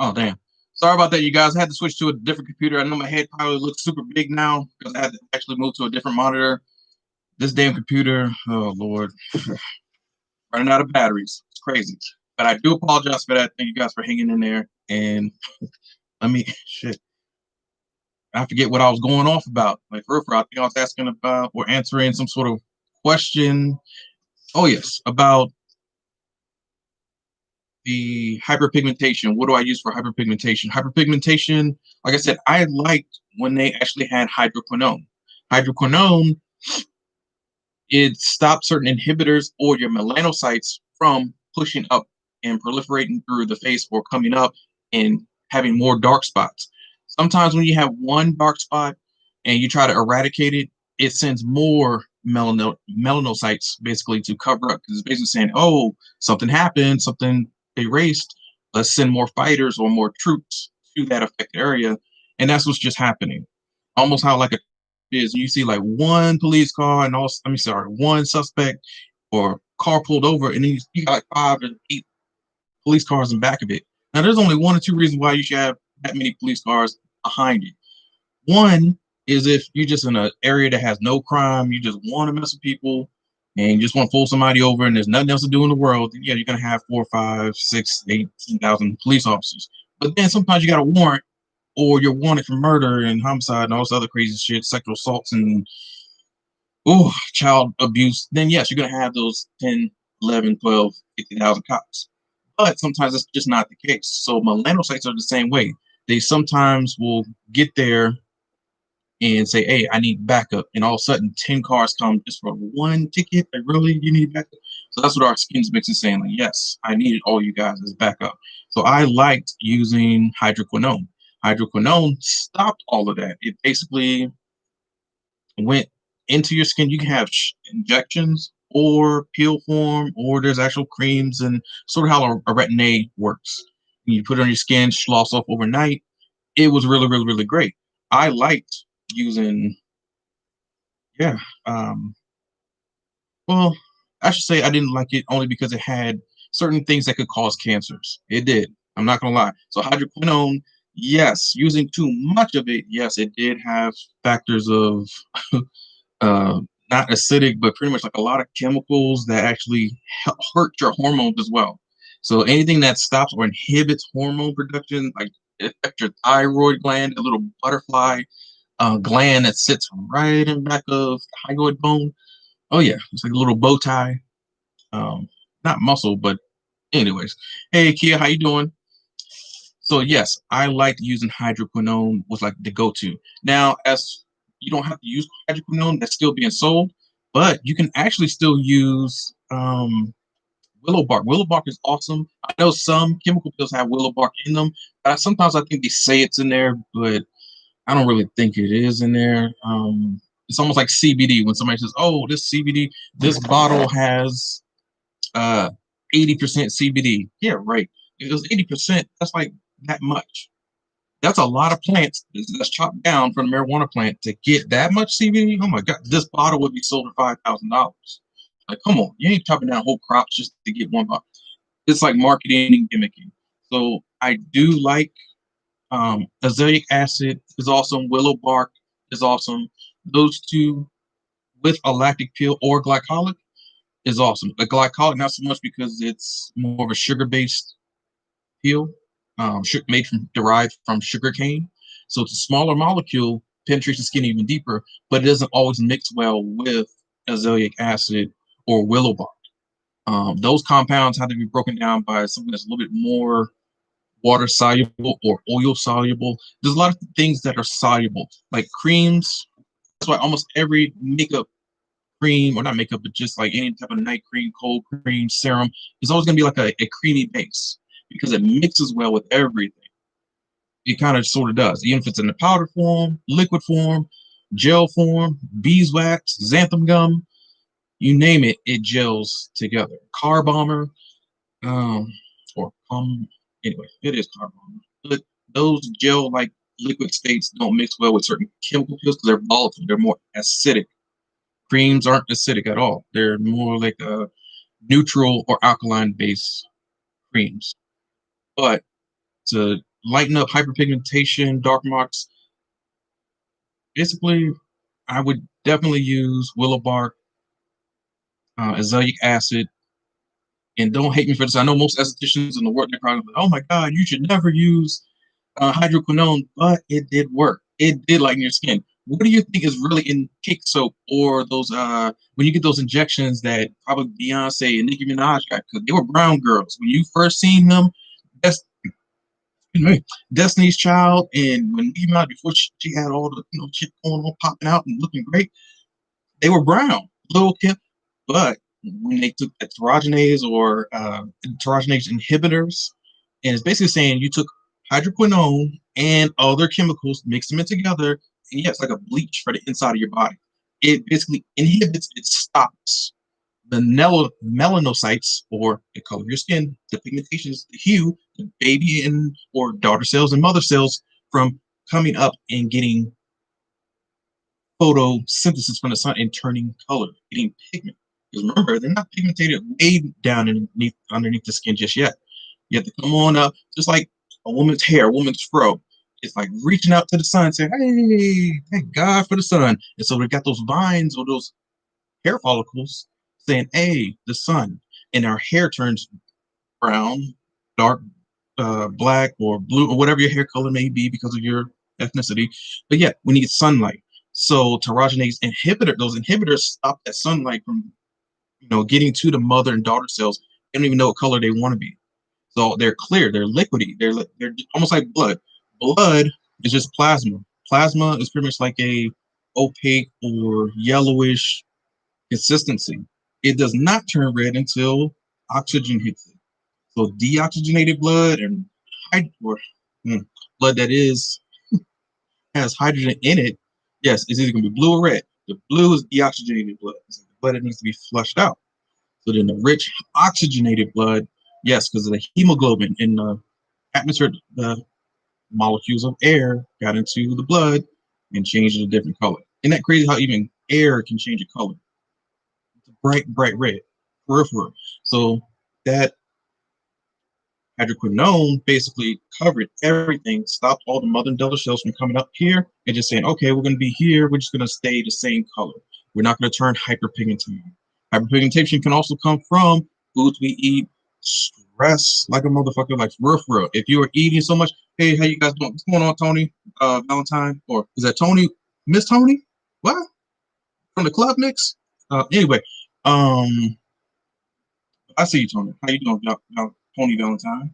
Oh, damn. Sorry about that, you guys. I had to switch to a different computer. I know my head probably looks super big now because I had to actually move to a different monitor. This damn computer, oh, Lord. Running out of batteries. It's crazy. But I do apologize for that. Thank you guys for hanging in there. And let me, shit. I forget what I was going off about. Like, for real, I think I was asking about or answering some sort of question. Oh, yes, about the hyperpigmentation. What do I use for hyperpigmentation? Hyperpigmentation, like I said, I liked when they actually had hydroquinone. Hydroquinone, it stops certain inhibitors or your melanocytes from pushing up and proliferating through the face or coming up and having more dark spots. Sometimes when you have one dark spot and you try to eradicate it, it sends more melanocytes basically to cover up because it's basically saying, oh, something happened, something erased. Let's send more fighters or more troops to that affected area. And that's what's just happening. Almost how like a is you see like one police car and also, one suspect or car pulled over, and then you got like 5 or 8 police cars in back of it. Now, there's only 1 or 2 reasons why you should have that many police cars behind you. One is if you're just in an area that has no crime, you just want to mess with people, and you just want to pull somebody over, and there's nothing else to do in the world. Yeah, you're gonna have 4, 5, 6, 18,000 police officers. But then sometimes you got a warrant, or you're wanted for murder and homicide and all this other crazy shit, sexual assaults and child abuse, then yes, you're going to have those 10, 11, 12, 50,000 cops. But sometimes it's just not the case. So melanocytes are the same way. They sometimes will get there and say, hey, I need backup. And all of a sudden, 10 cars come just for one ticket. Like, really? You need backup? So that's what our skins mix is saying. Like, yes, I needed all you guys as backup. So I liked using hydroquinone. Hydroquinone stopped all of that. It basically went into your skin. You can have injections or peel form, or there's actual creams, and sort of how a retin-A works. You put it on your skin, schloss off overnight. It was really, really, really great. I liked using, yeah. Well, I should say I didn't like it only because it had certain things that could cause cancers. It did. I'm not gonna lie. So hydroquinone, yes, using too much of it, yes, it did have factors of uh, not acidic, but pretty much like a lot of chemicals that actually hurt your hormones as well. So anything that stops or inhibits hormone production, like affect your thyroid gland, a little butterfly gland that sits right in back of the hygoid bone. Oh yeah, it's like a little bow tie. Um, Not muscle, but anyways. Hey Kia, how you doing? So yes, I liked using hydroquinone was like the go-to. Now, as you don't have to use hydroquinone, that's still being sold, but you can actually still use willow bark. Willow bark is awesome. I know some chemical pills have willow bark in them. Sometimes I think they say it's in there, but I don't really think it is in there. It's almost like CBD when somebody says, "Oh, this CBD, this bottle has 80% CBD." Yeah, right. If it was 80%, that's like that much. That's a lot of plants that's chopped down from the marijuana plant to get that much CBD. Oh my God, this bottle would be sold for $5,000. Like, come on, you ain't chopping down whole crops just to get one bottle. It's like marketing and gimmicking. So I do like azelaic acid is awesome. Willow bark is awesome. Those two with a lactic peel or glycolic is awesome. The glycolic not so much because it's more of a sugar-based peel, made from derived from sugar cane. So it's a smaller molecule, penetrates the skin even deeper, but it doesn't always mix well with azelaic acid or willow bark. Those compounds have to be broken down by something that's a little bit more water soluble or oil soluble. There's a lot of things that are soluble, like creams. That's why almost every makeup cream, or not makeup, but just like any type of night cream, cold cream, serum, is always going to be like a creamy base because it mixes well with everything. It kind of sort of does, even if it's in the powder form, liquid form, gel form, beeswax, xanthan gum, you name it, it gels together. Car bomber, um, or anyway, it is car bomber. But those gel-like liquid states don't mix well with certain chemical pills because they're volatile. They're more acidic. Creams aren't acidic at all. They're more like a neutral or alkaline-based creams. But to lighten up hyperpigmentation, dark marks. Basically, I would definitely use willow bark, azelaic acid, and don't hate me for this. I know most estheticians in the world, they're probably like, oh my God, you should never use hydroquinone, but it did work. It did lighten your skin. What do you think is really in cake soap or those when you get those injections that probably Beyonce and Nicki Minaj got? Because they were brown girls. When you first seen them, that's Destiny's Child, and when Nicki Minaj before she had all the shit going on, popping out and looking great, they were brown, little Kim. But when they took that tyrogenase or tyrogenase inhibitors, and it's basically saying you took hydroquinone and other chemicals, mix them in together, and yeah, it's like a bleach for the inside of your body. It basically inhibits, it stops the melanocytes, or the color of your skin, the pigmentations, the hue, the baby and or daughter cells and mother cells from coming up and getting photosynthesis from the sun and turning color, getting pigment. Because remember, they're not pigmented way down underneath the skin just yet. You have to come on up, just like a woman's hair, a woman's fro. It's like reaching out to the sun, saying, "Hey, thank God for the sun." And so we got those vines or those hair follicles saying, "Hey, the sun," and our hair turns brown, dark, black, or blue, or whatever your hair color may be because of your ethnicity. But yeah, we need sunlight. So tyrogenase inhibitor, those inhibitors stop that sunlight from getting to the mother and daughter cells. They don't even know what color they want to be. So they're clear, they're liquidy, they're almost like blood. Blood is just plasma. Plasma is pretty much like a opaque or yellowish consistency. It does not turn red until oxygen hits it. So deoxygenated blood and or, blood that has hydrogen in it, yes, it's either going to be blue or red. The blue is deoxygenated blood. So the blood that needs to be flushed out. So then the rich oxygenated blood, yes, because of the hemoglobin in the atmosphere, the molecules of air got into the blood and changed it a different color. Isn't that crazy how even air can change a color? It's a bright, bright red, peripheral. So that hydroquinone basically covered everything, stopped all the mother and daughter cells from coming up here and just saying, okay, we're going to be here. We're just going to stay the same color. We're not going to turn hyperpigmented. Hyperpigmentation can also come from foods we eat, stress like a motherfucker, like for real. If you are eating so much, hey, how you guys doing? What's going on, Tony? Valentine? Or is that Tony? Miss Tony? What? From the club mix? Anyway, um, I see you, Tony. How you doing, Tony Valentine?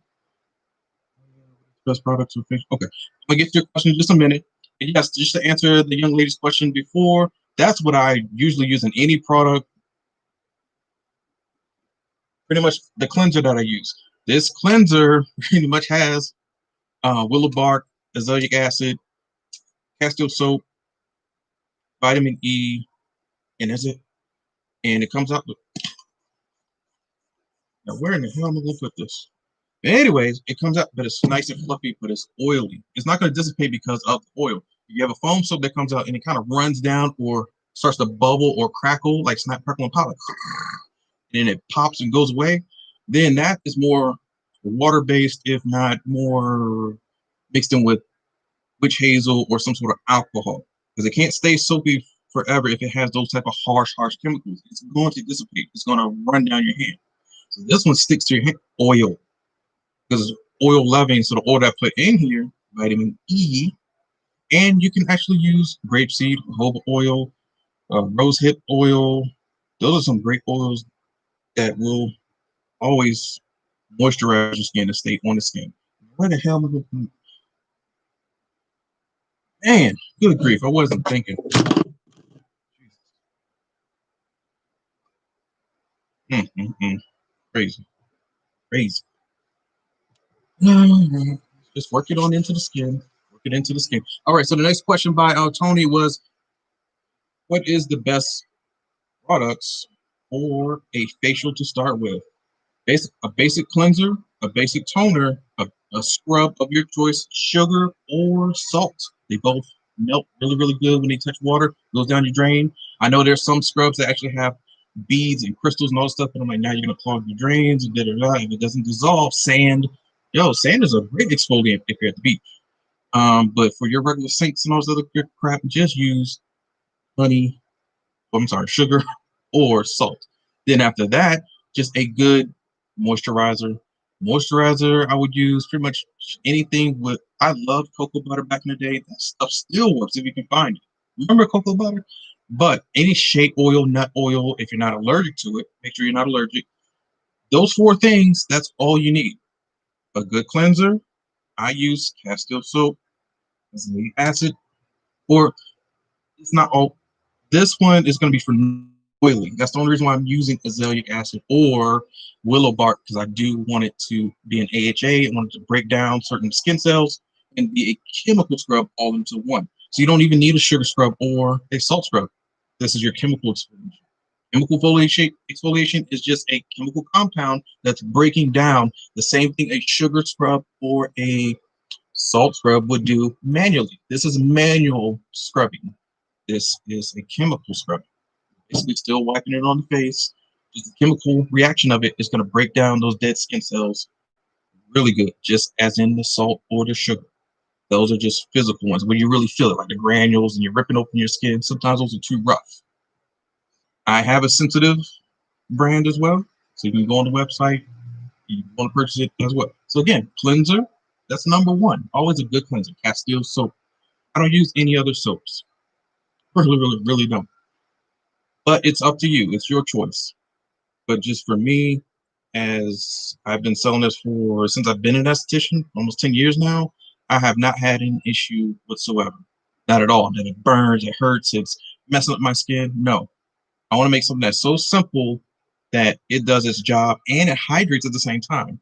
Best products or fish. Okay, I'm gonna get to your question in just a minute. And yes, just to answer the young lady's question before, that's what I usually use in any product. Pretty much the cleanser that I use. This cleanser pretty much has willow bark, azelaic acid, castile soap, vitamin E, and that's it. And it comes out with, now where in the hell am I gonna put this? Anyways, it comes out, but it's nice and fluffy, but it's oily. It's not going to dissipate because of the oil. You have a foam soap that comes out and it kind of runs down or starts to bubble or crackle, like snap, crackle, and pop, like, and then it pops and goes away. Then that is more water-based, if not more mixed in with witch hazel or some sort of alcohol, because it can't stay soapy forever if it has those type of harsh chemicals. It's going to dissipate. It's going to run down your hand. So this one sticks to your hand. Oil, because oil loving, so the oil that I put in here, vitamin E, and you can actually use grapeseed, jojoba oil, rosehip oil. Those are some great oils that will always moisturize your skin and stay on the skin. Where the hell am I going? Man, good grief, I wasn't thinking. Crazy, crazy. Just work it on into the skin. Work it into the skin. All right, so the next question by Tony was, what is the best products for a facial to start with? A basic cleanser, a basic toner, a scrub of your choice, sugar or salt. They both melt really, really good when they touch water, goes down your drain. I know there's some scrubs that actually have beads and crystals and all this stuff, but I'm like, now you're gonna clog your drains and da da da. If it doesn't dissolve, sand, Yo, sand is a great exfoliant if you're at the beach. But for your regular sinks and all those other crap, just use honey, I'm sorry, sugar or salt. Then after that, just a good moisturizer. Moisturizer, I would use pretty much anything with. I loved cocoa butter back in the day. That stuff still works if you can find it. Remember cocoa butter? But any shea oil, nut oil, if you're not allergic to it, make sure you're not allergic. Those four things, that's all you need. A good cleanser. I use Castile soap, azelaic acid, or it's not all. This one is going to be for oily. That's the only reason why I'm using azelaic acid or willow bark, because I do want it to be an AHA. I want it to break down certain skin cells and be a chemical scrub all into one. So you don't even need a sugar scrub or a salt scrub. This is your chemical exfoliation. Chemical exfoliation is just a chemical compound that's breaking down the same thing a sugar scrub or a salt scrub would do manually. This is manual scrubbing. This is a chemical scrub. Basically, still wiping it on the face. Just the chemical reaction of it is going to break down those dead skin cells really good, just as in the salt or the sugar. Those are just physical ones when you really feel it, like the granules and you're ripping open your skin. Sometimes those are too rough. I have a sensitive brand as well, so you can go on the website. You want to purchase it as well. So again, cleanser, that's number one. Always a good cleanser. Castile soap. I don't use any other soaps. Really don't. But it's up to you. It's your choice. But just for me, as I've been selling this for since I've been an esthetician, almost 10 years now, I have not had an issue whatsoever. Not at all. That it burns, it hurts, it's messing up my skin. No. I want to make something that's so simple that it does its job and it hydrates at the same time.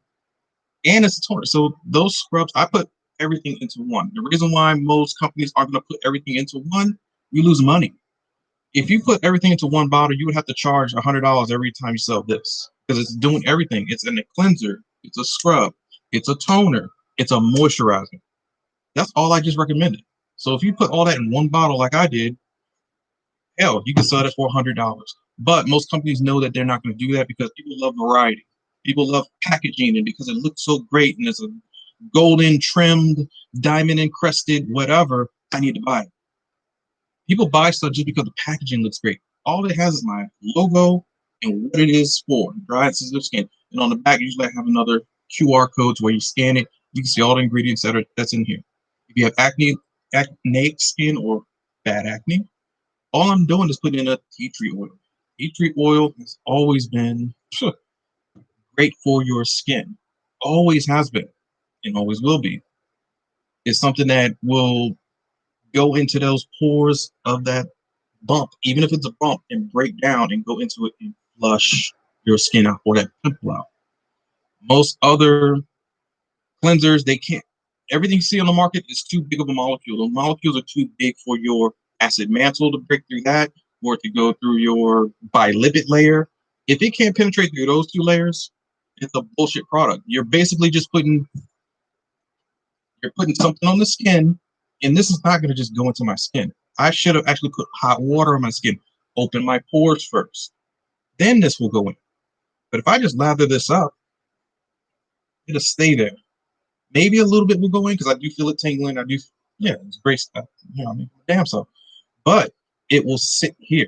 And it's a toner. So those scrubs, I put everything into one. The reason why most companies aren't going to put everything into one, you lose money. If you put everything into one bottle, you would have to charge $100 every time you sell this because it's doing everything. It's in a cleanser, it's a scrub, it's a toner, it's a moisturizer. That's all I just recommended. So if you put all that in one bottle like I did, hell, you can sell it for $100. But most companies know that they're not going to do that because people love variety. People love packaging and because it looks so great and it's a golden trimmed, diamond encrusted, whatever, I need to buy it. People buy stuff just because the packaging looks great. All it has is my logo and what it is for, dry and sensitive skin. And on the back, usually I have another QR code to where you scan it. You can see all the ingredients that's in here. If you have acneic skin or bad acne, all I'm doing is putting in a tea tree oil. Tea tree oil has always been great for your skin. Always has been and always will be. It's something that will go into those pores of that bump, even if it's a bump, and break down and go into it and flush your skin out or that pimple out. Most other cleansers, they can't. Everything you see on the market is too big of a molecule. The molecules are too big for your acid mantle to break through that, or to go through your bilipid layer. If it can't penetrate through those two layers, it's a bullshit product. You're putting something on the skin, and this is not going to just go into my skin. I should have actually put hot water on my skin, open my pores first. Then this will go in. But if I just lather this up, it'll stay there. Maybe a little bit will go in because I do feel it tingling. Yeah, it's great stuff. I mean, damn stuff. But it will sit here.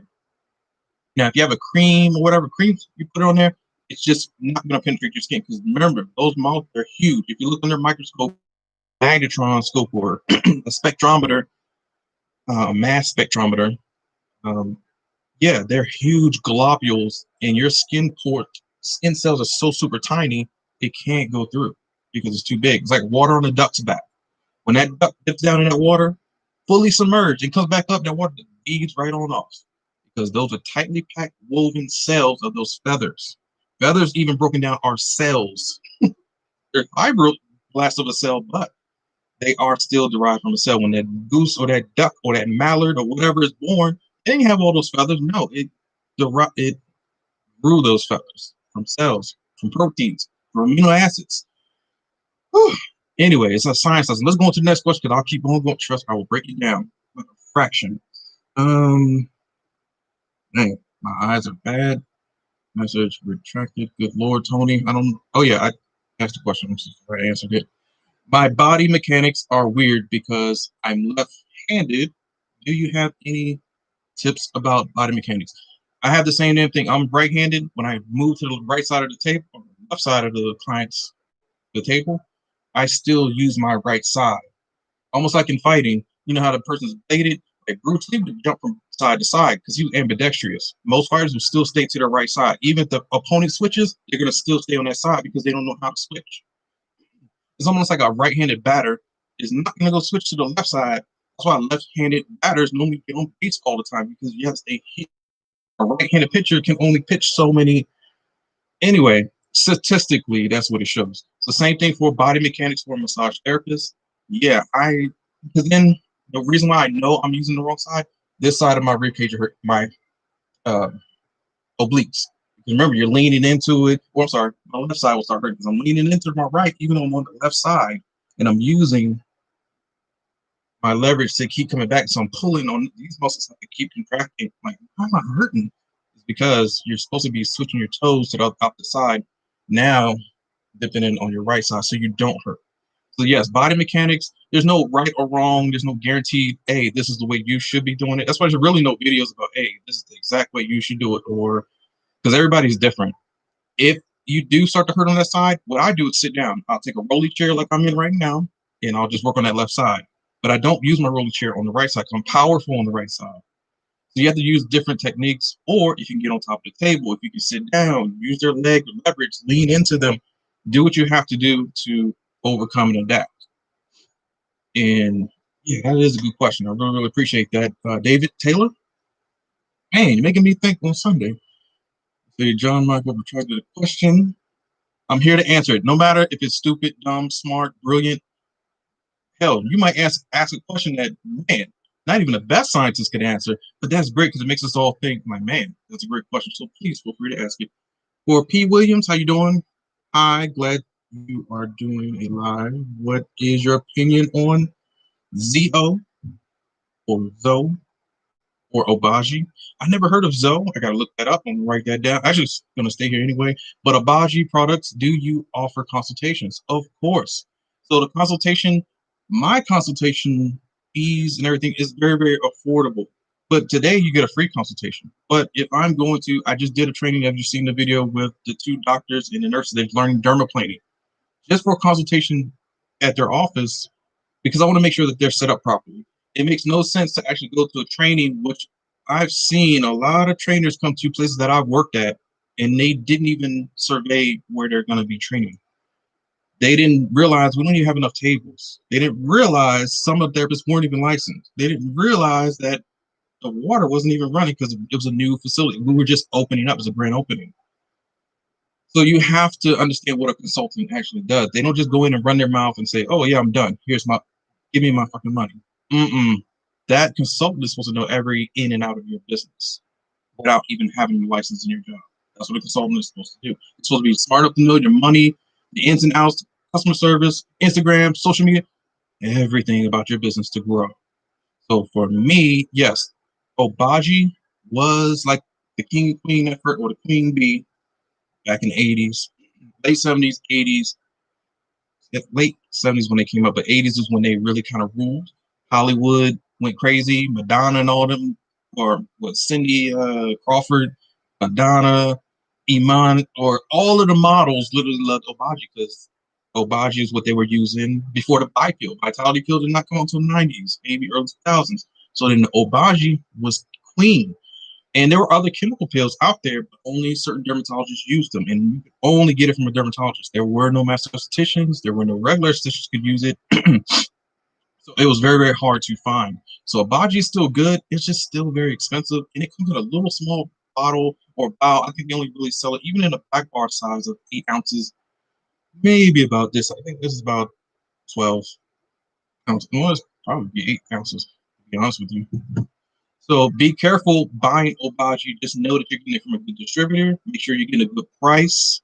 Now, if you have a cream or whatever cream you put it on there, it's just not going to penetrate your skin because remember, those molecules are huge. If you look under a microscope, magnetron scope, or a spectrometer, mass spectrometer, um, yeah, they're huge globules, and your skin cells are so super tiny, it can't go through because it's too big. It's like water on a duck's back. When that duck dips down in that water, fully submerged, and comes back up, that water feeds right on off because those are tightly packed, woven cells of those feathers. Feathers, even broken down, are cells. They're fibroblasts of a cell, but they are still derived from a cell. When that goose or that duck or that mallard or whatever is born, they didn't have all those feathers. No, it grew those feathers from cells, from proteins, from amino acids. Whew. Anyway, it's a science lesson. Let's go on to the next question because I'll keep on going. Trust me, I will break it down like a fraction. Dang, my eyes are bad. Message retracted. Good Lord, Tony. I don't. Oh yeah, Ask the question. I'm sorry I answered it. My body mechanics are weird because I'm left-handed. Do you have any tips about body mechanics? I have the same damn thing. I'm right-handed. When I move to the right side of the table, or the left side of the table, I still use my right side. Almost like in fighting, you know how the person's bladed, like Bruce Lee would jump from side to side because he was ambidextrous. Most fighters will still stay to their right side. Even if the opponent switches, they're gonna still stay on that side because they don't know how to switch. It's almost like a right-handed batter is not gonna go switch to the left side. That's why left-handed batters normally get on base all the time because you have to stay hit. A right-handed pitcher can only pitch so many. Anyway, statistically, that's what it shows. It's the same thing for body mechanics for a massage therapist. Yeah, because then the reason why I know I'm using the wrong side, this side of my rib cage hurt my uh, obliques. Remember, you're leaning into it. Or I'm sorry, my left side will start hurting because I'm leaning into my right, even though I'm on the left side, and I'm using my leverage to keep coming back. So I'm pulling on these muscles to keep contracting. Like, why am I hurting? It's because you're supposed to be switching your toes to the opposite side. Now, dipping in on your right side so you don't hurt. So yes, body mechanics, there's no right or wrong. There's no guaranteed, hey, this is the way you should be doing it. That's why there's really no videos about, hey, this is the exact way you should do it, or because everybody's different. If you do start to hurt on that side, what I do is sit down. I'll take a rolly chair like I'm in right now, and I'll just work on that left side. But I don't use my rolly chair on the right side because I'm powerful on the right side. So you have to use different techniques, or if you can get on top of the table, if you can sit down, use their leg leverage, lean into them, do what you have to do to overcome and adapt. And yeah, that is a good question. I really, really appreciate that. David Taylor, man, you're making me think on Sunday. Say John Michael tried the question. I'm here to answer it. No matter if it's stupid, dumb, smart, brilliant. Hell, you might ask a question that, man, not even the best scientist could answer, but that's great because it makes us all think, like, man, that's a great question. So please feel free to ask it. For P. Williams, how you doing? Hi, glad you are doing a live. What is your opinion on ZO or Zoe or Obagi? I never heard of Zoe. I gotta look that up and write that down. Actually, it's gonna stay here anyway. But Obagi products, do you offer consultations? Of course. So the consultation, my consultation fees and everything is very, very affordable. But today you get a free consultation. But if I'm going to, I just did a training. Have you seen the video with the two doctors and the nurses? They've learned dermaplaning just for a consultation at their office because I want to make sure that they're set up properly. It makes no sense to actually go to a training, which I've seen a lot of trainers come to places that I've worked at, and they didn't even survey where they're going to be training. They didn't realize we don't even have enough tables. They didn't realize some of the therapists weren't even licensed. They didn't realize that the water wasn't even running because it was a new facility. We were just opening up as a grand opening. So you have to understand what a consultant actually does. They don't just go in and run their mouth and say, "Oh yeah, I'm done. Give me my fucking money." Mm-mm. That consultant is supposed to know every in and out of your business without even having a license in your job. That's what a consultant is supposed to do. It's supposed to be smart enough to know your money, the ins and outs, customer service, Instagram, social media, everything about your business to grow. So for me, yes, Obagi was like the king and queen effort or the queen bee back in the 80s, late 70s, 80s, late 70s when they came up, but 80s is when they really kind of ruled. Hollywood went crazy. Madonna and all them, or what, Cindy Crawford, Madonna, Iman, or all of the models literally loved Obagi because Obagi is what they were using before the Bi-Pill. Vitality Pill did not come until the 90s, maybe early 2000s. So then the Obagi was queen. And there were other chemical pills out there, but only certain dermatologists used them, and you could only get it from a dermatologist. There were no master estheticians, there were no regular estheticians could use it. So it was very, very hard to find. So Abaji is still good, it's just still very expensive, and it comes in a little small bottle or vial. I think they only really sell it even in a black bar size of 8 ounces, maybe about this. I think this is about 12 ounces. Well, it's probably be 8 ounces, to be honest with you. So be careful buying Obagi. Just know that you're getting it from a good distributor. Make sure you're getting a good price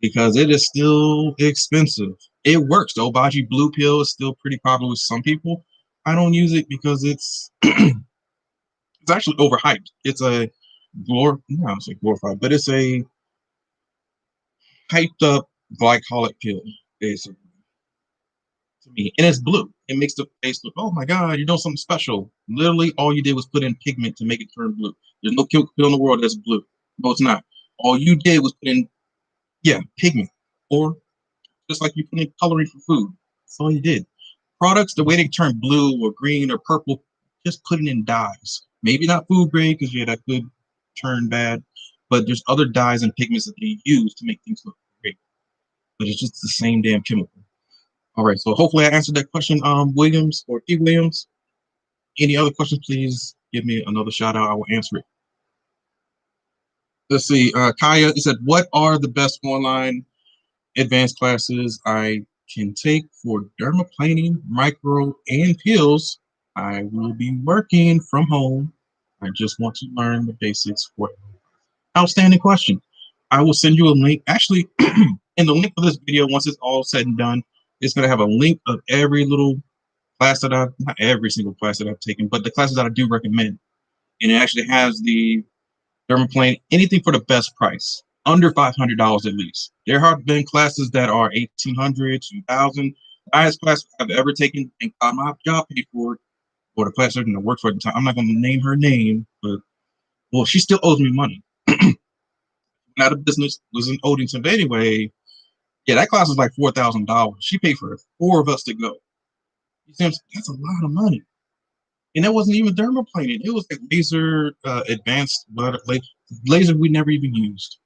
because it is still expensive. It works. The Obagi Blue Pill is still pretty popular with some people. I don't use it because it's it's actually overhyped. It's no, I don't say glorified, but it's a hyped up Glycolic Peel, basically, to me. And it's blue. It makes the face look, oh my God, you're doing something special. Literally, all you did was put in pigment to make it turn blue. There's no chemical peel in the world that's blue. No, it's not. All you did was put in, yeah, pigment. Or just like you put in coloring for food. That's all you did. Products, the way they turn blue or green or purple, just putting in dyes. Maybe not food grade, because yeah, that could turn bad. But there's other dyes and pigments that they use to make things look great. But it's just the same damn chemical. All right, so hopefully I answered that question, Williams or P. Williams. Any other questions, please give me another shout out. I will answer it. Let's see. Kaya, he said, what are the best online advanced classes I can take for dermaplaning, micro, and peels? I will be working from home. I just want to learn the basics for it. Outstanding question. I will send you a link. Actually, in the link for this video, once it's all said and done, it's going to have a link of every little class that I've, not every single class that I've taken, but the classes that I do recommend. And it actually has the dermaplane, anything for the best price, under $500 at least. There have been classes that are $1,800, $2,000. The highest class I've ever taken and got my job paid for it, or the class surgeon that worked for at the time. I'm not going to name her name, but well, she still owes me money. Out of business, was in Odenton. But anyway, yeah, that class was like $4,000. She paid for 4 of us to go. You see, that's a lot of money. And that wasn't even dermaplaning. It was like laser advanced laser we never even used.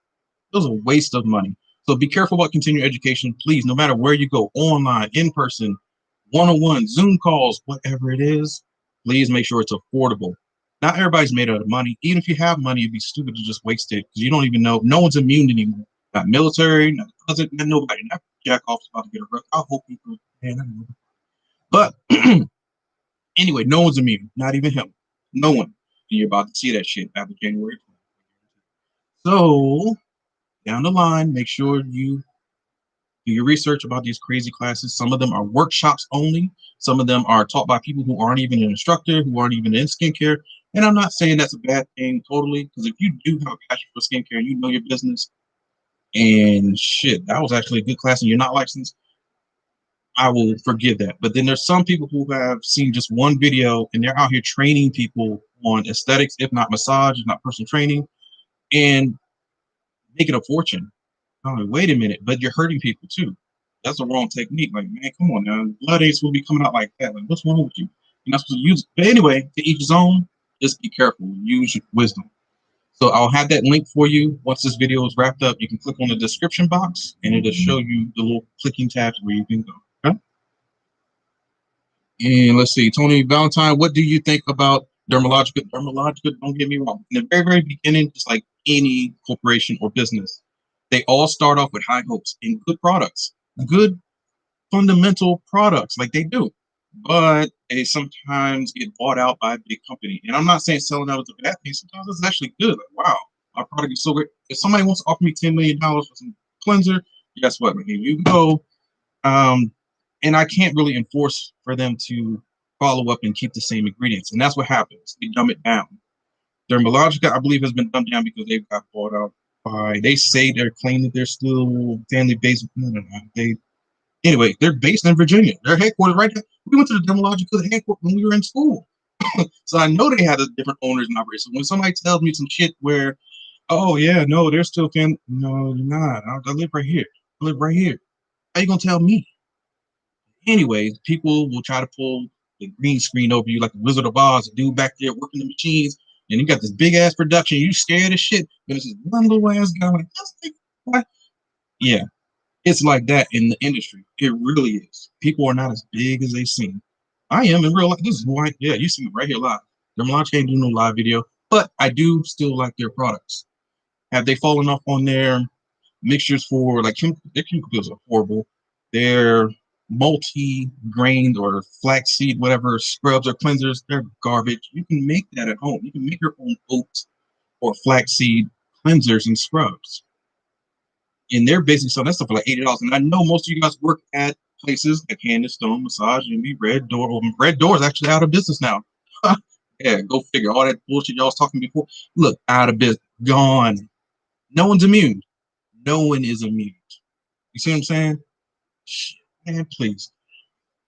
It was a waste of money. So be careful about continuing education, please. No matter where you go, online, in person, one-on-one, Zoom calls, whatever it is, please make sure it's affordable. Not everybody's made out of money. Even if you have money, it'd be stupid to just waste it because you don't even know. No one's immune anymore. Not military, not president, not nobody. Not jack off's about to get a rep. I hope people. Man, I know. But anyway, no one's immune. Not even him. No one. And you're about to see that shit after January 20th. So down the line, make sure you do your research about these crazy classes. Some of them are workshops only. Some of them are taught by people who aren't even an instructor, who aren't even in skincare. And I'm not saying that's a bad thing totally, because if you do have a passion for skincare and you know your business, and shit, that was actually a good class and you're not licensed, I will forgive that. But then there's some people who have seen just one video and they're out here training people on aesthetics, if not massage, if not personal training, and making a fortune. Oh, wait a minute, but you're hurting people too. That's the wrong technique. Like, man, come on now. Blood ain't supposed to be coming out like that. Like, what's wrong with you? You're not supposed to use it. But anyway, to each his own, just be careful. Use your wisdom. So I'll have that link for you. Once this video is wrapped up, you can click on the description box and it'll show you the little clicking tabs where you can go. Okay? And let's see, Tony Valentine, what do you think about Dermalogica? Dermalogica, don't get me wrong. In the very, very beginning, just like any corporation or business, they all start off with high hopes and good products, good fundamental products like they do. But they sometimes get bought out by a big company. And I'm not saying selling out is a bad thing. Sometimes it's actually good. Like, wow, my product is so great. If somebody wants to offer me $10 million for some cleanser, guess what? Here you go. And I can't really enforce for them to follow up and keep the same ingredients. And that's what happens. They dumb it down. Dermalogica, I believe, has been dumbed down because they got bought out by, they say they're claiming that they're still family based. No, no, no. Anyway, they're based in Virginia. They're headquartered right there. We went to the Dermalogica headquarters when we were in school. So I know they had a different owners and operators. So when somebody tells me some shit where, oh yeah, no, they're still family. No, you're not. I live right here. I live right here. How you gonna tell me? Anyways, people will try to pull the green screen over you like the Wizard of Oz, the dude back there working the machines, and you got this big ass production. You scared as shit, but it's this one little ass guy like, what? Yeah, it's like that in the industry. It really is. People are not as big as they seem. I am in real life. This is why, yeah, you see me right here live. Dermalogica can't do no live video, but I do still like their products. Have they fallen off on their mixtures for like their chemical peels are horrible. Their multi-grained or flaxseed, whatever scrubs or cleansers, they're garbage. You can make that at home. You can make your own oat or flaxseed cleansers and scrubs. And they're basically selling that stuff for like $80. And I know most of you guys work at places like Candace Stone, Massage, Envy, Red Door. Well, Red Door is actually out of business now. Yeah, go figure. All that bullshit y'all was talking before. Look, out of business, gone. No one's immune. No one is immune. You see what I'm saying? Shit, man, please.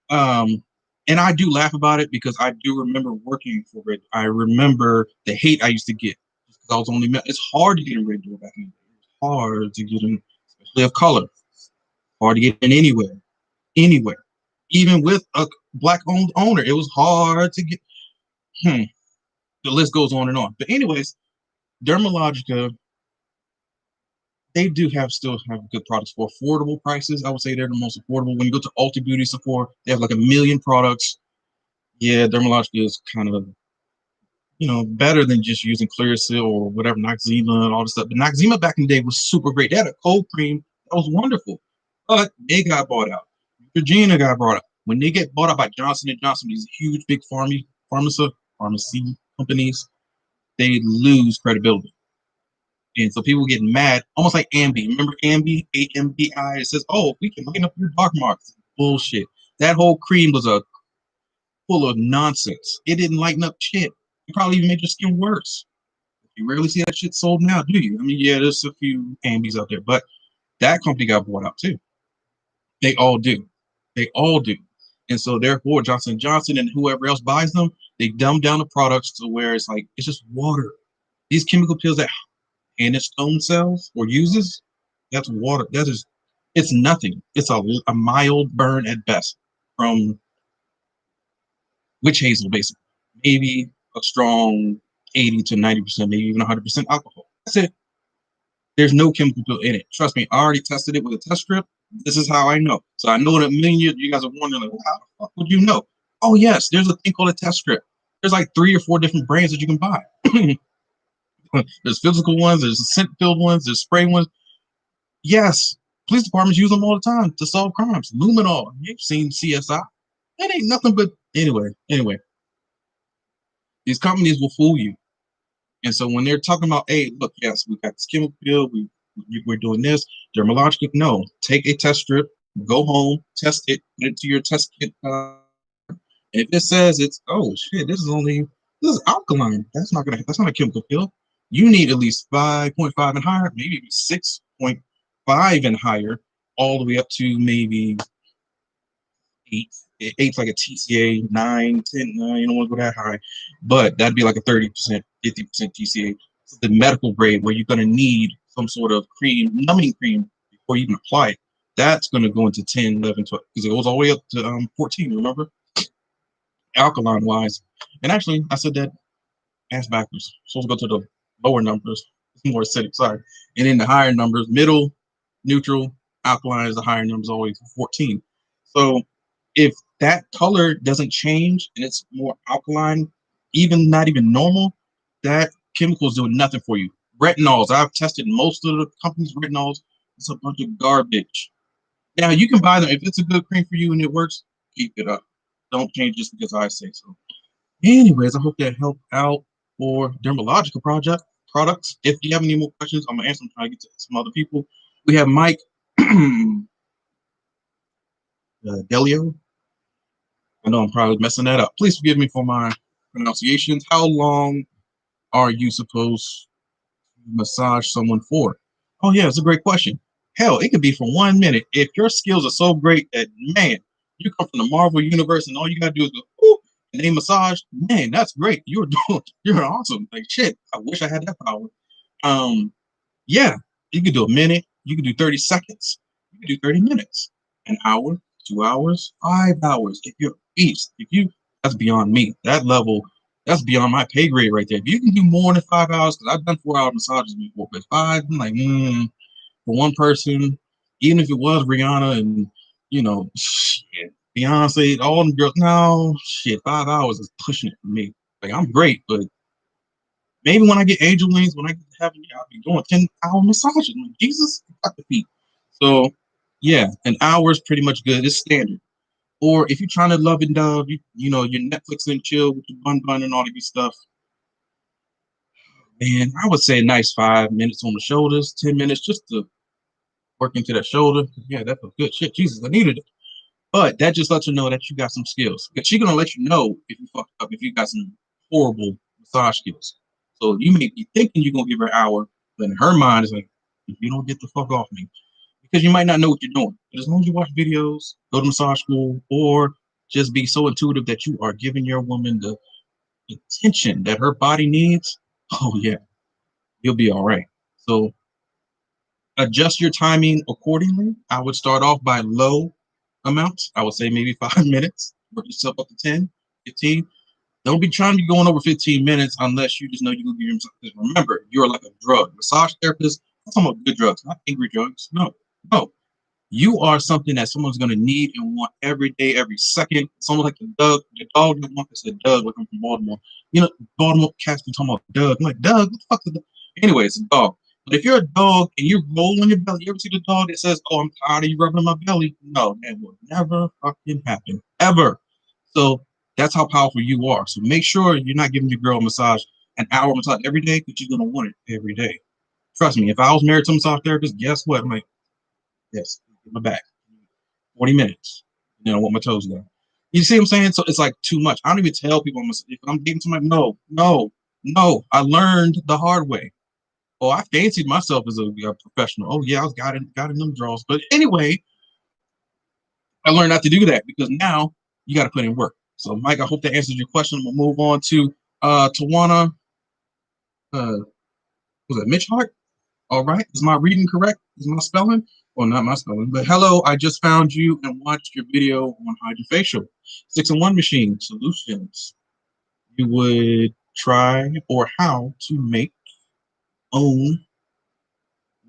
And I do laugh about it because I do remember working for Red. I remember the hate I used to get because I was only. It's hard to get in Red Door back in the day. It's hard to get in, especially of color. Hard to get in anywhere. Even with a black-owned owner, it was hard to get. The list goes on and on. But anyways, Dermalogica, they do still have good products for affordable prices. I would say they're the most affordable. When you go to Ulta Beauty Sephora, they have like 1,000,000 products. Yeah, Dermalogica is kind of better than just using Clearasil or whatever, Noxzema and all this stuff. But Noxzema back in the day was super great. They had a cold cream that was wonderful, but they got bought out. Virginia got bought out. When they get bought out by Johnson & Johnson, these huge, big pharmacy companies, they lose credibility. And so people get mad, almost like Ambi. Remember Ambi, AMBI? It says, oh, we can lighten up your dark marks. Bullshit. That whole cream was full of nonsense. It didn't lighten up shit. It probably even made your skin worse. You rarely see that shit sold now, do you? I mean, yeah, there's a few Ambis out there, but that company got bought out too. They all do. They all do. And so therefore, Johnson & Johnson and whoever else buys them, they dumb down the products to where it's like, it's just water. These chemical peels that Hannah Stone sells or uses, that's water. It's nothing. It's a mild burn at best from witch hazel, basically. Maybe a strong 80 to 90%, maybe even 100% alcohol. That's it. There's no chemical peel in it. Trust me, I already tested it with a test strip. This is how I know. So I know that a million you guys are wondering, like, well, how the fuck would you know? Oh, yes, there's a thing called a test strip. There's like 3 or 4 different brands that you can buy. There's physical ones, there's scent-filled ones, there's spray ones. Yes, police departments use them all the time to solve crimes. Luminol, you've seen CSI. That ain't nothing but anyway. These companies will fool you. And so when they're talking about, hey, look, yes, we got this chemical peel, we're doing this, Dermalogica, no, take a test strip, go home, test it, put it to your test kit. If it says it's, oh shit, this is alkaline. That's not a chemical peel. You need at least 5.5 and higher, maybe 6.5 and higher, all the way up to maybe 8. 8's like a TCA, 9, 10, you don't want to go that high, but that'd be like a 30%, 50% TCA. So the medical grade where you're going to need some sort of numbing cream before you even apply it. That's going to go into 10, 11, 12, because it goes all the way up to 14, remember? Alkaline wise. And actually, I said that ass backwards. So let's go to the lower numbers. It's more acidic, sorry. And then the higher numbers, middle, neutral, alkaline is the higher numbers, always 14. So if that color doesn't change and it's more alkaline, not even normal, that chemical is doing nothing for you. Retinols, I've tested most of the companies' retinols. It's a bunch of garbage. Now you can buy them if it's a good cream for you and it works. Keep it up. Don't change just because I say so. Anyways, I hope that helped out for Dermalogica products. If you have any more questions, I'm gonna answer them. Try to get to some other people. We have Mike Delio. I know I'm probably messing that up. Please forgive me for my pronunciations. How long are you supposed to massage someone for? Oh yeah, it's a great question. Hell, it could be for 1 minute. If your skills are so great that, man, you come from the Marvel universe and all you gotta do is go, whoop, and they massage, man, that's great. You're awesome. Like shit, I wish I had that power. Yeah, you could do a minute, you could do 30 seconds, you could do 30 minutes, an hour, 2 hours, 5 hours. If you're a beast, that's beyond me. That level, that's beyond my pay grade right there. If you can do more than 5 hours, because I've done 4-hour massages before, but 5, I'm like, for one person, even if it was Rihanna and, shit, Beyonce, all them girls, no, shit, 5 hours is pushing it for me. Like, I'm great, but maybe when I get angel wings, when I get to heaven, I'll be doing 10-hour massages. Like, Jesus, got the feet. So, yeah, an hour is pretty much good. It's standard. Or if you're trying to love and dove, you're Netflix and chill with your bun and all of your stuff. Man, I would say a nice 5 minutes on the shoulders, 10 minutes just to work into that shoulder. Yeah, that's a good shit. Jesus, I needed it. But that just lets her know that you got some skills. Because she's gonna let you know if you fucked up, if you got some horrible massage skills. So you may be thinking you're gonna give her an hour, but in her mind it's like, if you don't get the fuck off me. because you might not know what you're doing. But as long as you watch videos, go to massage school, or just be so intuitive that you are giving your woman the attention that her body needs, oh yeah, you'll be all right. So adjust your timing accordingly. I would start off by low amounts. I would say maybe 5 minutes, work yourself up to 10, 15. Don't be trying to be going over 15 minutes unless you just know you can give yourself. Remember, you're like a drug. Massage therapist, I'm talking about good drugs, not angry drugs. No, no. You are something that someone's going to need and want every day, every second. It's almost like the dog that wants to say Doug, like I'm from Baltimore. You know, Baltimore cats be talking about Doug. I'm like, Doug, what the fuck is the Anyway, it's a dog. But if you're a dog and you roll on your belly, you ever see the dog that says, oh, I'm tired of you rubbing my belly? No, that will never fucking happen. Ever. So that's how powerful you are. So make sure you're not giving your girl a massage, an hour massage every day, because you're going to want it every day. Trust me, if I was married to a massage therapist, guess what? I'm like, yes, get my back. 40 minutes. And then I want my toes down. You see what I'm saying? So it's like too much. I don't even tell people if I'm dating somebody, no. I learned the hard way. Oh, I fancied myself as a professional. Oh yeah, I was got in them draws. But anyway, I learned not to do that because now you got to put in work. So Mike, I hope that answers your question. We'll move on to Tawana. Was it Mitch Hart? All right. Is my reading correct? Is my spelling? Well, not my spelling, but hello, I just found you and watched your video on Hydra-facial 6-in-1 machine solutions. You would try or how to make own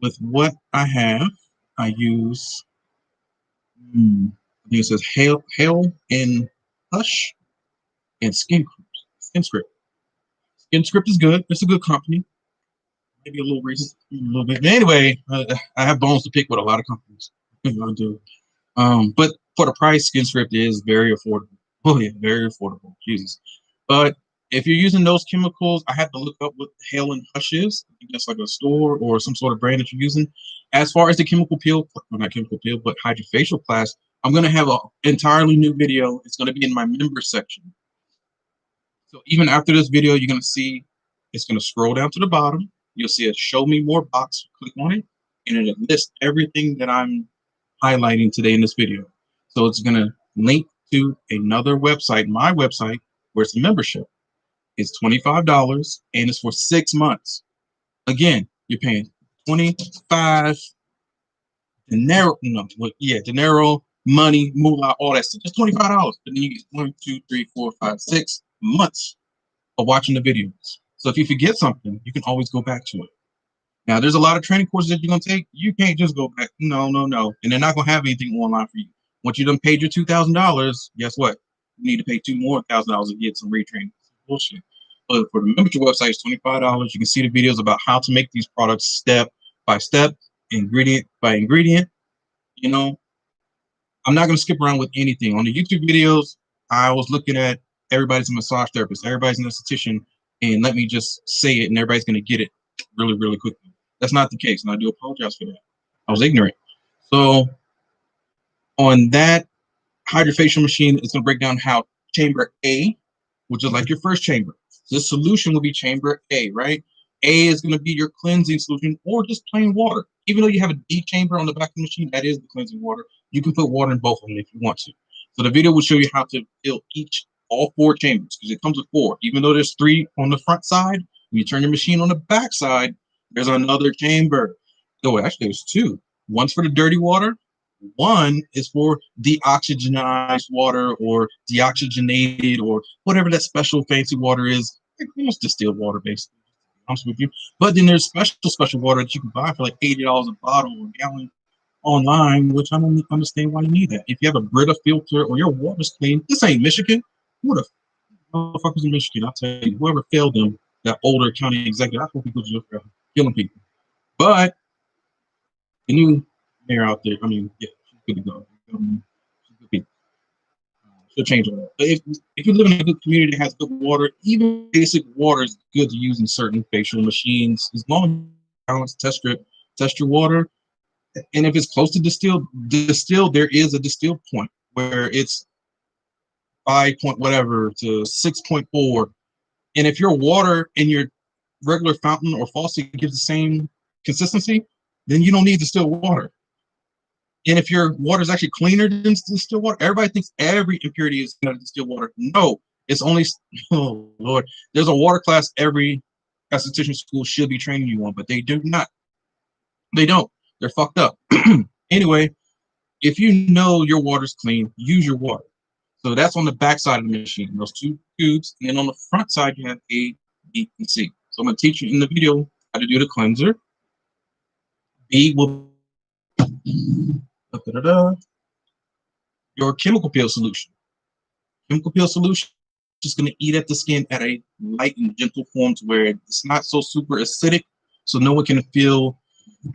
with what I have. I use, I think it says Hail and Hush and Skin Script. Skin Script is good. It's a good company. Maybe a little racist, a little bit. Anyway, I have bones to pick with a lot of companies. I do. But for the price, Skin Script is very affordable. Oh yeah, very affordable. Jesus. But if you're using those chemicals, I have to look up what Hail and Hush is. I think that's like a store or some sort of brand that you're using. As far as the chemical peel, well, not chemical peel, but Hydrafacial class, I'm gonna have an entirely new video. It's gonna be in my member section. So even after this video, you're gonna see it's gonna scroll down to the bottom. You'll see a show me more box. Click on it, and it'll list everything that I'm highlighting today in this video. So it's going to link to another website, my website, where it's a membership. It's $25 and it's for 6 months. Again, you're paying 25 dinero, money, moolah, all that stuff. Just $25. But then you get 1, 2, 3, 4, 5, 6 months of watching the videos. So if you forget something, you can always go back to it. Now, there's a lot of training courses that you're going to take. You can't just go back. No. And they're not going to have anything online for you. Once you done paid your $2,000, guess what? You need to pay $2 more $1,000 to get some retraining. Bullshit. But for the membership website, it's $25. You can see the videos about how to make these products step by step, ingredient by ingredient. You know, I'm not going to skip around with anything. On the YouTube videos, I was looking at everybody's a massage therapist, everybody's an esthetician, and let me just say it, and everybody's going to get it really, really quickly. That's not the case, and I do apologize for that. I was ignorant. So on that Hydra-facial machine, it's going to break down how chamber A, which is like your first chamber. So the solution will be chamber A, right? A is going to be your cleansing solution or just plain water. Even though you have a D chamber on the back of the machine, that is the cleansing water. You can put water in both of them if you want to. So the video will show you how to fill all 4 chambers, because it comes with 4. Even though there's 3 on the front side, when you turn your machine on the back side, there's another chamber. So actually, there's 2. One's for the dirty water. One is for deoxygenized water or deoxygenated or whatever that special fancy water is. It's distilled water, basically. With you. But then there's special water that you can buy for like $80 a bottle or a gallon online, which I don't understand why you need that. If you have a Brita filter or your water's clean, this ain't Michigan. Who the motherfuckers in Michigan? I'll tell you, whoever failed them, that older county executive, I hope people just killing people. But the new mayor out there, I mean, yeah, she's good to go. She's good people. She'll change all that. But if you live in a good community that has good water, even basic water is good to use in certain facial machines. As long as you balance, test your water. And if it's close to distilled, there is a distilled point where it's 5 point whatever to 6.4. And if your water in your regular fountain or faucet gives the same consistency, then you don't need distilled water. And if your water is actually cleaner than distilled water, everybody thinks every impurity is in distilled water. No, it's only, oh Lord, there's a water class every esthetician school should be training you on, but they do not. They don't. They're fucked up. Anyway, if you know your water's clean, use your water. So that's on the back side of the machine, those two tubes. And then on the front side, you have A, B, and C. So I'm going to teach you in the video how to do the cleanser. B will your chemical peel solution. Chemical peel solution is just going to eat at the skin at a light and gentle form to where it's not so super acidic, so no one can feel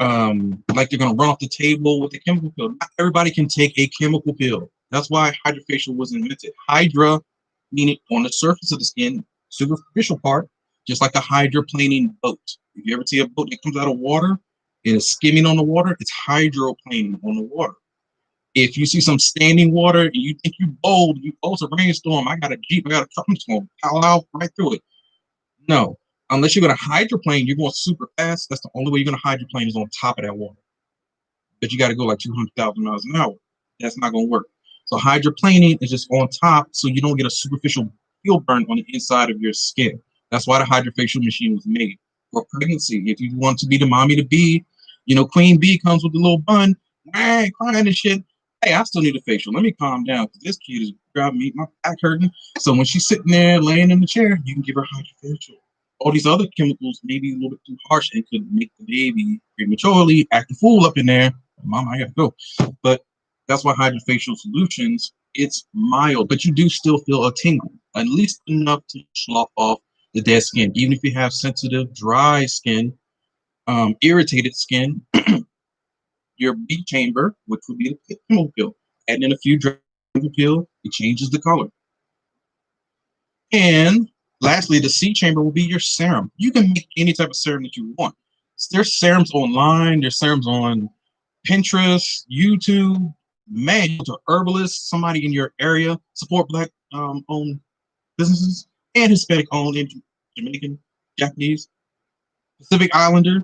like they're going to run off the table with the chemical peel. Not everybody can take a chemical peel. That's why Hydrafacial was invented. Hydra, meaning on the surface of the skin, superficial part, just like a hydroplaning boat. If you ever see a boat that comes out of water and is skimming on the water, it's hydroplaning on the water. If you see some standing water and you think you bold, it's a rainstorm, I got a Jeep, I got a truck, I'm just going to power out right through it. No, unless you're going to hydroplane, you're going super fast. That's the only way you're going to hydroplane is on top of that water. But you got to go like 200,000 miles an hour. That's not going to work. So hydroplaning is just on top so you don't get a superficial peel burn on the inside of your skin. That's why the Hydrafacial machine was made for pregnancy. If you want to be the mommy to be, Queen Bee comes with a little bun, crying and shit. Hey, I still need a facial. Let me calm down because this kid is driving me, my back hurting. So when she's sitting there laying in the chair, you can give her Hydrafacial. All these other chemicals may be a little bit too harsh and could make the baby prematurely act a fool up in there. Mom, I gotta go. But that's why Hydra-facial solutions, it's mild, but you do still feel a tingle, at least enough to slough off the dead skin. Even if you have sensitive, dry skin, irritated skin, your B chamber, which would be the chemical peel, add in a few drops of the peel, it changes the color. And lastly, the C chamber will be your serum. You can make any type of serum that you want. There's serums online, there's serums on Pinterest, YouTube, man, to herbalist, somebody in your area, support Black owned businesses and Hispanic owned and Jamaican, Japanese, Pacific Islander.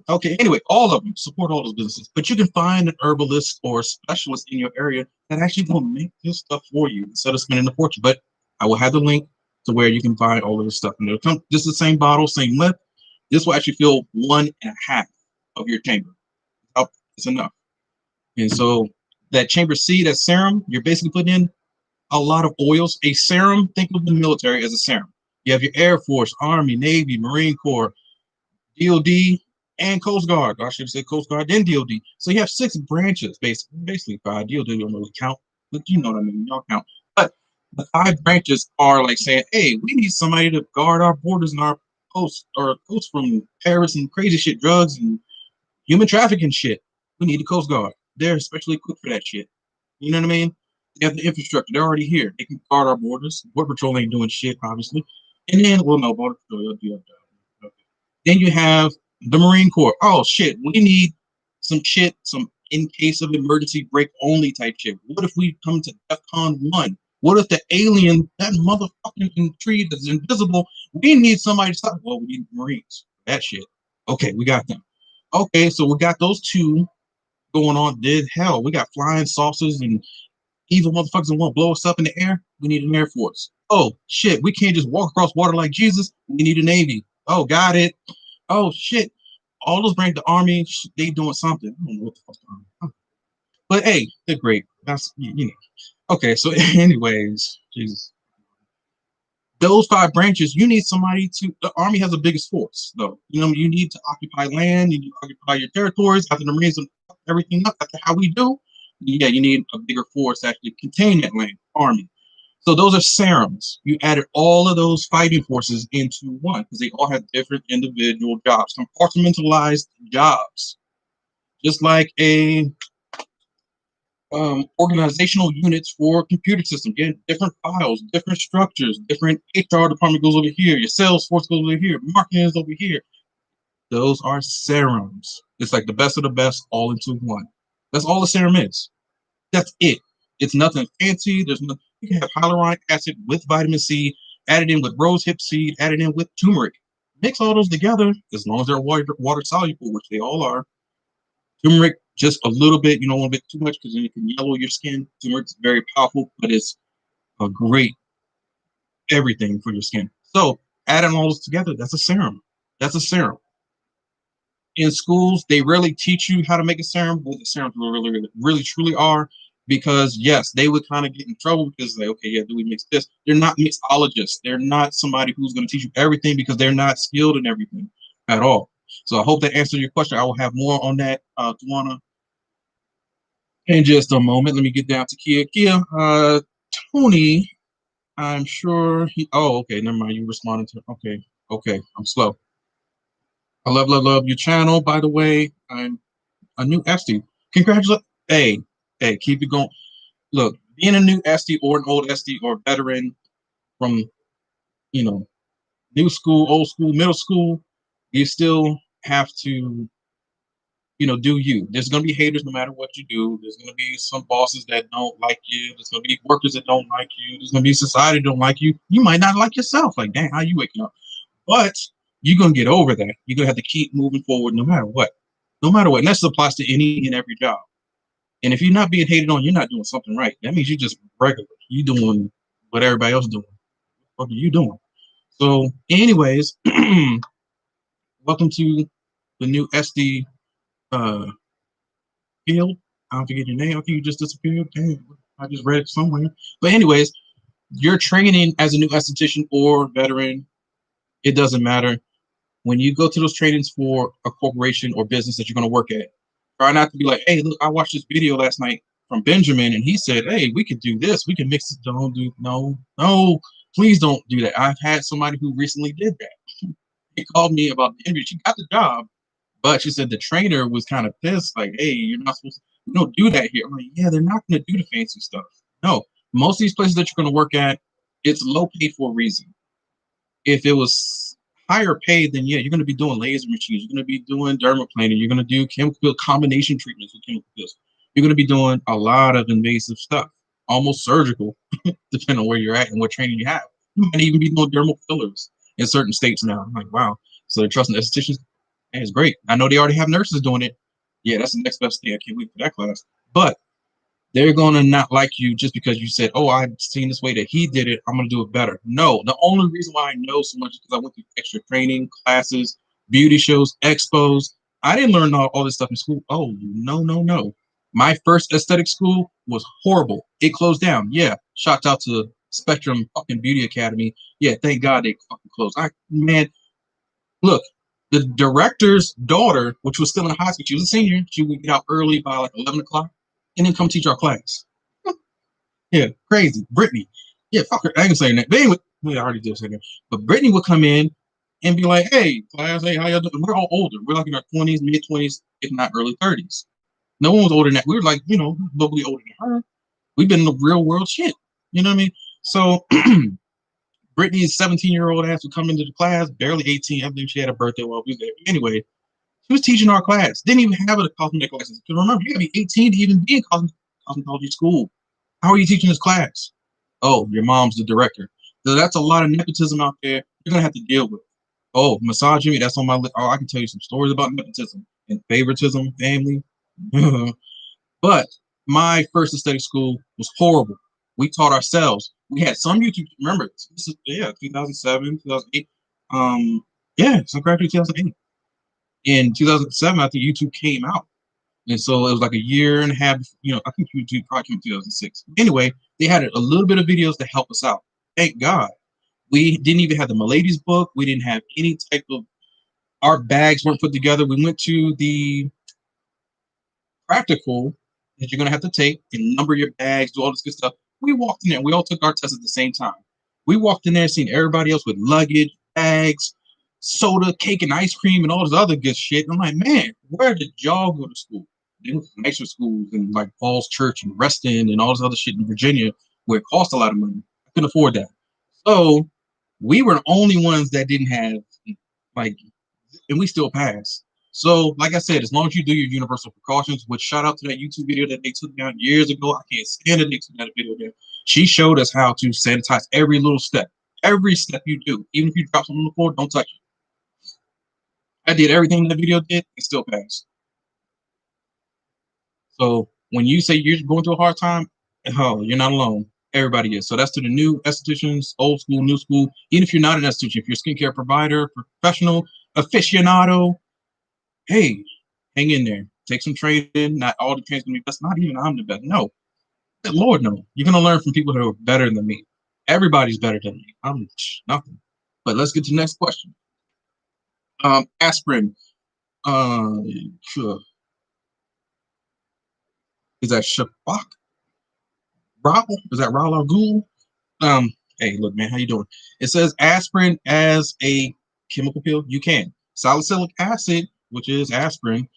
Okay, anyway, all of them support all those businesses, but you can find an herbalist or specialist in your area that actually will make this stuff for you instead of spending a fortune. But I will have the link to where you can find all of this stuff. And it'll come just the same bottle, same lip. This will actually fill 1.5 of your chamber. It's enough. And so that chamber C, that serum, you're basically putting in a lot of oils. A serum, think of the military as a serum. You have your Air Force, Army, Navy, Marine Corps, DOD, and Coast Guard. I should say Coast Guard, then DOD. So you have 6 branches, basically 5. DOD don't really count, but you know what I mean. Y'all count. But the 5 branches are like saying, hey, we need somebody to guard our borders and our coast from terrorists and crazy shit, drugs and human trafficking shit. We need the Coast Guard. They're especially equipped for that shit. You know what I mean? They have the infrastructure. They're already here. They can guard our borders. Border Patrol ain't doing shit, obviously. And then, well, no, Border Patrol. Then you have the Marine Corps. Oh, shit. We need some shit, some in case of emergency break only type shit. What if we come to DEFCON 1? What if the alien, that motherfucking tree that's invisible, we need somebody to stop? Well, we need Marines. That shit. Okay, we got them. Okay, so we got those 2 going on. Did hell, we got flying saucers and evil motherfuckers that want to blow us up in the air. We need an Air Force. Oh shit, we can't just walk across water like Jesus. We need a Navy. Oh, got it. Oh shit, all those bring the Army. They doing something. I don't know what the fuck the Army. But hey, they're great. That's Okay, so anyways, Jesus. Those 5 branches, you need somebody to. The Army has the biggest force, though. You need to occupy land. You need to occupy your territories. After the Marines everything up, after how we do, yeah, you need a bigger force to actually contain that land. Army. So those are serums. You added all of those fighting forces into one because they all have different individual jobs, compartmentalized jobs, just like a organizational units for computer system. Get different files, different structures, different HR department goes over here, your sales force goes over here, marketing is over here. Those are serums. It's like the best of the best all into one. That's all a serum is. That's it. It's nothing fancy. There's no. You can have hyaluronic acid with vitamin C, added in with rose hip seed, added in with turmeric. Mix all those together as long as they're water soluble, which they all are. Turmeric, just a little bit. You don't want a bit too much because then it can yellow your skin. Turmeric's very powerful, but it's a great everything for your skin. So adding all this together, that's a serum. That's a serum. In schools, they rarely teach you how to make a serum, what the serums really truly are, because yes, they would kind of get in trouble because like, okay, yeah, do we mix this? They're not mixologists. They're not somebody who's going to teach you everything because they're not skilled in everything at all. So I hope that answered your question. I will have more on that, Tawana, in just a moment. Let me get down to Kia. Kia, Tony, I'm sure he. Oh, okay, never mind. You responded to. Okay, okay, I'm slow. I love your channel. By the way, I'm a new SD. Congratulations. Hey, keep it going. Look, being a new SD or an old SD or veteran from, you know, new school, old school, middle school, you still have to, do you. There's going to be haters no matter what you do. There's going to be some bosses that don't like you. There's going to be workers that don't like you. There's going to be society that don't like you. You might not like yourself. Like, dang, how you waking up? But you're going to get over that. You're going to have to keep moving forward no matter what. No matter what. And that applies to any and every job. And if you're not being hated on, you're not doing something right. That means you're just regular. You're doing what everybody else is doing. What are you doing? So, anyways, welcome to the new SD field. I don't forget your name. I think you just disappeared. Dang, I just read it somewhere. But anyways, you're training as a new esthetician or veteran. It doesn't matter. When you go to those trainings for a corporation or business that you're going to work at, try not to be like, hey, look, I watched this video last night from Benjamin, and he said, hey, we could do this. We can mix it. No, please don't do that. I've had somebody who recently did that. He called me about the interview. She got the job, but she said the trainer was kind of pissed, like, hey, you're not supposed to, we don't do that here. I'm like, yeah, they're not going to do the fancy stuff. No, most of these places that you're going to work at, it's low pay for a reason. If it was higher paid, then yeah, you're going to be doing laser machines. You're going to be doing dermaplaning. You're going to do chemical combination treatments with chemical peels. You're going to be doing a lot of invasive stuff, almost surgical, depending on where you're at and what training you have. You might even be doing dermal fillers in certain states now. I'm like, wow. So they're trusting estheticians. Hey, it's great. I know they already have nurses doing it. Yeah, that's the next best thing. I can't wait for that class. But they're going to not like you just because you said, oh, I've seen this way that he did it. I'm going to do it better. No, the only reason why I know so much is because I went through extra training, classes, beauty shows, expos. I didn't learn all this stuff in school. Oh, no. My first aesthetic school was horrible. It closed down. Yeah, shout out to Spectrum fucking Beauty Academy. Yeah, thank God they fucking closed. Man, look, the director's daughter, which was still in high school, she was a senior. She would get out early by like 11 o'clock and then come teach our class. Yeah, crazy. Brittany. Yeah, fuck her. I ain't saying that. But anyway, I already did say that. But Brittany would come in and be like, hey, class, hey, how y'all doing? We're all older. We're like in our 20s, mid 20s, if not early 30s. No one was older than that. We were like, nobody older than her. We've been in the real world shit. You know what I mean? So Brittany's 17-year-old ass would come into the class, barely 18. I think she had a birthday while we were there. Anyway, she was teaching our class. Didn't even have a cosmetic license. Because remember, you gotta be 18 to even be in cosmetology school. How are you teaching this class? Oh, your mom's the director. So that's a lot of nepotism out there you're gonna have to deal with. Oh, misogyny, that's on my list. Oh, I can tell you some stories about nepotism and favoritism, family. But my first aesthetic school was horrible. We taught ourselves. We had some YouTube. Remember, this is 2007, 2008. So I graduated 2008. In 2007, I think YouTube came out. And so it was like a year and a half, I think YouTube probably came in 2006. Anyway, they had a little bit of videos to help us out. Thank God. We didn't even have the Milady's book. We didn't have any type of, our bags weren't put together. We went to the practical that you're going to have to take and number your bags, do all this good stuff. We walked in there. We all took our tests at the same time. We walked in there seeing everybody else with luggage, bags, soda, cake, and ice cream, and all this other good shit. And I'm like, man, where did y'all go to school? They went to nicer schools in like Falls Church and Reston and all this other shit in Virginia where it cost a lot of money. I couldn't afford that. So we were the only ones that didn't have, like, and we still passed. So, like I said, as long as you do your universal precautions, which shout out to that YouTube video that they took down years ago. I can't stand it. They took that video down. She showed us how to sanitize every little step. Every step you do. Even if you drop something on the floor, don't touch it. I did everything the video did and still passed. So when you say you're going through a hard time, oh, you're not alone. Everybody is. So that's to the new estheticians, old school, new school. Even if you're not an esthetician, if you're a skincare provider, professional, aficionado, hey, hang in there. Take some training. Not all the training's gonna be best. Not even I'm the best. No, Lord, no. You're gonna learn from people who are better than me. Everybody's better than me. I'm nothing. But let's get to the next question. Aspirin. Sure. Is that Shafak? Raul? Is that Raul or Ghoul? Hey, look, man, how you doing? It says aspirin as a chemical pill. You can. Salicylic acid, which is aspirin,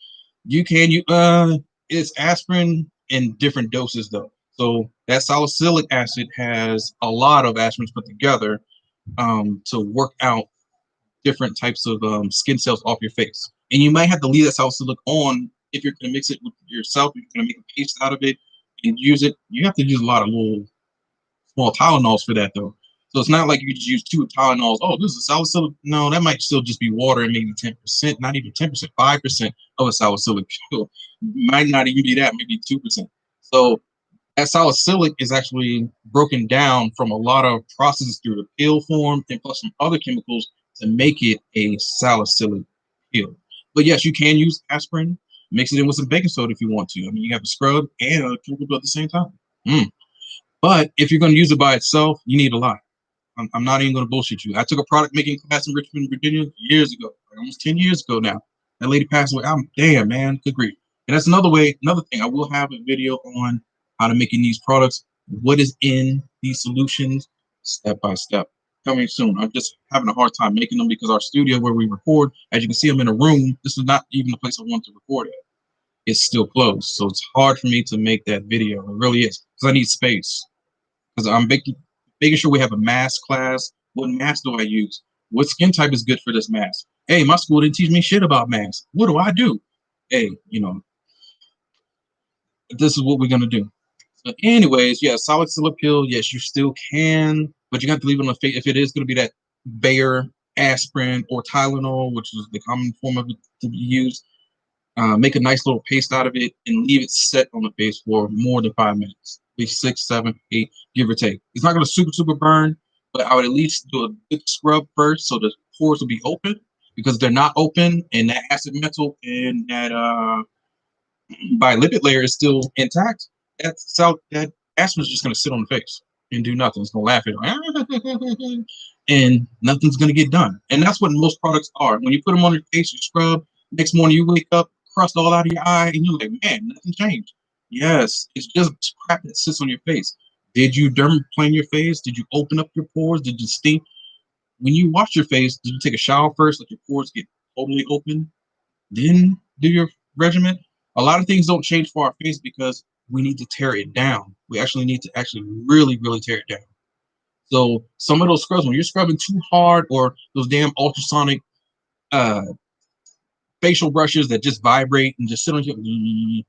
you can it's aspirin in different doses though. So that salicylic acid has a lot of aspirins put together to work out different types of skin cells off your face. And you might have to leave that salicylic on if you're going to mix it with yourself. If you're going to make a paste out of it and use it. You have to use a lot of little small Tylenols for that though. So it's not like you just use 2 Tylenols. Oh, this is salicylic. No, that might still just be water and maybe 10%, not even 10%, 5% of a salicylic pill. Might not even be that, maybe 2%. So that salicylic is actually broken down from a lot of processes through the pill form and plus some other chemicals to make it a salicylic pill. But yes, you can use aspirin, mix it in with some baking soda if you want to. I mean, you have a scrub and a chemical pill at the same time. But if you're going to use it by itself, you need a lot. I'm not even going to bullshit you. I took a product making class in Richmond, Virginia years ago, like almost 10 years ago now. That lady passed away. I'm damn, man. Good grief. And that's another thing. I will have a video on how to making these products, what is in these solutions, step by step. Coming soon. I'm just having a hard time making them because our studio where we record, as you can see, I'm in a room. This is not even the place I want to record at. It's still closed. So it's hard for me to make that video. It really is. Because I need space. Because I'm making sure we have a mask class. What mask do I use? What skin type is good for this mask? Hey, my school didn't teach me shit about masks. What do I do? Hey, this is what we're gonna do. So anyways, yeah, salicylic pill, yes, you still can, but you have to leave it on the face if it is gonna be that Bayer aspirin or Tylenol, which is the common form of it to be used. Make a nice little paste out of it and leave it set on the face for more than 5 minutes. At least 6, 7, 8, give or take. It's not going to super burn, but I would at least do a good scrub first so the pores will be open because they're not open and that acid metal and that bilipid layer is still intact. That aspirin is just going to sit on the face and do nothing. It's going to laugh at it. And nothing's going to get done. And that's what most products are. When you put them on your face, you scrub. Next morning you wake up, crust all out of your eye, and you're like, man, nothing changed. Yes, it's just crap that sits on your face. Did you dermaplane your face? Did you open up your pores? Did you steam? When you wash your face, did you take a shower first, let your pores get totally open, then do your regimen? A lot of things don't change for our face because we need to tear it down. We actually need to really, really tear it down. So some of those scrubs, when you're scrubbing too hard or those damn ultrasonic uh, facial brushes that just vibrate and just sit on your,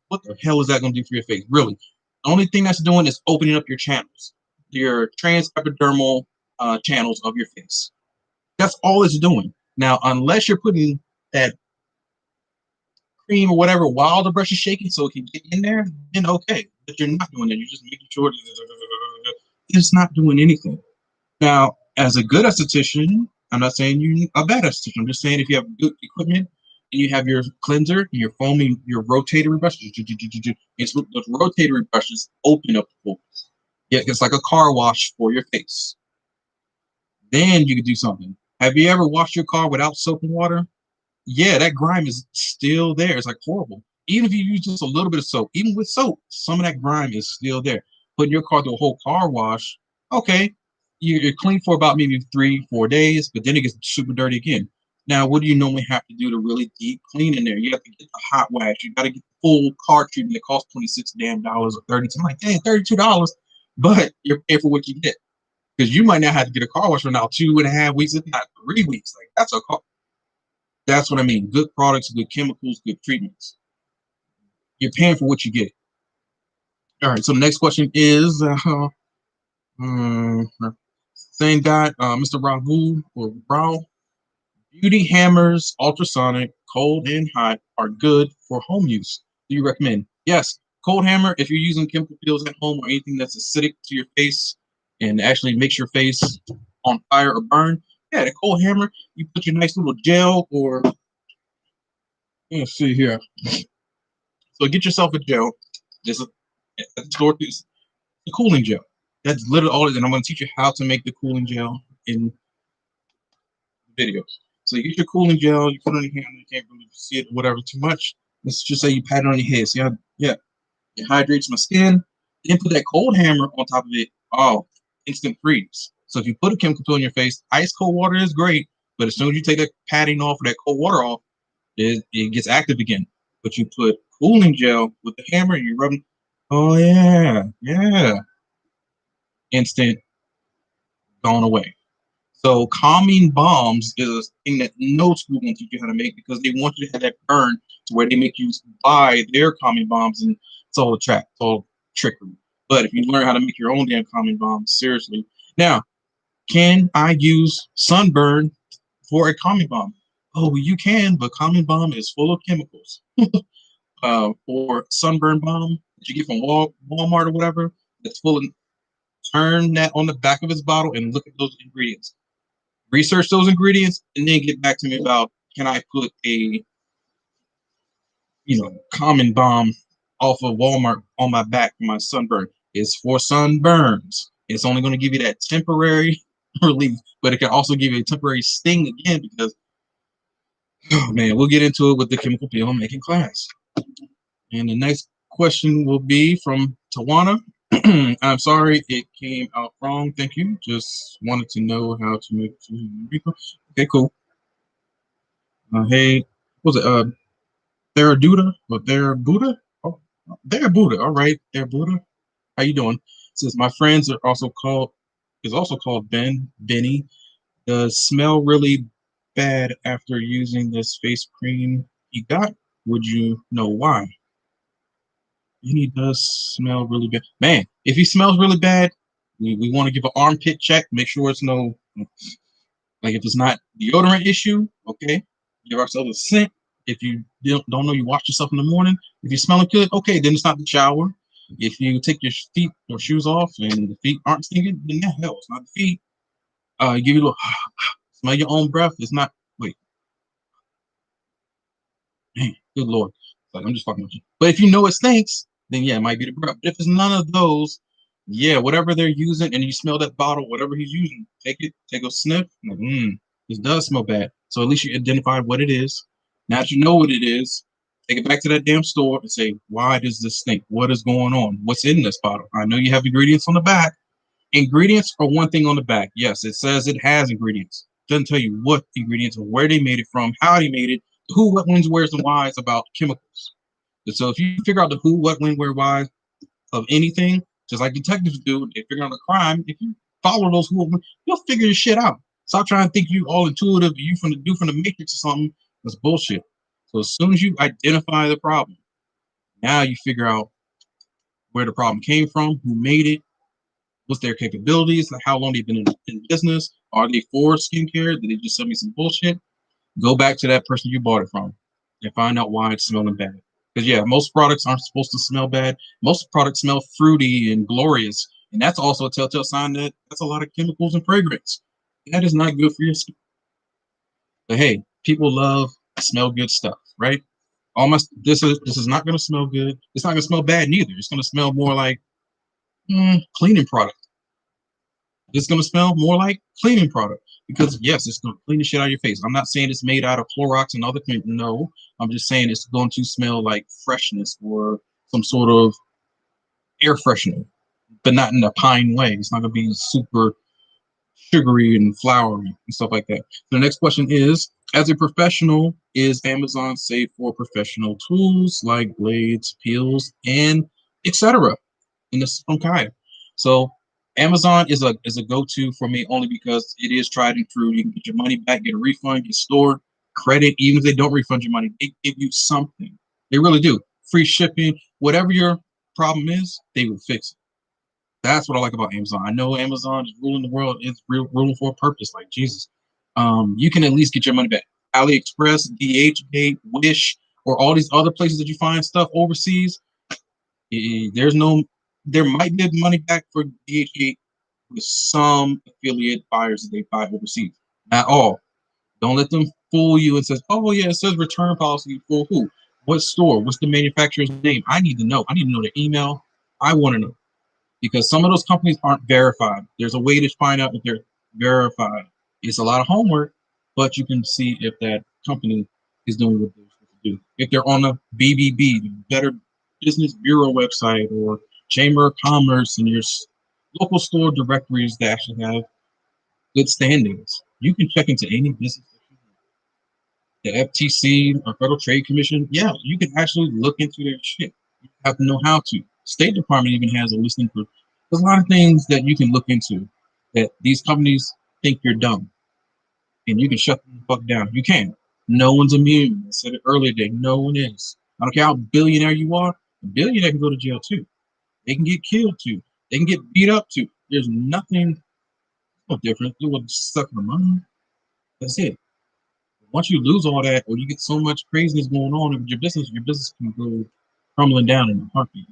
what the hell is that going to do for your face? Really, the only thing that's doing is opening up your channels, your transepidermal channels of your face. That's all it's doing. Now, unless you're putting that cream or whatever while the brush is shaking so it can get in there, then okay. But you're not doing that. You're just making sure it's not doing anything. Now, as a good esthetician, I'm not saying you're a bad esthetician. I'm just saying if you have good equipment and you have your cleanser, and your foaming, your rotatory brushes, those rotatory brushes open up the pores. Yeah, it's like a car wash for your face. Then you can do something. Have you ever washed your car without soap and water? Yeah, that grime is still there. It's like horrible. Even if you use just a little bit of soap, even with soap, some of that grime is still there. Putting your car through a whole car wash, okay, you're clean for about maybe 3, 4 days, but then it gets super dirty again. Now, what do you normally have to do to really deep clean in there? You have to get the hot wax. You got to get the full car treatment that costs $26 or 30. I'm like, dang, $32, but you're paying for what you get because you might not have to get a car wash for now 2.5 weeks, if not 3 weeks. Like that's a car. That's what I mean. Good products, good chemicals, good treatments. You're paying for what you get. All right. So the next question is same guy, Mr. Rahul or Rao. Beauty hammers, ultrasonic, cold and hot are good for home use. Do you recommend? Yes. Cold hammer, if you're using chemical peels at home or anything that's acidic to your face and actually makes your face on fire or burn, yeah, the cold hammer, you put your nice little gel or, let's see here. So get yourself a gel. Just store this, the cooling gel. That's literally all it is. And I'm going to teach you how to make the cooling gel in videos. So you get your cooling gel, you put it on your hand, you can't really see it, whatever, too much. Let's just say you pat it on your head. See how, yeah, it hydrates my skin. Then put that cold hammer on top of it. Oh, instant freeze. So if you put a chemical peel in your face, ice cold water is great, but as soon as you take that padding off or that cold water off, it gets active again. But you put cooling gel with the hammer and you're rubbing. Oh yeah, yeah. Instant gone away. So calming balms is a thing that no school won't teach you how to make because they want you to have that burn to where they make you buy their calming balms, and it's all a trap, it's all trickery. But if you learn how to make your own damn calming balms, seriously. Now, can I use Sunburn for a calming balm? Oh, well, you can, but calming balm is full of chemicals. Or Sunburn balm that you get from Walmart or whatever, that's full of, turn that on the back of his bottle and look at those ingredients. Research those ingredients and then get back to me about, can I put a common balm off of Walmart on my back for my sunburn? It's for sunburns. It's only going to give you that temporary relief, but it can also give you a temporary sting again because, oh man, we'll get into it with the chemical peel making class. And the next question will be from Tawana. I'm sorry it came out wrong. Thank you. Just wanted to know how to make. Okay, cool. Hey, what was it Theraduda or Therabuda? Oh, Therabuda. All right, Therabuda. How you doing? It says my friends are also called Benny. Does smell really bad after using this face cream he got? Would you know why? He does smell really bad. Man, if he smells really bad, we want to give an armpit check, make sure it's no, like if it's not deodorant issue, okay, give ourselves a scent. If you don't know you wash yourself in the morning, if you're smelling good, okay, then it's not the shower. If you take your feet or shoes off and the feet aren't stinking, then yeah, hell, it's not the feet. Give you a little smell your own breath. It's not, wait, man, good lord. Like I'm just fucking with you. But if you know it stinks, then yeah, it might be the breath. But if it's none of those, yeah, whatever they're using, and you smell that bottle, whatever he's using, take it, take a sniff. Like, this does smell bad. So at least you identified what it is. Now that you know what it is, take it back to that damn store and say, why does this stink? What is going on? What's in this bottle? I know you have ingredients on the back. Ingredients are one thing on the back. Yes, it says it has ingredients. Doesn't tell you what ingredients or where they made it from, how they made it, who, what, when's, where's, and why's about chemicals. And so if you figure out the who, what, when, where, why of anything, just like detectives do, they figure out a crime. If you follow those who, you'll figure your shit out. Stop trying to think you all intuitive, you from the matrix or something. That's bullshit. So as soon as you identify the problem, now you figure out where the problem came from, who made it, what's their capabilities, like how long they've been in business, are they for skincare, did they just sell me some bullshit? Go back to that person you bought it from and find out why it's smelling bad. Because yeah, most products aren't supposed to smell bad. Most products smell fruity and glorious, and that's also a telltale sign that that's a lot of chemicals and fragrance. That is not good for your skin. But hey, people love smell good stuff, right? Almost this is not going to smell good. It's not going to smell bad neither. It's going to smell more like cleaning product. It's going to smell more like cleaning product because yes, it's going to clean the shit out of your face. I'm not saying it's made out of Clorox and other things. No, I'm just saying it's going to smell like freshness or some sort of air freshener, but not in a pine way. It's not going to be super sugary and flowery and stuff like that. The next question is, as a professional, is Amazon safe for professional tools like blades, peels, and etc.? And this is from Kaya. So Amazon is a go-to for me only because it is tried and true. You can get your money back, get a refund, get store credit, even if they don't refund your money, they give you something. They really do. Free shipping, whatever your problem is, they will fix it. That's what I like about Amazon. I know Amazon is ruling the world. It's ruling for a purpose, like Jesus. You can at least get your money back. AliExpress, DHgate, Wish, or all these other places that you find stuff overseas, There's no, there might be money back for DHA with some affiliate buyers that they buy overseas. Not all. Don't let them fool you and says, oh yeah, it says return policy for who? What store? What's the manufacturer's name? I need to know. I need to know their email. I want to know because some of those companies aren't verified. There's a way to find out if they're verified. It's a lot of homework, but you can see if that company is doing what they're supposed to do. If they're on the BBB, Better Business Bureau website, or Chamber of Commerce, and your local store directories that actually have good standings, you can check into any business. The FTC or Federal Trade Commission, yeah, you can actually look into their shit. You have to know how to. State Department even has a listing for. There's a lot of things that you can look into that these companies think you're dumb, and you can shut them the fuck down. You can. No one's immune. I said it earlier today. No one is. I don't care how billionaire you are. A billionaire can go to jail too. They can get killed too. They can get beat up too. There's nothing no different. It will suck the money. That's it. Once you lose all that, or you get so much craziness going on with your business can go crumbling down in a heartbeat.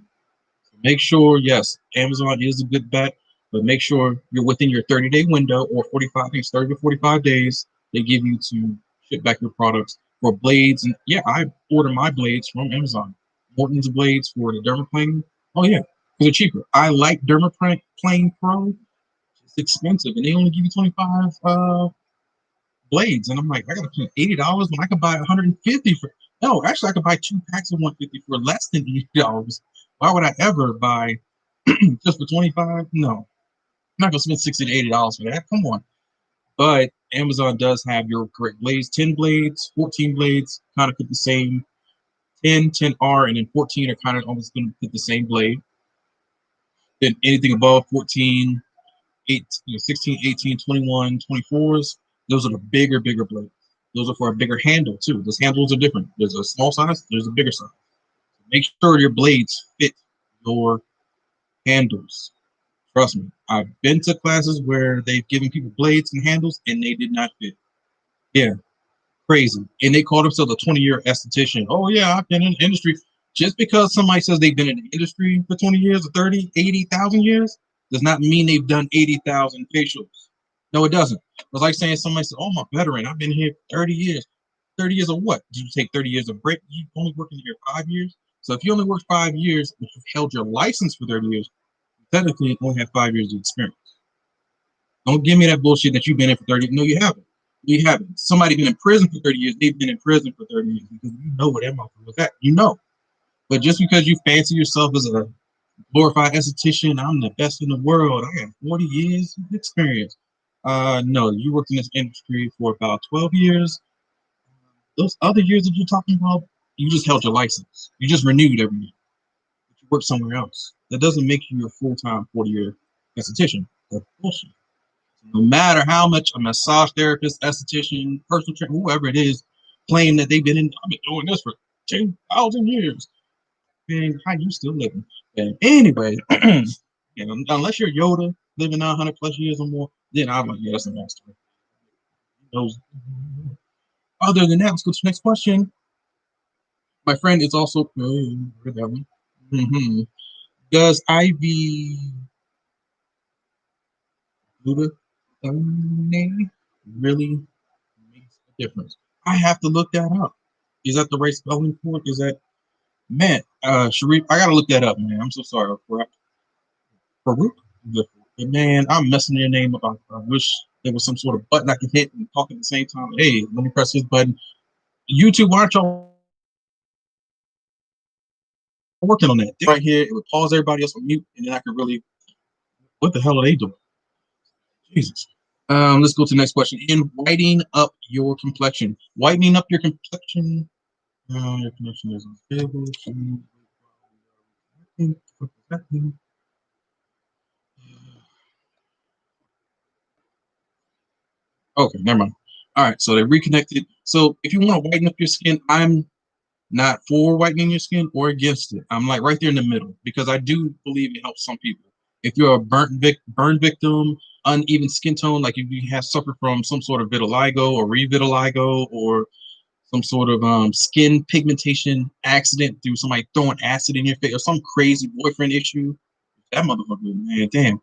So make sure, yes, Amazon is a good bet, but make sure you're within your 30-day window or 45 days, 30 to 45 days they give you to ship back your products for blades. And yeah, I order my blades from Amazon. Morton's blades for the Dermaplane. Oh yeah, because they're cheaper. I like Dermaplane Pro. It's expensive, and they only give you 25 blades, and I'm like, I gotta pay $80 when I could buy 150 for. No, actually, I could buy 2 packs of 150 for less than $80. Why would I ever buy just for 25? No, I'm not gonna spend 60 to $80 for that. Come on. But Amazon does have your correct blades, 10 blades, 14 blades, kind of fit the same. 10, 10R, and then 14 are kind of almost gonna fit the same blade. Then anything above 14, 8, 16, 18, 21, 24s, those are the bigger blades. Those are for a bigger handle too. Those handles are different. There's a small size, there's a bigger size. Make sure your blades fit your handles. Trust me, I've been to classes where they've given people blades and handles and they did not fit. Yeah, crazy. And they call themselves a 20-year esthetician. Oh yeah, I've been in the industry. Just because somebody says they've been in the industry for 20 years or 30, 80,000 years does not mean they've done 80,000 facials. No, it doesn't. It's like saying somebody said, oh, I'm a veteran. I've been here 30 years. 30 years of what? Did you take 30 years of break? You only worked in here 5 years? So if you only worked 5 years, but you've held your license for 30 years, technically you only have 5 years of experience. Don't give me that bullshit that you've been in for 30 years. No, you haven't. You haven't. Somebody been in prison for 30 years, they've been in prison for 30 years because you know what that motherfucker was at. You know. But just because you fancy yourself as a glorified esthetician, I'm the best in the world. I got 40 years of experience. No, you worked in this industry for about 12 years. Those other years that you're talking about, you just held your license. You just renewed every year. But you work somewhere else. That doesn't make you a full-time 40-year esthetician. That's bullshit. No matter how much a massage therapist, esthetician, personal trainer, whoever it is, claim that they've been doing this for 10,000 years. Man, how you still living? And anyway, unless you're Yoda living 900 plus years or more, then I'm like, yeah, that's a master. Other than that, let's go to the next question. My friend is also that one. Does IV glutathione really makes a difference? I have to look that up. Is that the right spelling for it? Is that man? Sharif, I gotta look that up, man. I'm so sorry. Farouk? Man, I'm messing your name up. I wish there was some sort of button I could hit and talk at the same time. Hey, let me press this button. YouTube, why aren't y'all working on that? Right here, it would pause everybody else on mute, and then I could really. What the hell are they doing? Jesus. Let's go to the next question. In whitening up your complexion, whitening up your complexion. Your connection is unstable. Okay, never mind. All right, so they reconnected. So if you want to whiten up your skin, I'm not for whitening your skin or against it. I'm like right there in the middle because I do believe it helps some people. If you're a burn victim, uneven skin tone, like if you have suffered from some sort of vitiligo or revitiligo or some sort of skin pigmentation accident through somebody throwing acid in your face or some crazy boyfriend issue, that motherfucker, man, damn,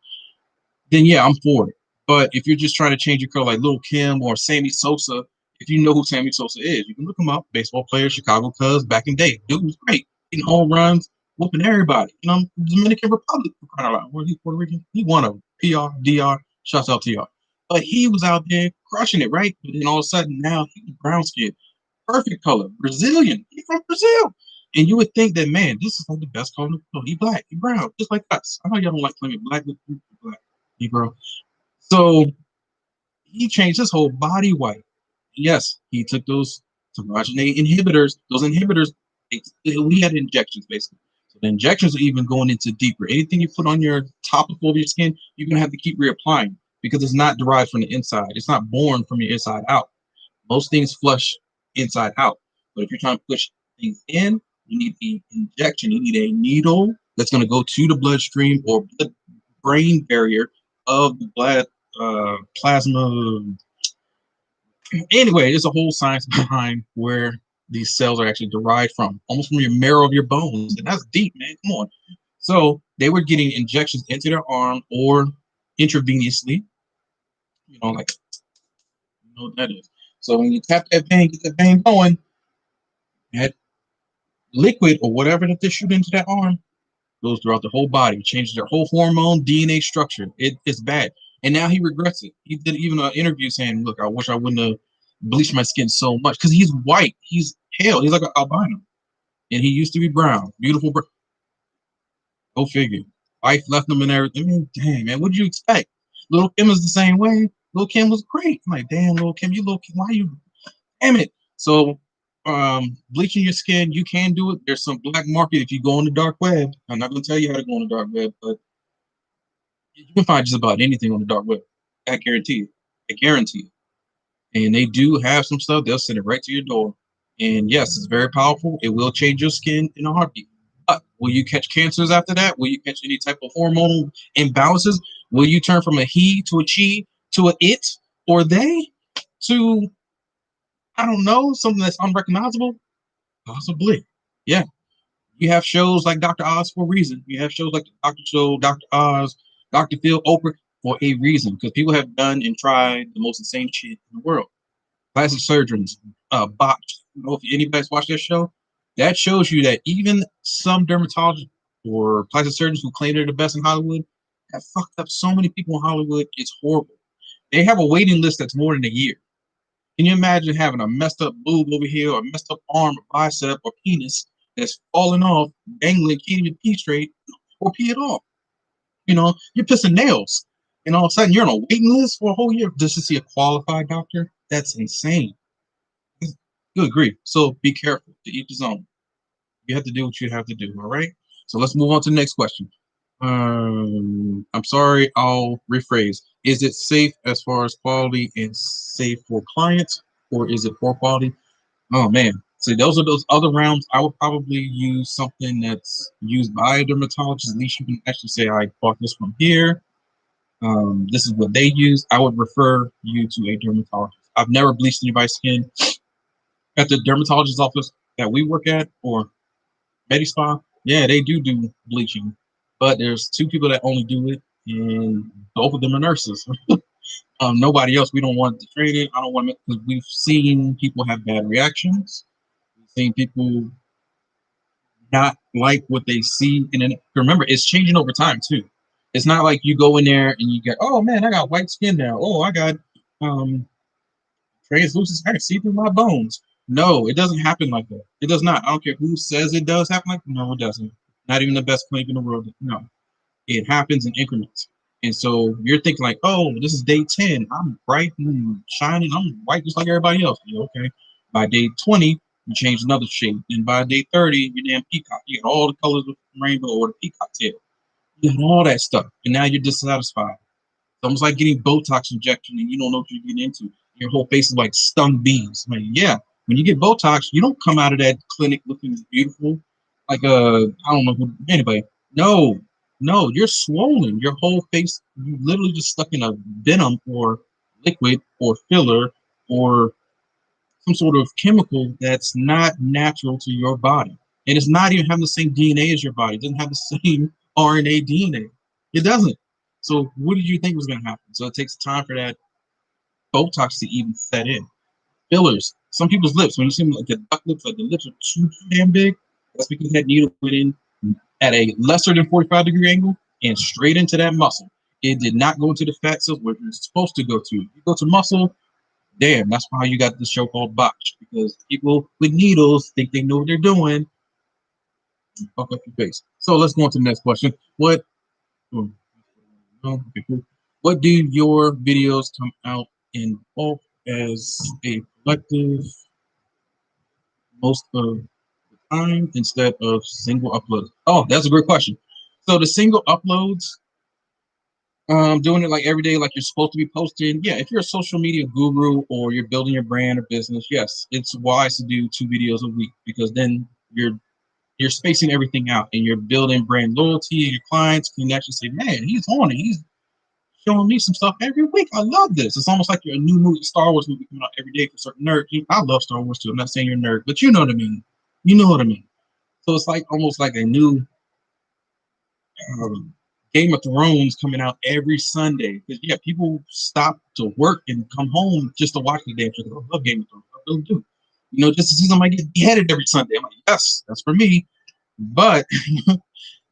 then yeah, I'm for it. But if you're just trying to change your color like Lil Kim or Sammy Sosa, if you know who Sammy Sosa is, you can look him up. Baseball player, Chicago Cubs back in the day. Dude was great. Hitting home runs, whooping everybody. You know, Dominican Republic, for crying out loud. Where he Puerto Rican? He won a PR, DR, shouts out to y'all. But he was out there crushing it, right? But then all of a sudden now he's brown skin, perfect color, Brazilian. He's from Brazil. And you would think that, man, this is like the best color. No, he black, he brown, just like us. I know y'all don't like claiming black, but he's black, Negro. So he changed his whole body white. Yes, he took those tyrosinase inhibitors. Those inhibitors, we had injections basically. So the injections are even going into deeper. Anything you put on your topical of your skin, you're gonna have to keep reapplying because it's not derived from the inside. It's not born from your inside out. Most things flush inside out. But if you're trying to push things in, you need the injection. You need a needle that's going to go to the bloodstream or blood brain barrier of the blood plasma. Anyway, there's a whole science behind where these cells are actually derived from, almost from your marrow of your bones. And that's deep, man. Come on. So they were getting injections into their arm or intravenously, like, you know what that is. So when you tap that vein, get that vein going, that liquid or whatever that they're shooting into that arm goes throughout the whole body, changes their whole hormone, DNA structure. It's bad. And now he regrets it. He did even an interview saying, look, I wish I wouldn't have bleached my skin so much because he's white. He's pale. He's like an albino. And he used to be brown. Beautiful. Go figure. Wife left him and everything. I mean, dang, man, what'd you expect? Little Kim is the same way. Little Kim was great. I'm like, damn, Little Kim, you Little Kim, why you, damn it. So bleaching your skin, you can do it. There's some black market if you go on the dark web. I'm not going to tell you how to go on the dark web, but you can find just about anything on the dark web. I guarantee you. I guarantee you. And they do have some stuff. They'll send it right to your door. And yes, it's very powerful. It will change your skin in a heartbeat. But will you catch cancers after that? Will you catch any type of hormonal imbalances? Will you turn from a he to a she to a it or they to, I don't know, something that's unrecognizable? Possibly. Yeah. You have shows like Dr. Oz for a reason. You have shows like the Dr. Show, Dr. Oz, Dr. Phil, Oprah for a reason. Because people have done and tried the most insane shit in the world. Plastic surgeons, botched. I don't know if anybody's watched that show. That shows you that even some dermatologists or plastic surgeons who claim they're the best in Hollywood have fucked up so many people in Hollywood. It's horrible. They have a waiting list that's more than a year. Can you imagine having a messed up boob over here, or a messed up arm, or bicep, or penis that's falling off, dangling, can't even pee straight or pee at all? You're pissing nails. And all of a sudden, you're on a waiting list for a whole year just to see a qualified doctor? That's insane. Good grief. So be careful. To each his own. You have to do what you have to do. All right. So let's move on to the next question. I'm sorry, I'll rephrase. Is it safe as far as quality and safe for clients, or is it poor quality? Oh man. See, those are those other rounds. I would probably use something that's used by a dermatologist. At least you can actually say, I bought this from here. This is what they use. I would refer you to a dermatologist. I've never bleached anybody's skin. At the dermatologist's office that we work at, or MediSpa, yeah, they do bleaching, but there's two people that only do it, and both of them are nurses. Nobody else. We don't want to train it. I don't want to, because we've seen people have bad reactions. We've seen people not like what they see, and then remember, it's changing over time too. It's not like you go in there and you get, oh man, I got white skin now. Oh, I got translucent. I can see through my bones. No, it doesn't happen like that. It does not. I don't care who says it does happen like that. No, it doesn't. Not even the best clinic in the world. No, it happens in increments. And so you're thinking like, oh, this is day 10. I'm bright and shining. I'm white just like everybody else. You're okay. By day 20, you change another shade. And by day 30, you're damn peacock. You got all the colors of the rainbow or the peacock tail. You got all that stuff. And now you're dissatisfied. It's almost like getting Botox injection and you don't know what you're getting into. Your whole face is like stung bees. I mean, yeah, when you get Botox, you don't come out of that clinic looking beautiful. Like I don't know who, anybody. No, you're swollen. Your whole face, you literally just stuck in a venom or liquid or filler or some sort of chemical that's not natural to your body. And it's not even having the same DNA as your body. It doesn't have the same RNA DNA. It doesn't. So what did you think was going to happen? So it takes time for that Botox to even set in. Fillers. Some people's lips, when you see them like the duck lips, like the lips are too damn big, that's because that needle went in at a lesser than 45-degree angle and straight into that muscle. It did not go into the fat cells where it's supposed to go to. You go to muscle, damn, that's why you got this show called Botch, because people with needles think they know what they're doing. Fuck up your face. So let's go on to the next question. What do your videos come out in bulk as a collective most of the time instead of single uploads? Oh, that's a great question. So the single uploads, doing it like every day, like you're supposed to be posting. Yeah, if you're a social media guru or you're building your brand or business, yes, it's wise to do 2 videos a week, because then you're spacing everything out and you're building brand loyalty, and your clients can actually say, man, he's on it. He's showing me some stuff every week. I love this. It's almost like you're a new movie, Star Wars movie coming out every day for certain nerds. I love Star Wars too. I'm not saying you're a nerd, but you know what I mean. You know what I mean. So it's like almost like a new Game of Thrones coming out every Sunday. Because yeah, people stop to work and come home just to watch the damn show. I love Game of Thrones. I really do. You know, just to see somebody get beheaded every Sunday. I'm like, yes, that's for me. But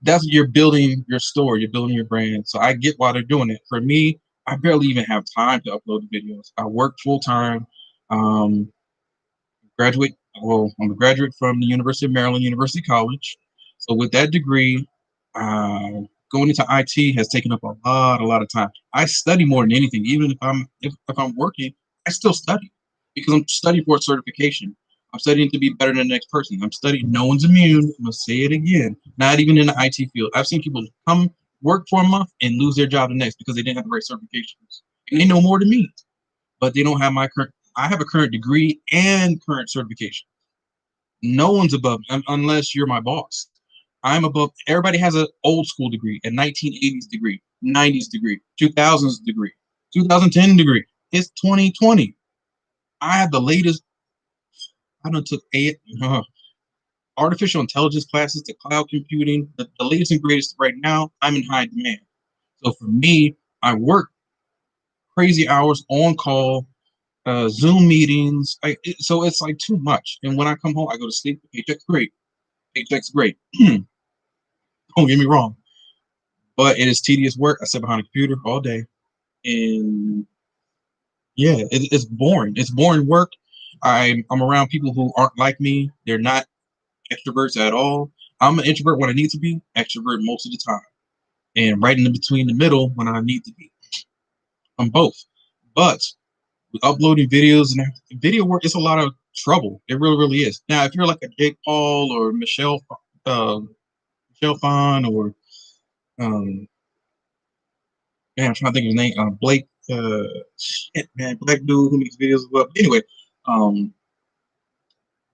that's, you're building your store, you're building your brand. So I get why they're doing it. For me, I barely even have time to upload the videos. I work full time. Graduate. Well, I'm a graduate from the University of Maryland, University College. So with that degree, going into IT has taken up a lot of time. I study more than anything. Even if I'm working, I still study, because I'm studying for a certification. I'm studying to be better than the next person. I'm studying. No one's immune. I'm gonna say it again. Not even in the IT field. I've seen people come work for a month and lose their job the next because they didn't have the right certifications. And they know more than me, but they don't have my current. I have a current degree and current certification. No one's above me, unless you're my boss. I'm above. Everybody has an old school degree, a 1980s degree, 90s degree, 2000s degree, 2010 degree. It's 2020. I have the latest. I done took artificial intelligence classes to cloud computing. The latest and greatest right now. I'm in high demand. So for me, I work crazy hours on call, Zoom meetings. So it's like too much. And when I come home, I go to sleep. Paycheck's great. Paycheck's great. Don't get me wrong, but it is tedious work. I sit behind a computer all day, and yeah, it's boring. It's boring work. I'm around people who aren't like me. They're not extroverts at all. I'm an introvert when I need to be, extrovert most of the time, and right in the between the middle when I need to be. I'm both. But with uploading videos and video work, it's a lot of trouble. It really, really is. Now, if you're like a Jake Paul or Michelle Phan, or man, I'm trying to think of his name. Blake. Shit, man, black dude who makes videos as well. Anyway, um,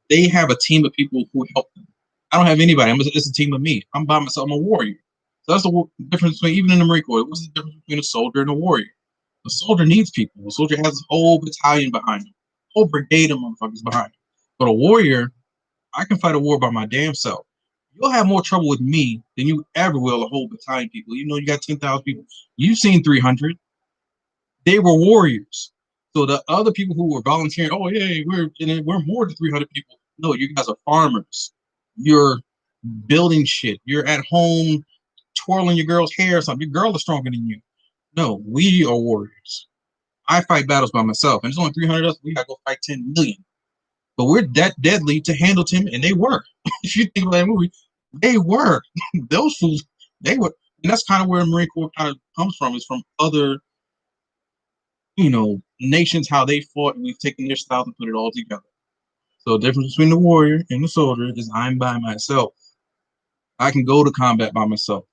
they have a team of people who help them. I don't have anybody. It's a team of me. I'm by myself. I'm a warrior. So that's the difference between, even in the Marine Corps, what's the difference between a soldier and a warrior? A soldier needs people. A soldier has a whole battalion behind him, a whole brigade of motherfuckers behind him. But a warrior, I can fight a war by my damn self. You'll have more trouble with me than you ever will a whole battalion of people. You know, you got 10,000 people. You've seen 300. They were warriors. So the other people who were volunteering, oh yeah, we're more than 300 people. No, you guys are farmers. You're building shit. You're at home twirling your girl's hair or something. Your girl is stronger than you. No, we are warriors. I fight battles by myself, and there's only 300 of us. We gotta go fight 10 million. But we're that deadly to handle 10, and they were. If you think about that movie, they were. Those fools, they were. And that's kind of where Marine Corps kind of comes from, is from other, nations, how they fought, and we've taken their style and put it all together. So the difference between the warrior and the soldier is I'm by myself. I can go to combat by myself.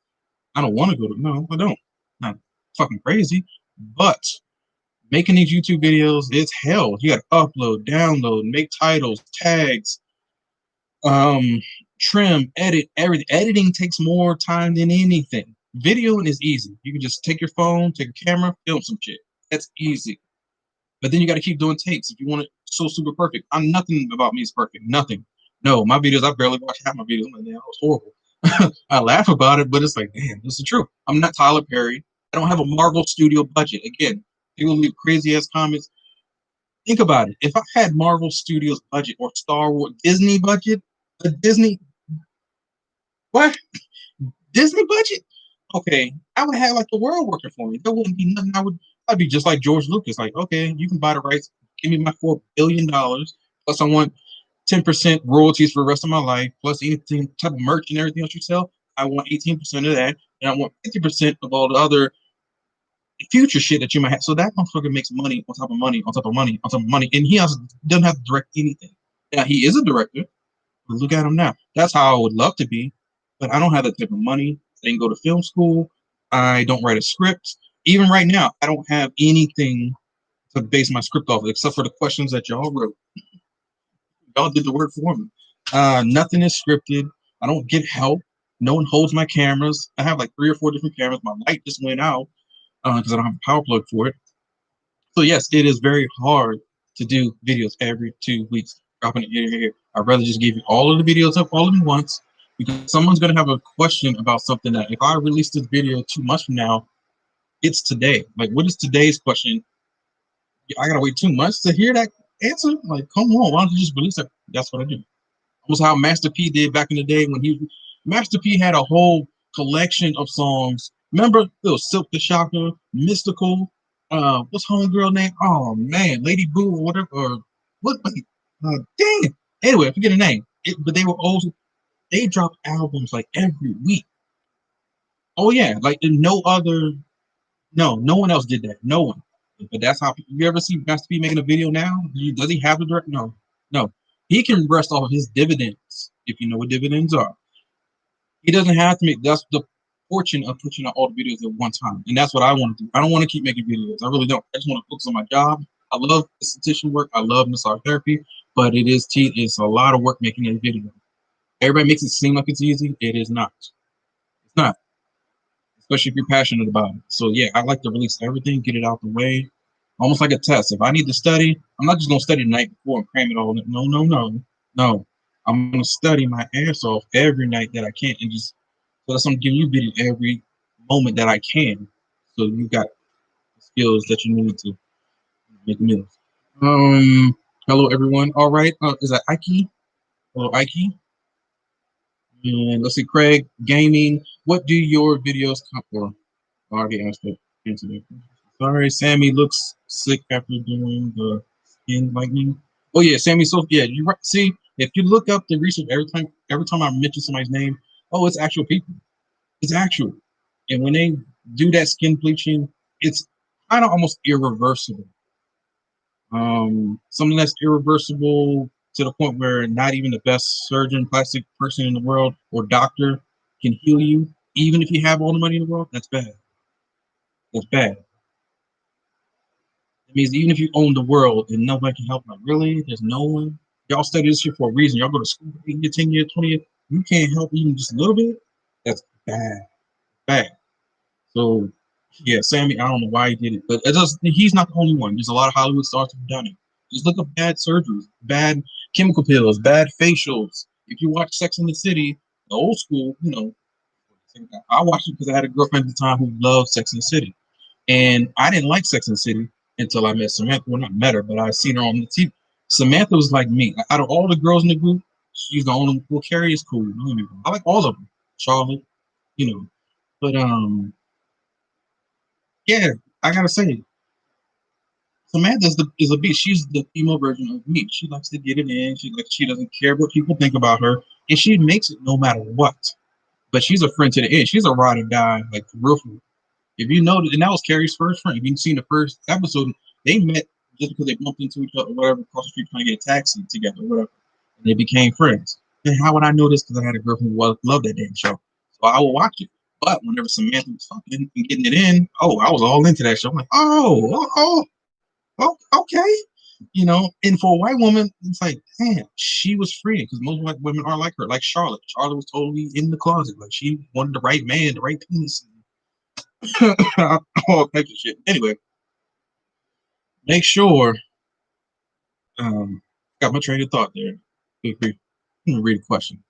I don't want to go to, no, I don't. Not fucking crazy. But making these YouTube videos, it's hell. You got to upload, download, make titles, tags, trim, edit, everything. Editing takes more time than anything. Videoing is easy. You can just take your phone, take a camera, film some shit. That's easy. But then you got to keep doing takes. If you want to so super perfect. I'm nothing about me is perfect. Nothing. No, my videos, I barely watch half my videos. I'm like, man, that was horrible. I laugh about it, but it's like, damn, this is true. I'm not Tyler Perry. I don't have a Marvel Studio budget. Again, people leave crazy ass comments. Think about it. If I had Marvel Studios budget or Star Wars Disney budget, a Disney what? Disney budget? Okay, I would have like the world working for me. There wouldn't be nothing. I'd be just like George Lucas. Like, okay, you can buy the rights. Give me my $4 billion. Plus, I want 10% royalties for the rest of my life. Plus, anything type of merch and everything else you sell. I want 18% of that, and I want 50% of all the other future shit that you might have. So that motherfucker makes money on top of money on top of money on top of money, and he also doesn't have to direct anything. Now he is a director. But look at him now. That's how I would love to be, but I don't have that type of money. I didn't go to film school. I don't write a script. Even right now, I don't have anything to base my script off of, except for the questions that y'all wrote. Y'all did the work for me. Nothing is scripted. I don't get help. No one holds my cameras. I have like 3 or 4 different cameras. My light just went out because I don't have a power plug for it. So yes, it is very hard to do videos every 2 weeks, dropping it here. I'd rather just give you all of the videos up all at once, because someone's going to have a question about something that if I release this video 2 months from now, it's today. Like, what is today's question? I got to wait 2 months to hear that answer? Like, come on, why don't you just release it? That's what I do. Almost how Master P did back in the day when Master P had a whole collection of songs. Remember, it was Silk the Shocker, Mystical, what's homegirl name? Oh man, Lady Boo or whatever, or what? Dang it. Anyway, I forget the name. But they were also they dropped albums like every week. Oh yeah, like no one else did that. No one. But that's how you ever see Master P making a video now? Does he have the direct? No, no. He can rest off of his dividends, if you know what dividends are. He doesn't have to make. That's the fortune of pushing out all the videos at one time, and that's what I want to do. I don't want to keep making videos. I really don't. I just want to focus on my job. I love esthetician work. I love massage therapy, but it's a lot of work making a video. Everybody makes it seem like it's easy. It is not. It's not, especially if you're passionate about it. So yeah, I like to release everything, get it out the way, almost like a test. If I need to study, I'm not just gonna study the night before and cram it all in. No, no, no, no. I'm gonna study my ass off every night that I can, and just so that's I'm giving you video every moment that I can. So you got the skills that you need to make meals. Hello everyone. All right, is that Ike? Hello, Ike. And let's see, Craig, gaming. What do your videos come for? I already asked that. Answered it. Sorry, Sammy looks sick after doing the skin lightning. Oh yeah, Sammy. So yeah, you right. See, if you look up the research every time I mention somebody's name, oh, it's actual people. It's actual. And when they do that skin bleaching, it's kind of almost irreversible. Something that's irreversible to the point where not even the best surgeon, plastic person in the world, or doctor can heal you, even if you have all the money in the world. That's bad. That's bad. It means even if you own the world and nobody can help, like really, there's no one. Y'all study this shit for a reason. Y'all go to school 8 years, 10 years, 20 years. You can't help even just a little bit. That's bad, bad. So yeah, Sammy, I don't know why he did it, but he's not the only one. There's a lot of Hollywood stars who've done it. Just look up bad surgeries, bad chemical pills, bad facials. If you watch Sex and the City, the old school, I watched it because I had a girlfriend at the time who loved Sex and the City. And I didn't like Sex and the City until I met Samantha. Well, not met her, but I seen her on the TV. Samantha was like me. Out of all the girls in the group, she's the only one. Well, Carrie is cool. I like all of them. Charlotte, you know. But yeah, I gotta say, Samantha is a beast. She's the female version of me. She likes to get it in. She doesn't care what people think about her, and she makes it no matter what. But she's a friend to the end. She's a ride or die, like real. If you know, and that was Carrie's first friend. If you've seen the first episode, they met just because they bumped into each other, or whatever, across the street trying to get a taxi together, or whatever, and they became friends. And how would I know this? Because I had a girl who loved that damn show, so I would watch it. But whenever Samantha was fucking and getting it in, oh, I was all into that show. I'm like, oh, okay. And for a white woman, it's like, damn, she was free because most white women are like her, like Charlotte. Charlotte was totally in the closet, like she wanted the right man, the right penis, all types of shit. Anyway, make sure Got my train of thought there. Read a question.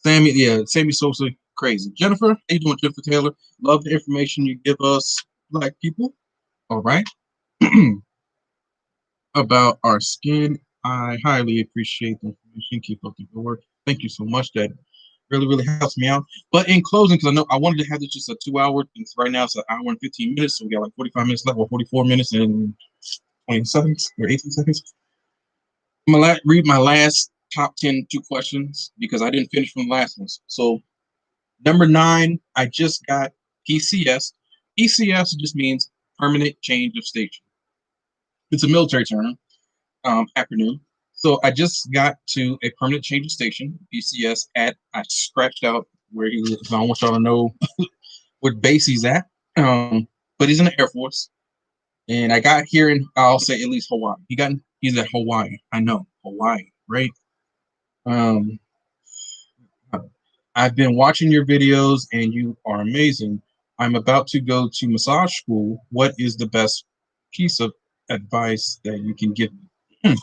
Sammy Sosa, crazy. Jennifer, how you doing, Jennifer Taylor? Love the information you give us, Black people. All right. About our skin. I highly appreciate the information. Keep up the good work. Thank you so much. That really, really helps me out. But in closing, because I know I wanted to have this just a 2 hour, right now it's an hour and 15 minutes, so we got like 45 minutes left, or 44 minutes and 20 seconds, or 18 seconds. I'm going to read my last top 10 2 questions, because I didn't finish from the last ones. So, number 9, I just got PCS. PCS just means permanent change of station. It's a military term, acronym. So I just got to a permanent change of station, PCS, I scratched out where he lives. I don't want y'all to know what base he's at. But he's in the Air Force. And I got here in, I'll say at least Hawaii. He's at Hawaii. I know, Hawaii, right? I've been watching your videos and you are amazing. I'm about to go to massage school. What is the best piece of advice that you can give me?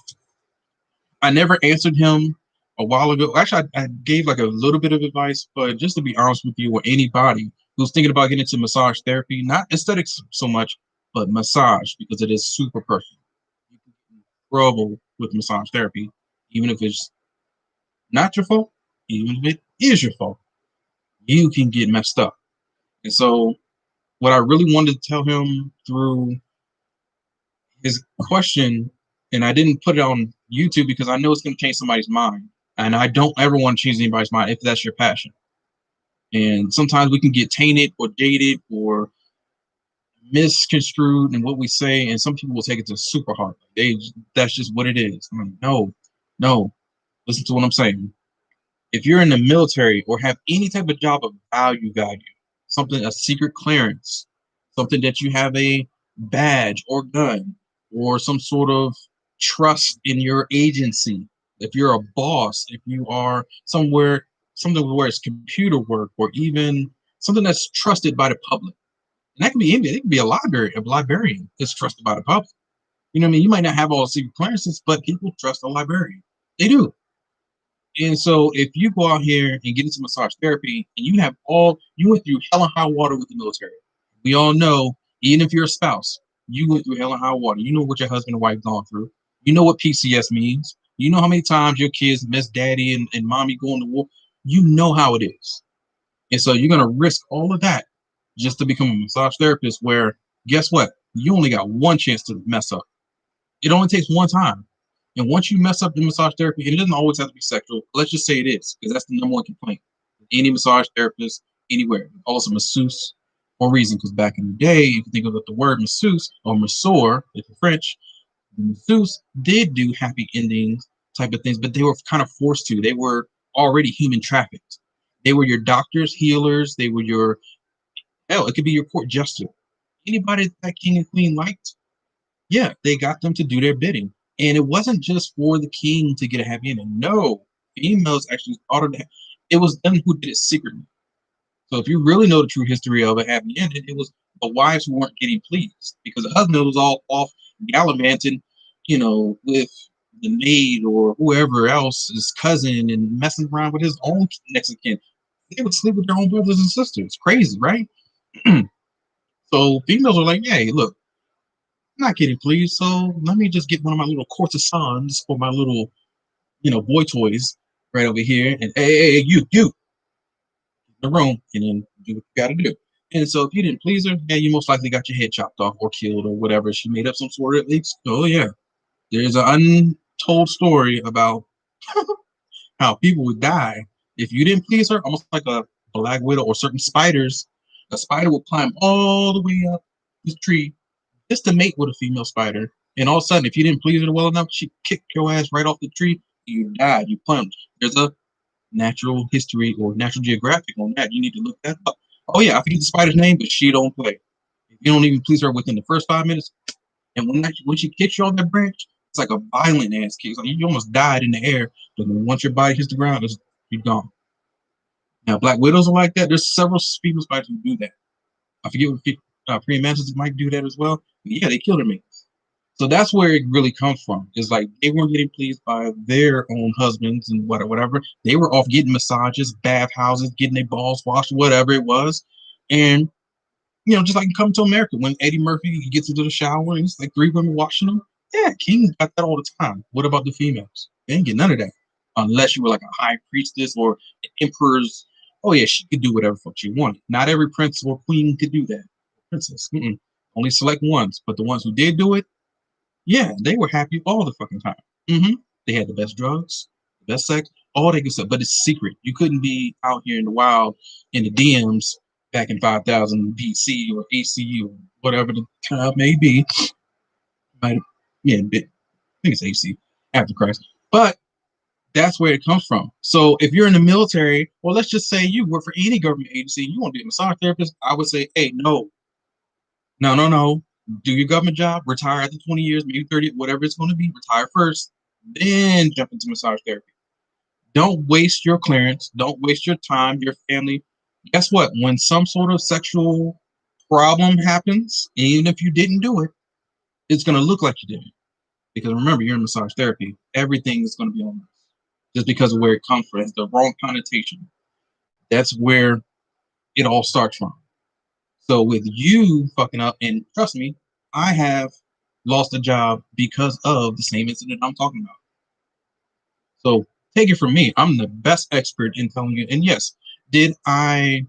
I never answered him a while ago. Actually, I gave like a little bit of advice, but just to be honest with you, or anybody who's thinking about getting into massage therapy, not aesthetics so much, but massage, because it is super personal. You can get in trouble with massage therapy, even if it's not your fault, even if it is your fault, you can get messed up. And so, what I really wanted to tell him through his question, and I didn't put it on YouTube because I know it's going to change somebody's mind. And I don't ever want to change anybody's mind if that's your passion. And sometimes we can get tainted or dated or misconstrued in what we say, and some people will take it to super hard. That's just what it is. I'm like, no, listen to what I'm saying. If you're in the military or have any type of job of value, something, a secret clearance, something that you have a badge or gun, or some sort of trust in your agency, if you're a boss, if you are somewhere, something where it's computer work, or even something that's trusted by the public. And that can be anything. It can be a library. A librarian is trusted by the public. You know what I mean? You might not have all the secret clearances, but people trust a librarian. They do. And so if you go out here and get into massage therapy and you went through hell and high water with the military. We all know, even if you're a spouse, you went through hell and high water. You know what your husband and wife gone through. You know what PCS means. You know how many times your kids miss daddy and mommy going to war. You know how it is. And so you're going to risk all of that just to become a massage therapist, where guess what? You only got one chance to mess up. It only takes one time. And once you mess up the massage therapy, and it doesn't always have to be sexual, let's just say it is, because that's the number one complaint. Any massage therapist, anywhere, also masseuse, for a reason, because back in the day, if you think about the word masseuse or masseur, if you're French, the masseuse did do happy endings type of things, but they were kind of forced to. They were already human trafficked. They were your doctors, healers, they were your, hell, it could be your court jester. Anybody that king and queen liked, yeah, they got them to do their bidding. And it wasn't just for the king to get a happy ending. No, females actually thought of that. It was them who did it secretly. So if you really know the true history of a happy ending, it was the wives who weren't getting pleased because the husband was all off gallivanting, with the maid or whoever else's cousin and messing around with his own next of kin. They would sleep with their own brothers and sisters. Crazy, right? So females are like, hey, look, not getting pleased, so let me just get one of my little courtesans for my little, boy toys right over here, and hey, you, in the room, and then do what you got to do. And so, if you didn't please her, yeah, you most likely got your head chopped off or killed or whatever. She made up some sort of, at least. Oh yeah, there's an untold story about how people would die if you didn't please her. Almost like a black widow or certain spiders. A spider would climb all the way up this tree just to mate with a female spider. And all of a sudden, if you didn't please her well enough, she kicked your ass right off the tree. You died. You plunged. There's a natural history or natural geographic on that. You need to look that up. Oh yeah, I forget the spider's name, but she don't play. If you don't even please her within the first 5 minutes, and when she kicks you on that branch, it's like a violent ass kick. It's like you almost died in the air, but once your body hits the ground, you're gone. Now, black widows are like that. There's several female spiders who do that. I forget what praying mantises might do that as well. But yeah, they kill their mates. So that's where it really comes from. It's like they weren't getting pleased by their own husbands and whatever. They were off getting massages, bathhouses, getting their balls washed, whatever it was. And, just like come to America when Eddie Murphy gets into the shower and it's like 3 women washing him. Yeah, King got that all the time. What about the females? They didn't get none of that. Unless you were like a high priestess or an emperor's. Oh, yeah, she could do whatever fuck she wanted. Not every prince or queen could do that. Princess. Only select ones. But the ones who did do it, yeah, they were happy all the fucking time. They had the best drugs, the best sex, all that good stuff. But it's secret. You couldn't be out here in the wild in the DMs back in 5000 BC or AC or whatever the time may be. Might have, yeah, I think it's AC after Christ. But that's where it comes from. So if you're in the military, or let's just say you work for any government agency, you want to be a massage therapist, I would say, hey, no. Do your government job, retire after 20 years, maybe 30, whatever it's going to be, retire first, then jump into massage therapy. Don't waste your clearance. Don't waste your time, your family. Guess what? When some sort of sexual problem happens, even if you didn't do it, it's going to look like you did it. Because remember, you're in massage therapy. Everything is going to be on this. Just because of where it comes from. It's the wrong connotation. That's where it all starts from. So with you fucking up, and trust me, I have lost a job because of the same incident I'm talking about. So take it from me. I'm the best expert in telling you. And yes, did I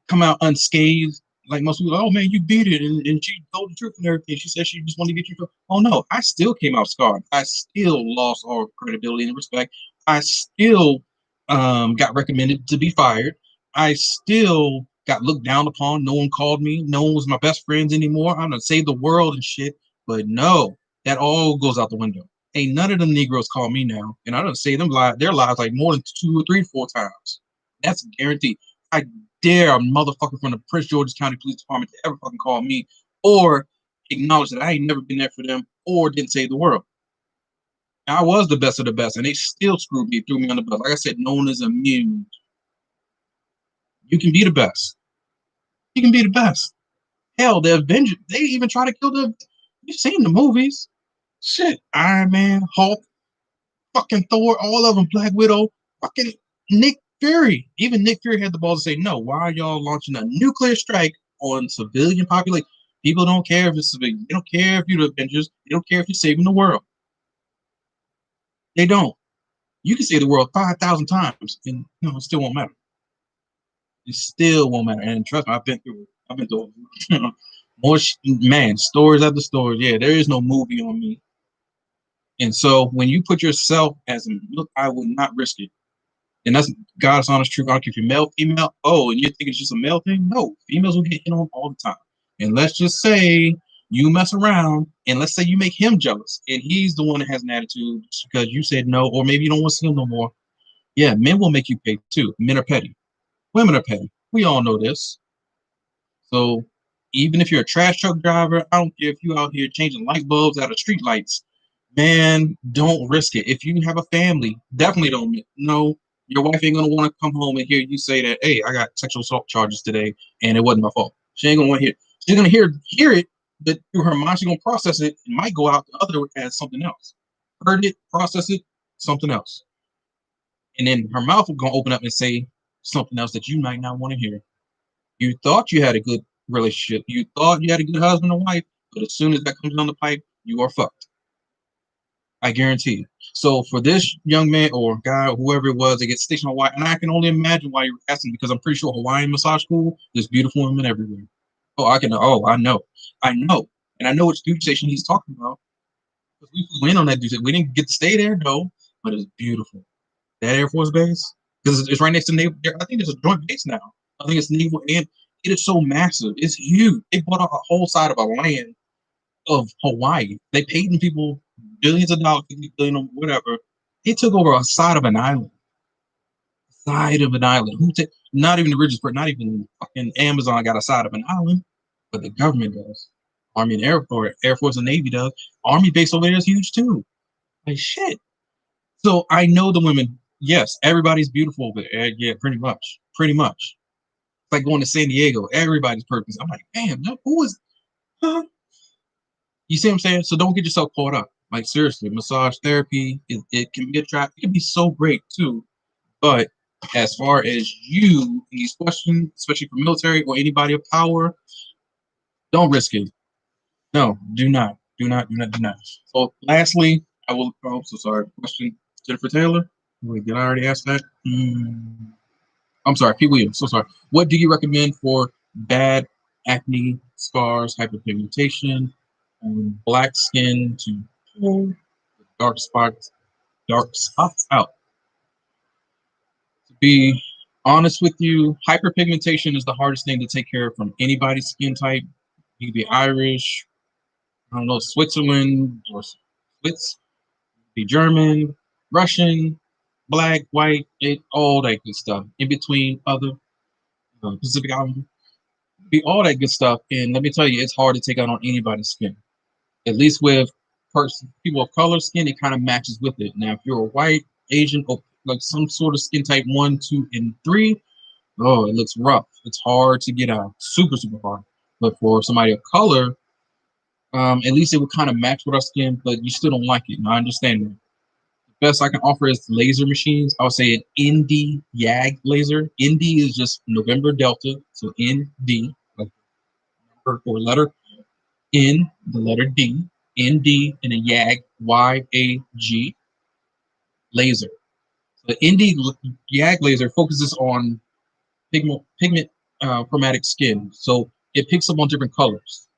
come out unscathed? Like most people, oh man, you beat it, and she told the truth and everything. She said she just wanted to get you. Oh no, I still came out scarred. I still lost all credibility and respect. I still got recommended to be fired. I still got looked down upon. No one called me. No one was my best friends anymore. I'm gonna save the world and shit. But no, that all goes out the window. Ain't none of them Negroes call me now, and I don't say their lives like more than 2 or 3 or 4 times. That's guaranteed. I dare a motherfucker from the Prince George's County Police Department to ever fucking call me or acknowledge that I ain't never been there for them or didn't save the world. I was the best of the best, and they still screwed me, threw me on the bus. Like I said, no one is immune. You can be the best. You can be the best. Hell, the Avengers, they even try to kill the. You've seen the movies. Shit, Iron Man, Hulk, fucking Thor, all of them, Black Widow, fucking Nick Fury. Even Nick Fury had the balls to say, no, why are y'all launching a nuclear strike on civilian population? People don't care if it's civilian. They don't care if you're the Avengers. They don't care if you're saving the world. They don't. You can save the world 5,000 times, and it still won't matter. It still won't matter. And trust me, I've been through it. I've been through it. More man, stories after stories. Yeah, there is no movie on me. And so when you put yourself as a look, I would not risk it. And that's God's honest truth. I don't care if you're male, female. Oh, and you're thinking it's just a male thing? No, females will get hit on all the time. And let's just say you mess around, and let's say you make him jealous, and he's the one that has an attitude because you said no, or maybe you don't want to see him no more. Yeah, men will make you pay too. Men are petty. Women are petty. We all know this. So even if you're a trash truck driver, I don't care if you out here changing light bulbs out of street lights. Man, don't risk it. If you have a family, definitely don't. No, your wife ain't gonna want to come home and hear you say that, hey, I got sexual assault charges today and it wasn't my fault. She ain't gonna want to hear it. She's gonna hear it, but through her mind, she's gonna process it. It might go out the other as something else. Heard it, process it, something else. And then her mouth will gonna open up and say something else that you might not want to hear. You thought you had a good relationship. You thought you had a good husband and wife, but as soon as that comes down the pipe, you are fucked. I guarantee you. So for this young man or guy, or whoever it was that gets stationed in Hawaii, and I can only imagine why you're asking because I'm pretty sure Hawaiian massage school, there's beautiful women everywhere. I know. And I know which dude station he's talking about. Because we flew in on that dude. We didn't get to stay there, though, but it's beautiful. That Air Force base, because it's right next to Naval. I think it's a joint base now. I think it's Naval, and it is so massive. It's huge. They bought a whole side of a land of Hawaii. They paid them people billions of dollars, 50 billion or whatever. It took over a side of an island. Side of an island. Not even the richest person, not even fucking Amazon got a side of an island, but the government does. Army and Air Force and Navy does. Army base over there is huge too. Like shit. So I know the women. Yes, everybody's beautiful over there. Yeah, pretty much. Pretty much. It's like going to San Diego. Everybody's perfect. I'm like, damn, who is? Huh? You see what I'm saying? So don't get yourself caught up. Like seriously, massage therapy, it can be a trap. It can be so great too. But as far as you and these questions, especially for military or anybody of power, don't risk it. No, do not. Do not, do not, do not. So lastly, I will oh so sorry. Question Jennifer Taylor. Wait, did I already ask that? I'm sorry, Pete Williams. So sorry. What do you recommend for bad acne, scars, hyperpigmentation, black skin to pull dark spots out? To be honest with you, hyperpigmentation is the hardest thing to take care of from anybody's skin type. You could be Irish, I don't know, Switzerland or Swiss, be German, Russian, black, white, all that good stuff. In between other Pacific Islander, be all that good stuff. And let me tell you, it's hard to take out on anybody's skin. At least with people of color skin, it kind of matches with it. Now, if you're a white, Asian, or like some sort of skin type 1, 2, and 3, oh, it looks rough. It's hard to get out. Super, super hard. But for somebody of color, at least it would kind of match with our skin, but you still don't like it. And I understand that. The best I can offer is laser machines. I would say an ND YAG laser. ND is just November Delta, so ND, like or letter N, the letter D, ND, and a YAG, YAG laser. The ND YAG laser focuses on pigment chromatic skin, so it picks up on different colors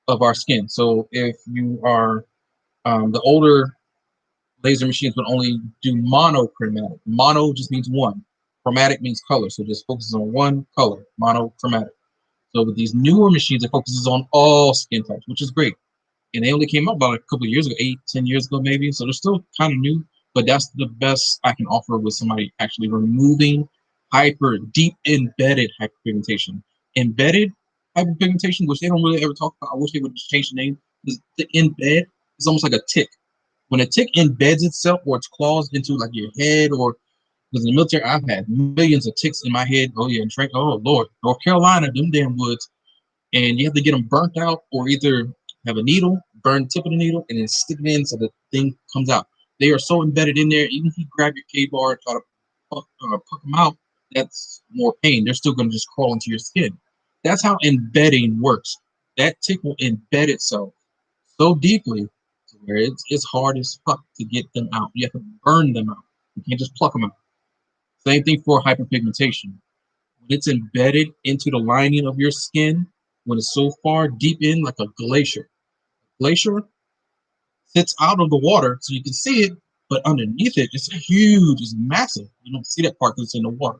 of our skin. So if you are the older laser machines would only do monochromatic. Mono just means one. Chromatic means color, so it just focuses on one color, monochromatic. So with these newer machines, it focuses on all skin types, which is great. And they only came out about a couple of years ago, 8, 10 years ago, maybe. So they're still kind of new, but that's the best I can offer with somebody actually removing deep embedded hyperpigmentation. Embedded hyperpigmentation, which they don't really ever talk about. I wish they would just change the name. The embed is almost like a tick. When a tick embeds itself or its claws into like your head, or because in the military, I've had millions of ticks in my head. Oh yeah, and oh Lord, North Carolina, them damn woods, and you have to get them burnt out, or either have a needle, burn the tip of the needle, and then stick it in so the thing comes out. They are so embedded in there. Even if you grab your K-bar and try to puck them out, that's more pain. They're still going to just crawl into your skin. That's how embedding works. That tick will embed itself so deeply to where it's hard as fuck to get them out. You have to burn them out. You can't just pluck them out. Same thing for hyperpigmentation. When it's embedded into the lining of your skin, when it's so far deep in, like a glacier sits out of the water so you can see it, but underneath it, it's huge, it's massive. You don't see that part because it's in the water.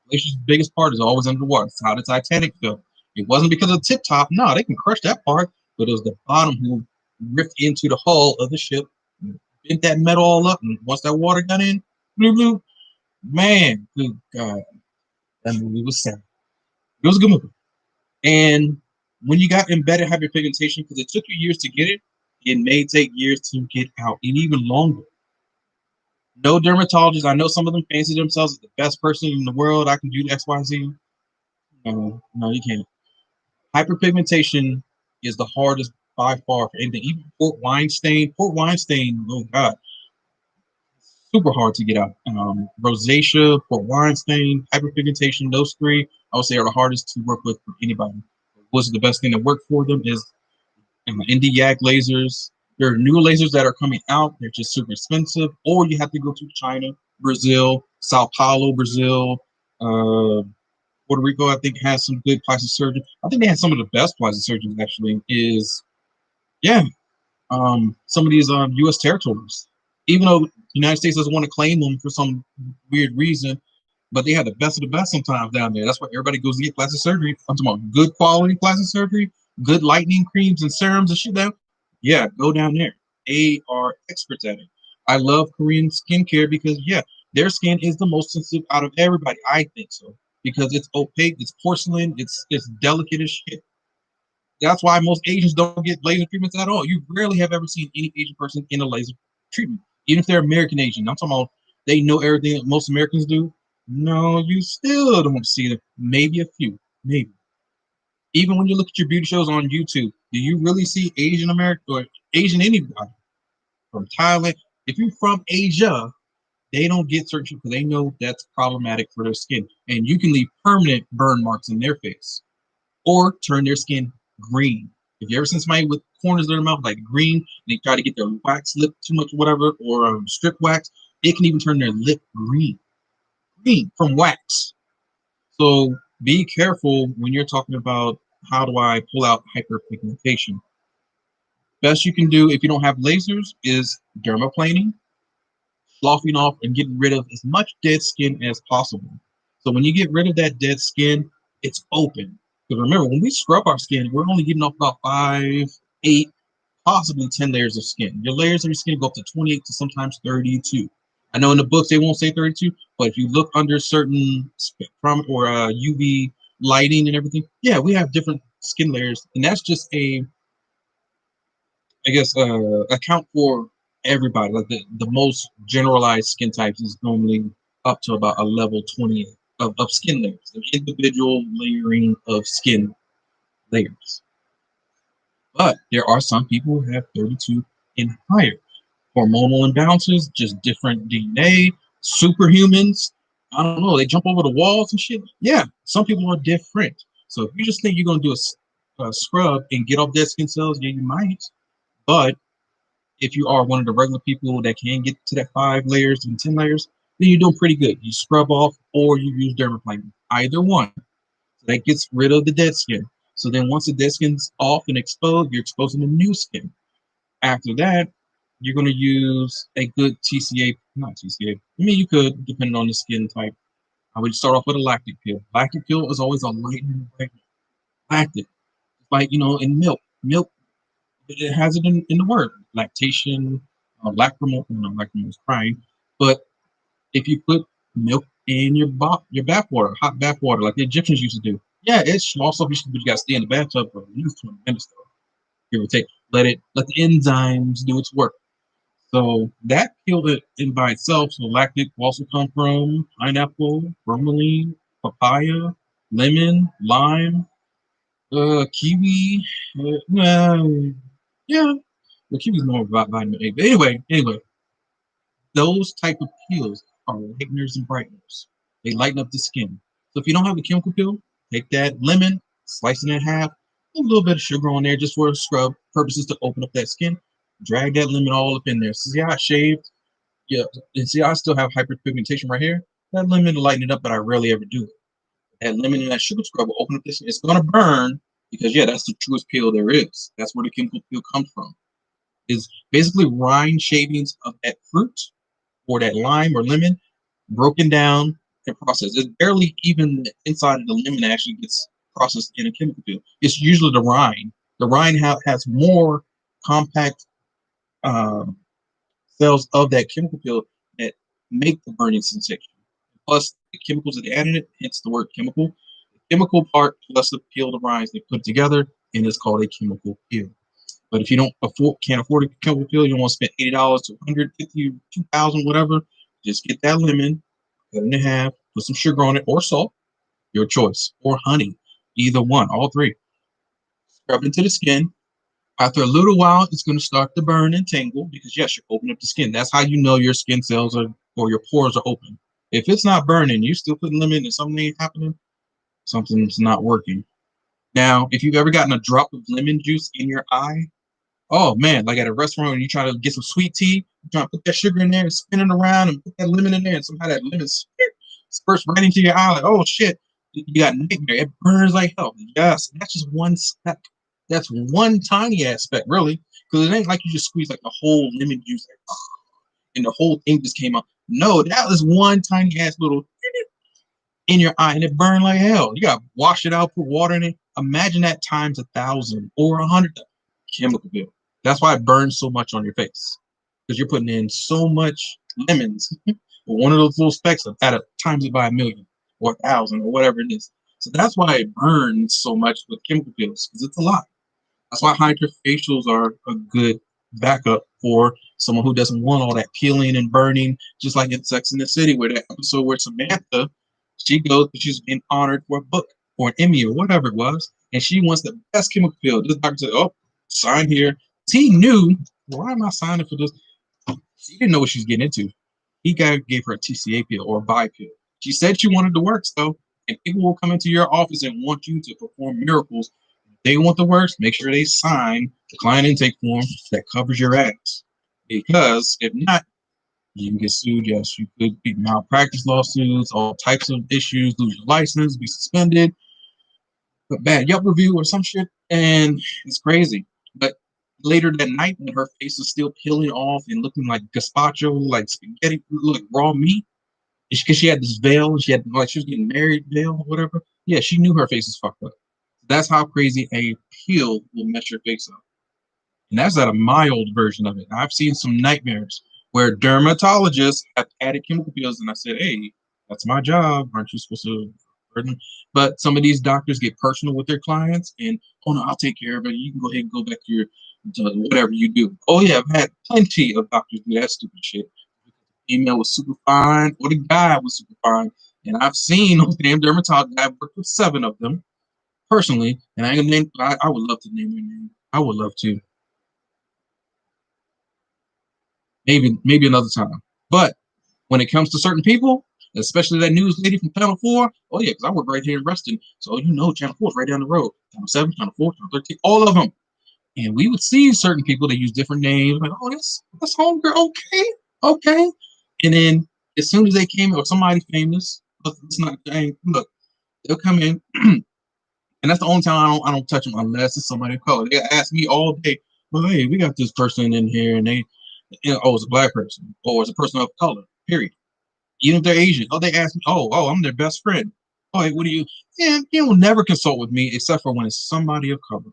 Glacier's biggest part is always under the water. It's how the Titanic fell. It wasn't because of the tip top. No, they can crush that part, but it was the bottom who ripped into the hull of the ship, bent that metal all up, and once that water got in, blue, blue, man, good God, that movie was sad. It was a good movie. And when you got embedded hyperpigmentation, because it took you years to get it, it may take years to get out, and even longer. No dermatologist. I know some of them fancy themselves as the best person in the world. I can do X, Y, Z. No, no, you can't. Hyperpigmentation is the hardest by far for anything. Even port wine stain. Port wine stain. Oh God, super hard to get out. Rosacea, port wine stain, hyperpigmentation. Those three, I would say, are the hardest to work with for anybody. What's the best thing that worked for them is ND-YAG lasers. There are new lasers that are coming out. They're just super expensive, or you have to go to China, Brazil, Sao Paulo, Brazil, Puerto Rico. I think has some good plastic surgeons. I think they had some of the best plastic surgeons actually. Yeah, some of these U.S. territories. Even though the United States doesn't want to claim them for some weird reason, but they have the best of the best sometimes down there. That's why everybody goes to get plastic surgery. I'm talking about good quality plastic surgery, good lightening creams and serums and shit. Down, yeah, go down there. They are experts at it. I love Korean skincare because their skin is the most sensitive out of everybody. I think so because it's opaque, it's porcelain, it's delicate as shit. That's why most Asians don't get laser treatments at all. You rarely have ever seen any Asian person in a laser treatment, even if they're American Asian. I'm talking about they know everything that most Americans do. No, you still don't see them. Maybe a few, maybe. Even when you look at your beauty shows on YouTube, do you really see Asian American or Asian anybody from Thailand? If you're from Asia, they don't get surgery because they know that's problematic for their skin. And you can leave permanent burn marks in their face or turn their skin green. If you ever seen somebody with corners of their mouth like green, and they try to get their wax lip too much, or whatever, or strip wax, it can even turn their lip green from wax. So be careful when you're talking about how do I pull out hyperpigmentation. Best you can do if you don't have lasers is dermaplaning, sloughing off, and getting rid of as much dead skin as possible. So when you get rid of that dead skin, it's open. Because remember, when we scrub our skin, we're only getting off about 5, 8, possibly 10 layers of skin. Your layers of your skin go up to 28 to sometimes 32. I know in the books they won't say 32, but if you look under certain spectrum or UV lighting and everything, yeah, we have different skin layers, and that's just a, I guess, account for everybody. Like the most generalized skin types is normally up to about a level 28 of skin layers, of individual layering of skin layers. But there are some people who have 32 and higher. Hormonal imbalances, just different DNA, superhumans. I don't know. They jump over the walls and shit. Yeah, some people are different. So if you just think you're going to do a scrub and get off dead skin cells, yeah, you might. But if you are one of the regular people that can get to that 5 layers and 10 layers, then you're doing pretty good. You scrub off or you use dermaplaning. Either one. So that gets rid of the dead skin. So then once the dead skin's off and exposed, you're exposing the new skin. After that, you're going to use a good TCA, not TCA. I mean, you could, depending on the skin type. I would start off with a lactic peel. Lactic peel is always a lightening brightener. Lactic, like, in milk. Milk, it has it in the word. Lactation, lacrimal, no, lacrimal is crying. But if you put milk in your bath water, hot bath water, like the Egyptians used to do, yeah, it's also, but you got to stay in the bathtub for at least 20 minutes, though. Give or take. Let the enzymes do its work. So that peel in by itself, so lactic will also come from pineapple, bromelain, papaya, lemon, lime, kiwi. Yeah, the kiwi's more about vitamin A. But anyway, those type of peels are lighteners and brighteners. They lighten up the skin. So if you don't have a chemical peel, take that lemon, slice it in half, a little bit of sugar on there just for scrub purposes to open up that skin. Drag that lemon all up in there. See how I shaved? Yeah, and see, I still have hyperpigmentation right here. That lemon will lighten it up, but I rarely ever do it. That lemon and that sugar scrub will open up this. It's gonna burn because yeah, that's the truest peel there is. That's where the chemical peel comes from. Is basically rind shavings of that fruit or that lime or lemon broken down and processed. It's barely even the inside of the lemon actually gets processed in a chemical peel. It's usually the rind. The rind has more compact um, cells of that chemical peel that make the burning sensation. Plus the chemicals that they add in it, hence the word chemical. The chemical part plus the peel, the rinds, they put together, and it's called a chemical peel. But if you can't afford a chemical peel, you don't want to spend $80 to $150, $2,000, whatever. Just get that lemon, cut it in half, put some sugar on it or salt, your choice, or honey, either one, all three. Scrub into the skin. After a little while, it's going to start to burn and tingle because yes, you're opening up the skin. That's how you know your skin cells are or your pores are open. If it's not burning, you're still putting lemon and something ain't happening, something's not working. Now, if you've ever gotten a drop of lemon juice in your eye, oh man, like at a restaurant when you try to get some sweet tea, you try to put that sugar in there and spin it around and put that lemon in there, and somehow that lemon spurts right into your eye. Like, oh shit, you got nightmare. It burns like hell. Yes, that's just one speck. That's one tiny aspect, really, because it ain't like you just squeeze like the whole lemon juice and the whole thing just came out. No, that was one tiny ass little in your eye, and it burned like hell. You got to wash it out, put water in it. Imagine that times 1,000 or 100 chemical peel. That's why it burns so much on your face because you're putting in so much lemons. One of those little specks at a times it by 1,000,000 or 1,000 or whatever it is. So that's why it burns so much with chemical peels because it's a lot. That's why Hydrafacials are a good backup for someone who doesn't want all that peeling and burning, just like in Sex in the City, where that episode where Samantha, she goes, she's being honored for a book or an Emmy or whatever it was, and she wants the best chemical peel. This doctor said, "Oh, sign here." He knew. Why am I signing for this? She didn't know what she was getting into. He gave her a TCA peel or a bi peel. She said she wanted the works though, and people will come into your office and want you to perform miracles. If they want the works, make sure they sign the client intake form that covers your ass. Because if not, you can get sued. Yes, you could be malpractice lawsuits, all types of issues, lose your license, be suspended, a bad Yelp review or some shit, and it's crazy. But later that night, when her face is still peeling off and looking like gazpacho, like spaghetti, like raw meat, because she had this veil, she had like she was getting married veil or whatever. Yeah, she knew her face was fucked up. That's how crazy a peel will mess your face up. And that's not a mild version of it. I've seen some nightmares where dermatologists have added chemical peels, and I said, "Hey, that's my job. Aren't you supposed to burden?" But some of these doctors get personal with their clients, and oh no, I'll take care of it. You can go ahead and go back to your to whatever you do. Oh yeah, I've had plenty of doctors do that stupid shit. The female was super fine, or the guy was super fine, and I've seen those damn dermatologists. I've worked with 7 of them personally, and I can name. I would love to name their name. I would love to. Maybe another time. But when it comes to certain people, especially that news lady from Channel 4, oh yeah, because I work right here in Reston. So you know Channel 4 is right down the road. Channel 7, Channel 4, Channel 13, all of them. And we would see certain people that use different names, like, oh, that's homegirl, okay, okay. And then as soon as they came, or somebody famous, it's not look, they'll come in, and that's the only time I don't touch them unless it's somebody of color. They ask me all day, well, hey, we got this person in here, and they oh, it's a black person, or it's a person of color, period. Even if they're Asian, oh, they ask me, oh, I'm their best friend. Oh, hey, what do you? And you will never consult with me except for when it's somebody of color.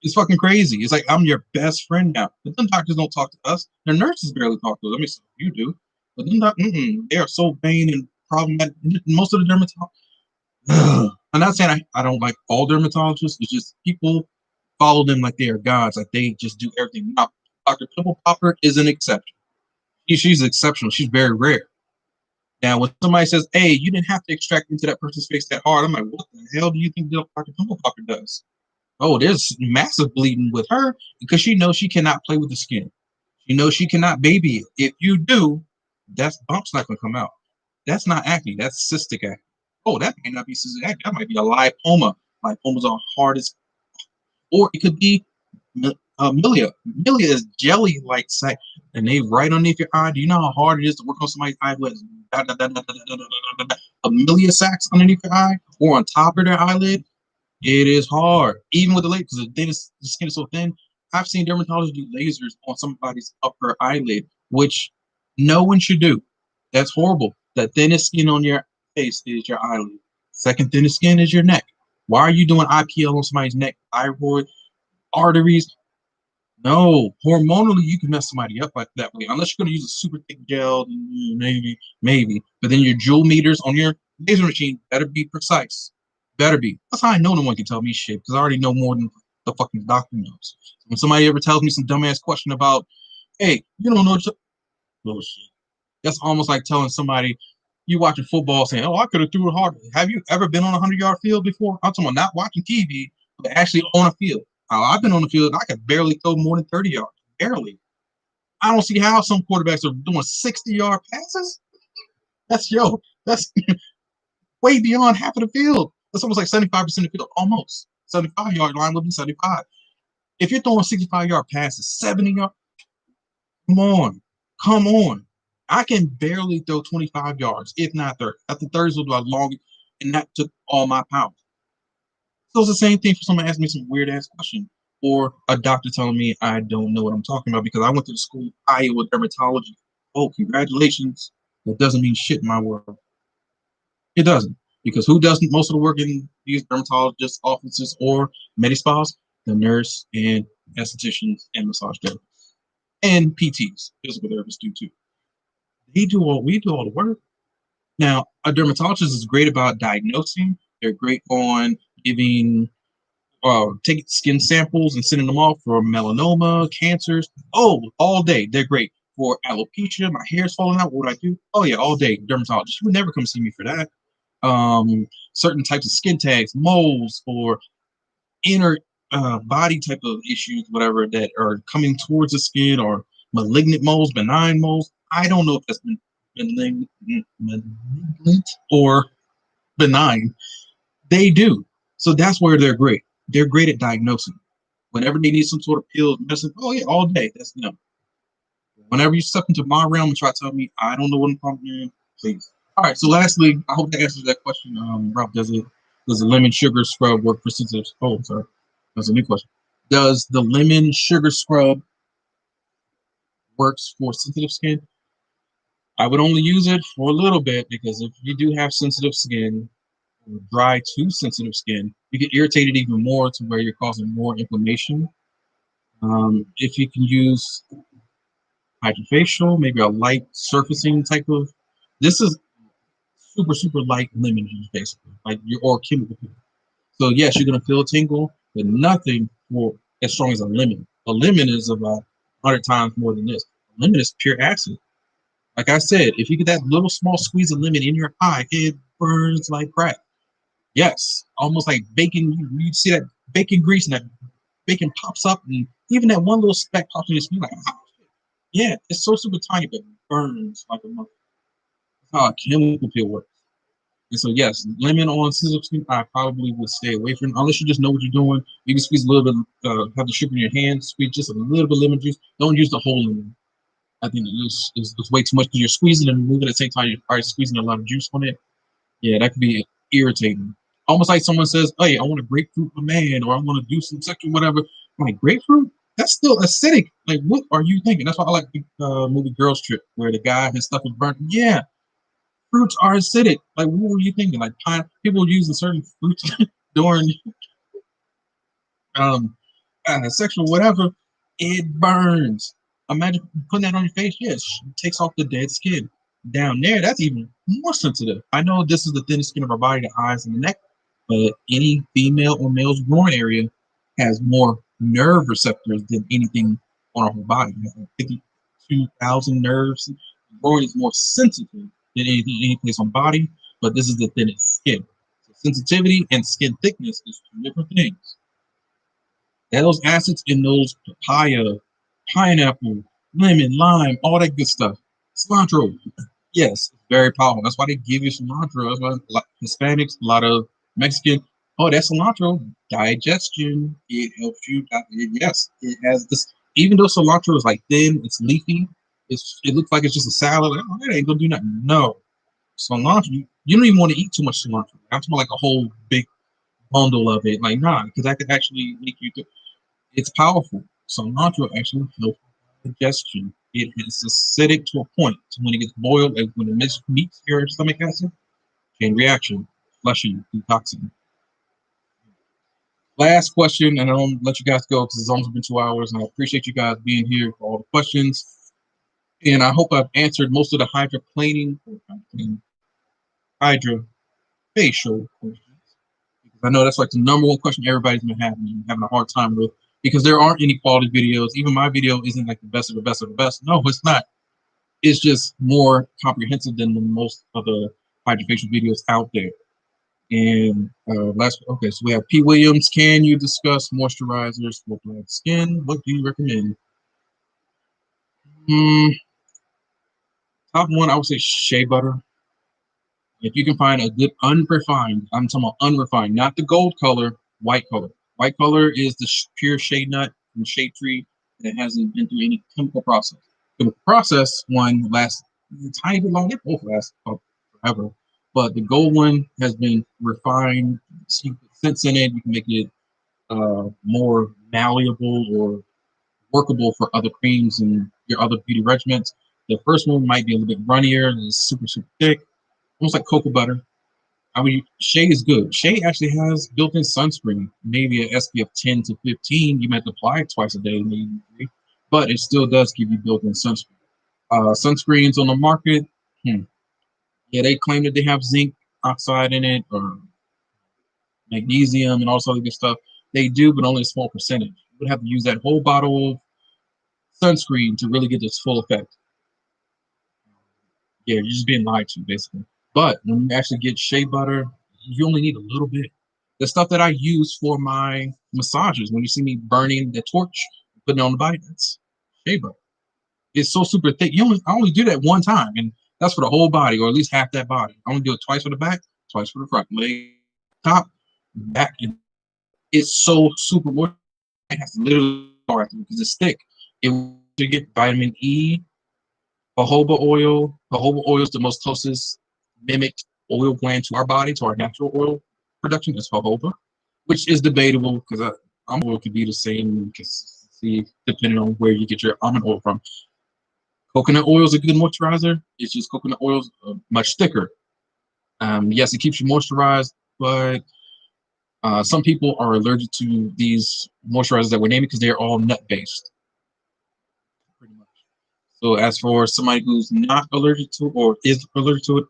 It's fucking crazy. It's like I'm your best friend now. But then doctors don't talk to us. Their nurses barely talk to us. I mean, you do, but then they are so vain and problematic. Most of the dermatologists. I'm not saying I don't like all dermatologists. It's just people follow them like they are gods. Like they just do everything. Now, Dr. Pimple Popper is an exception. She's exceptional. She's very rare. Now, when somebody says, "Hey, you didn't have to extract into that person's face that hard," I'm like, "What the hell do you think Dr. Pimple Popper does?" Oh, there's massive bleeding with her because she knows she cannot play with the skin. She knows she cannot baby it. If you do, that bump's not going to come out. That's not acne. That's cystic acne. Oh, that may not be cystic acne. That might be a lipoma. Lipomas are hard as, or it could be milia. Milia is jelly-like sac, and they right underneath your eye. Do you know how hard it is to work on somebody's eye with a milia sacs underneath your eye or on top of their eyelid? It is hard, even with the laser, because the skin is so thin. I've seen dermatologists do lasers on somebody's upper eyelid, which no one should do. That's horrible. The thinnest skin on your face is your eyelid. Second thinnest skin is your neck. Why are you doing IPL on somebody's neck, thyroid, arteries? No, hormonally you can mess somebody up like that way, unless you're going to use a super thick gel, maybe. But then your joule meters on your laser machine better be precise. Better be. That's how I know no one can tell me shit because I already know more than the fucking doctor knows. When somebody ever tells me some dumbass question about, hey, you don't know bullshit. That's almost like telling somebody you watching football saying, "Oh, I could have threw it hard." Have you ever been on a 100-yard field before? I'm talking about not watching TV, but actually on a field. I've been on the field. I could barely throw more than 30 yards. Barely. I don't see how some quarterbacks are doing 60-yard passes. That's way beyond half of the field. That's almost like 75% of the field. Almost 75-yard line would be 75. If you're throwing 65-yard passes, 70 yards, come on, come on. I can barely throw 25 yards, if not 30. At the 30s was the longest, and that took all my power. So it's the same thing for someone asking me some weird ass question, or a doctor telling me I don't know what I'm talking about because I went to the school Iowa dermatology. Oh, congratulations! That doesn't mean shit in my world. It doesn't, because who does most of the work in these dermatologist offices or med spas? The nurse and estheticians and massage therapists and PTs, physical therapists do too. We do all the work. Now, a dermatologist is great about diagnosing. They're great on giving taking skin samples and sending them off for melanoma, cancers. Oh, all day. They're great for alopecia. My hair's falling out. What would I do? Oh yeah, all day. Dermatologist. You would never come see me for that. certain types of skin tags, moles, or inner body type of issues, whatever, that are coming towards the skin, or malignant moles, benign moles. I don't know if that's malignant or benign. They do. So that's where they're great. They're great at diagnosing. Whenever they need some sort of pill, medicine, oh yeah, all day. That's them. Whenever you step into my realm and try to tell me I don't know what I'm talking about, please. All right. So lastly, I hope that answers that question. Ralph, does a lemon sugar scrub work for sensitive? Oh, sorry, that's a new question. Does the lemon sugar scrub works for sensitive skin? I would only use it for a little bit, because if you do have sensitive skin, or dry to sensitive skin, you get irritated even more to where you're causing more inflammation. If you can use Hydrafacial, maybe a light surfacing type of. This is super light lemon juice, basically, like your or chemical peel. So yes, you're gonna feel a tingle, but nothing for as strong as a lemon. A lemon is about 100 times more than this. A lemon is pure acid. Like I said, if you get that little small squeeze of lemon in your eye, it burns like crap. Yes, almost like bacon. You see that bacon grease, and that bacon pops up, and even that one little speck pops in your skin. Like, oh, yeah, it's so super tiny, but it burns like a mother. That's how a chemical peel works. And so, yes, lemon on scissor skin, I probably would stay away from, unless you just know what you're doing. Maybe squeeze a little bit, have the sugar in your hand, squeeze just a little bit of lemon juice. Don't use the whole lemon. I think it's way too much, because you're squeezing and moving at the same time. You're probably squeezing a lot of juice on it. Yeah, that could be irritating. Almost like someone says, "Hey, I want a grapefruit for man," or "I want to do some sexual whatever." I'm like, grapefruit? That's still acidic. Like, what are you thinking? That's why I like the movie Girls Trip, where the guy, his stuff is burnt. Yeah, fruits are acidic. Like, what were you thinking? Like, people using certain fruits during um sexual whatever, it burns. Imagine putting that on your face. Yes, it takes off the dead skin. Down there, that's even more sensitive. I know this is the thinnest skin of our body, the eyes and the neck, but any female or male's groin area has more nerve receptors than anything on our whole body. It has like 52,000 nerves. Groin is more sensitive than any place on body, but this is the thinnest skin. So sensitivity and skin thickness is two different things. Those acids in those papaya, pineapple, lemon, lime, all that good stuff. Cilantro, yes, very powerful. That's why they give you cilantro. That's why a lot Hispanics, a lot of Mexican. Oh, that's cilantro. Digestion. It helps you. Yes, it has this. Even though cilantro is like thin, it's leafy. It looks like it's just a salad. Like, oh, that ain't gonna do nothing. No, cilantro. You don't even want to eat too much cilantro. I'm talking like a whole big bundle of it. Like, nah, because that could actually make you. It's powerful. Cilantro actually helps digestion. It is acidic to a point. So when it gets boiled, and when it meets your stomach acid, chain reaction, flushing, detoxing. Last question, and I'll let you guys go because it's almost been 2 hours, and I appreciate you guys being here for all the questions. And I hope I've answered most of the hydroplaning, hydra facial questions. I know that's like the number one question everybody's been having a hard time with, because there aren't any quality videos. Even my video isn't like the best of the best of the best. No, it's not. It's just more comprehensive than the most of the hydrofacial videos out there. And okay, so we have P. Williams. Can you discuss moisturizers for black skin? What do you recommend? Top one, I would say shea butter. If you can find a good unrefined, I'm talking about unrefined, not the gold color, white color. White color is the pure shade nut from shade tree that hasn't been through any chemical process. The process one lasts a tiny bit longer. They both last forever. But the gold one has been refined. So you put scents in it. You can make it more malleable or workable for other creams and your other beauty regimens. The first one might be a little bit runnier and it's super thick, almost like cocoa butter. I mean, shea is good. Shea actually has built-in sunscreen, maybe an SPF 10 to 15. You might apply it twice a day, maybe, but it still does give you built-in sunscreen. Sunscreens on the market, yeah, they claim that they have zinc oxide in it or magnesium and all this other good stuff. They do, but only a small percentage. You would have to use that whole bottle of sunscreen to really get this full effect. Yeah, you're just being lied to, basically. But when you actually get shea butter, you only need a little bit. The stuff that I use for my massages, when you see me burning the torch, putting it on the body, that's shea butter. It's so super thick. I only do that one time, and that's for the whole body, or at least half that body. I only do it twice for the back, twice for the front, leg, top, back. It's so super moist. It has to literally because it's thick. It to get vitamin E, jojoba oil. Jojoba oil is the most closest mimicked oil gland to our body, to our natural oil production. Is jojoba, which is debatable because almond oil could be the same consistency depending on where you get your almond oil from. Coconut oil is a good moisturizer. It's just coconut oil is much thicker. Yes, it keeps you moisturized, but some people are allergic to these moisturizers that we're naming because they're all nut based, pretty much. So, as for somebody who's not allergic to or is allergic to it,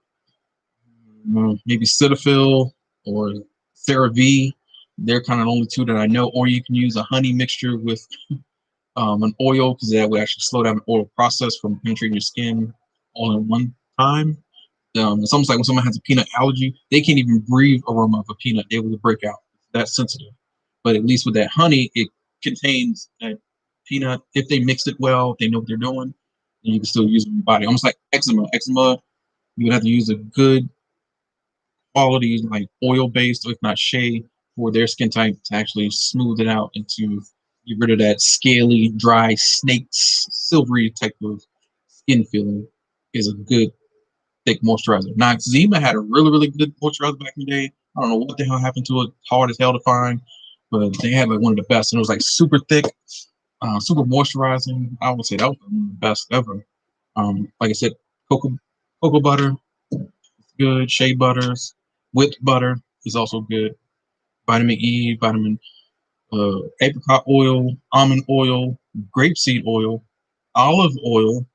maybe Cetaphil or CeraVe, they're kind of the only two that I know. Or you can use a honey mixture with an oil because that would actually slow down the oil process from penetrating your skin all in one time. It's almost like when someone has a peanut allergy, they can't even breathe aroma of a peanut. They will break out. It's that sensitive. But at least with that honey, it contains that peanut. If they mix it well, if they know what they're doing, then you can still use it in your body. Almost like eczema. Eczema, you would have to use a good quality, like oil-based, or if not shea, for their skin type to actually smooth it out and to get rid of that scaly, dry, snakes, silvery type of skin feeling is a good thick moisturizer. Now, Zima had a really, really good moisturizer back in the day. I don't know what the hell happened to it. Hard as hell to find, but they had like one of the best, and it was like super thick, super moisturizing. I would say that was one of the best ever. Like I said, cocoa cocoa butter is good. Shea butters, whipped butter is also good. Vitamin E, vitamin apricot oil, almond oil, grapeseed oil, olive oil.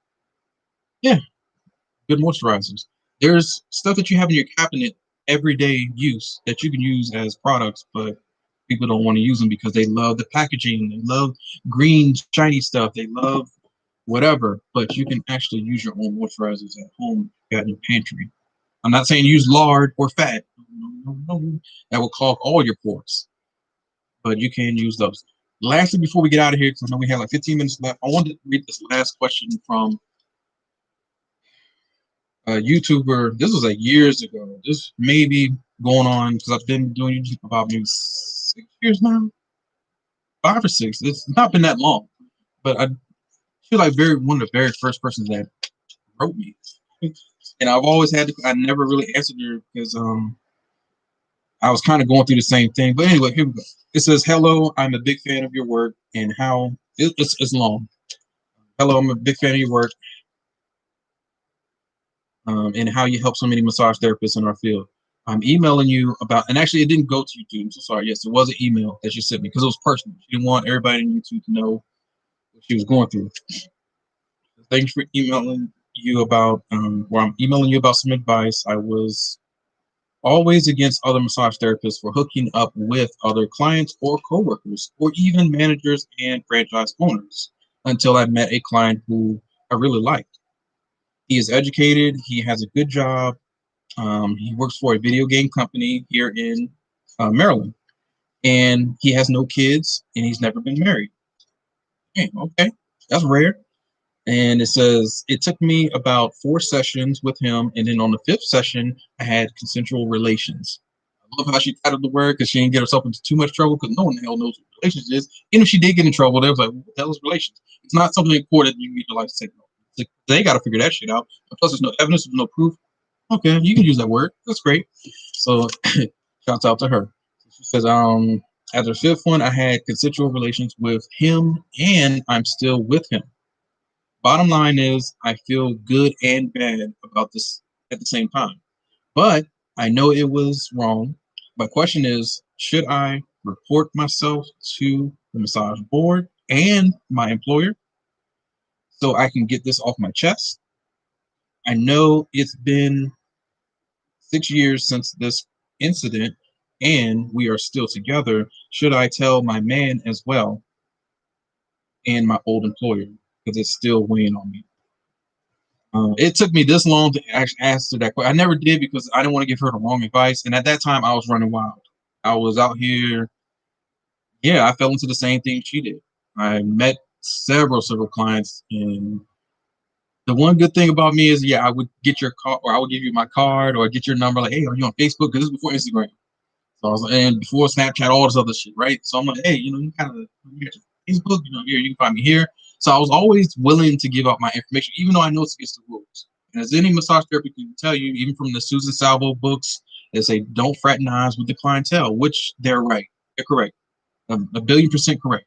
Yeah, good moisturizers. There's stuff that you have in your cabinet everyday use that you can use as products, but people don't want to use them because they love the packaging, they love green shiny stuff, they love whatever. But you can actually use your own moisturizers at home, in your pantry. I'm not saying use lard or fat. No. That will clog all your pores, but you can use those. Lastly, before we get out of here, because I know we have like 15 minutes left, I wanted to read this last question from YouTuber. This was like years ago. This may be going on because I've been doing YouTube for about maybe 6 years now, 5 or 6. It's not been that long, but I feel like one of the very first persons that wrote me, and I've always had to. I never really answered her because I was kind of going through the same thing. But anyway, here we go. It says, "Hello, I'm a big fan of your work and how it's long. Hello, I'm a big fan of your work and how you help so many massage therapists in our field. I'm emailing you about, and actually, it didn't go to YouTube. I'm so sorry. Yes, it was an email that she sent me because it was personal. She didn't want everybody on YouTube to know what she was going through. Thanks for emailing you about, where I'm emailing you about some advice. I was always against other massage therapists for hooking up with other clients or coworkers, or even managers and franchise owners, until I met a client who I really liked. He is educated. He has a good job. He works for a video game company here in Maryland, and he has no kids, and he's never been married. Hey, okay, that's rare. And it says it took me about 4 sessions with him, and then on the fifth session, I had consensual relations. I love how she titled the word because she didn't get herself into too much trouble because no one the hell knows what relations is. And if she did get in trouble, they was like, "What the hell is relations?" It's not something important you need to like say. No. Like, they got to figure that shit out. Plus, there's no evidence, there's no proof. Okay, you can use that word. That's great. So, shouts out to her. She says, at the fifth one, I had consensual relations with him, and I'm still with him. Bottom line is, I feel good and bad about this at the same time. But I know it was wrong. My question is, should I report myself to the massage board and my employer so I can get this off my chest? I know it's been 6 years since this incident and we are still together. Should I tell my man as well and my old employer? Because it's still weighing on me. It took me this long to actually answer that question. I never did because I didn't want to give her the wrong advice. And at that time, I was running wild. I was out here. Yeah, I fell into the same thing she did. I met several clients, and the one good thing about me is, yeah, I would get your card, or I would give you my card, or get your number. Like, hey, are you on Facebook? Because this is before Instagram. So I was, and before Snapchat, all this other shit, right? So I'm like, hey, you kind of, you got your Facebook, here, you can find me here. So I was always willing to give out my information, even though I know it's against the rules. And as any massage therapist can tell you, even from the Susan Salvo books, they say don't fraternize with the clientele, which they're right. They're correct. A billion% correct.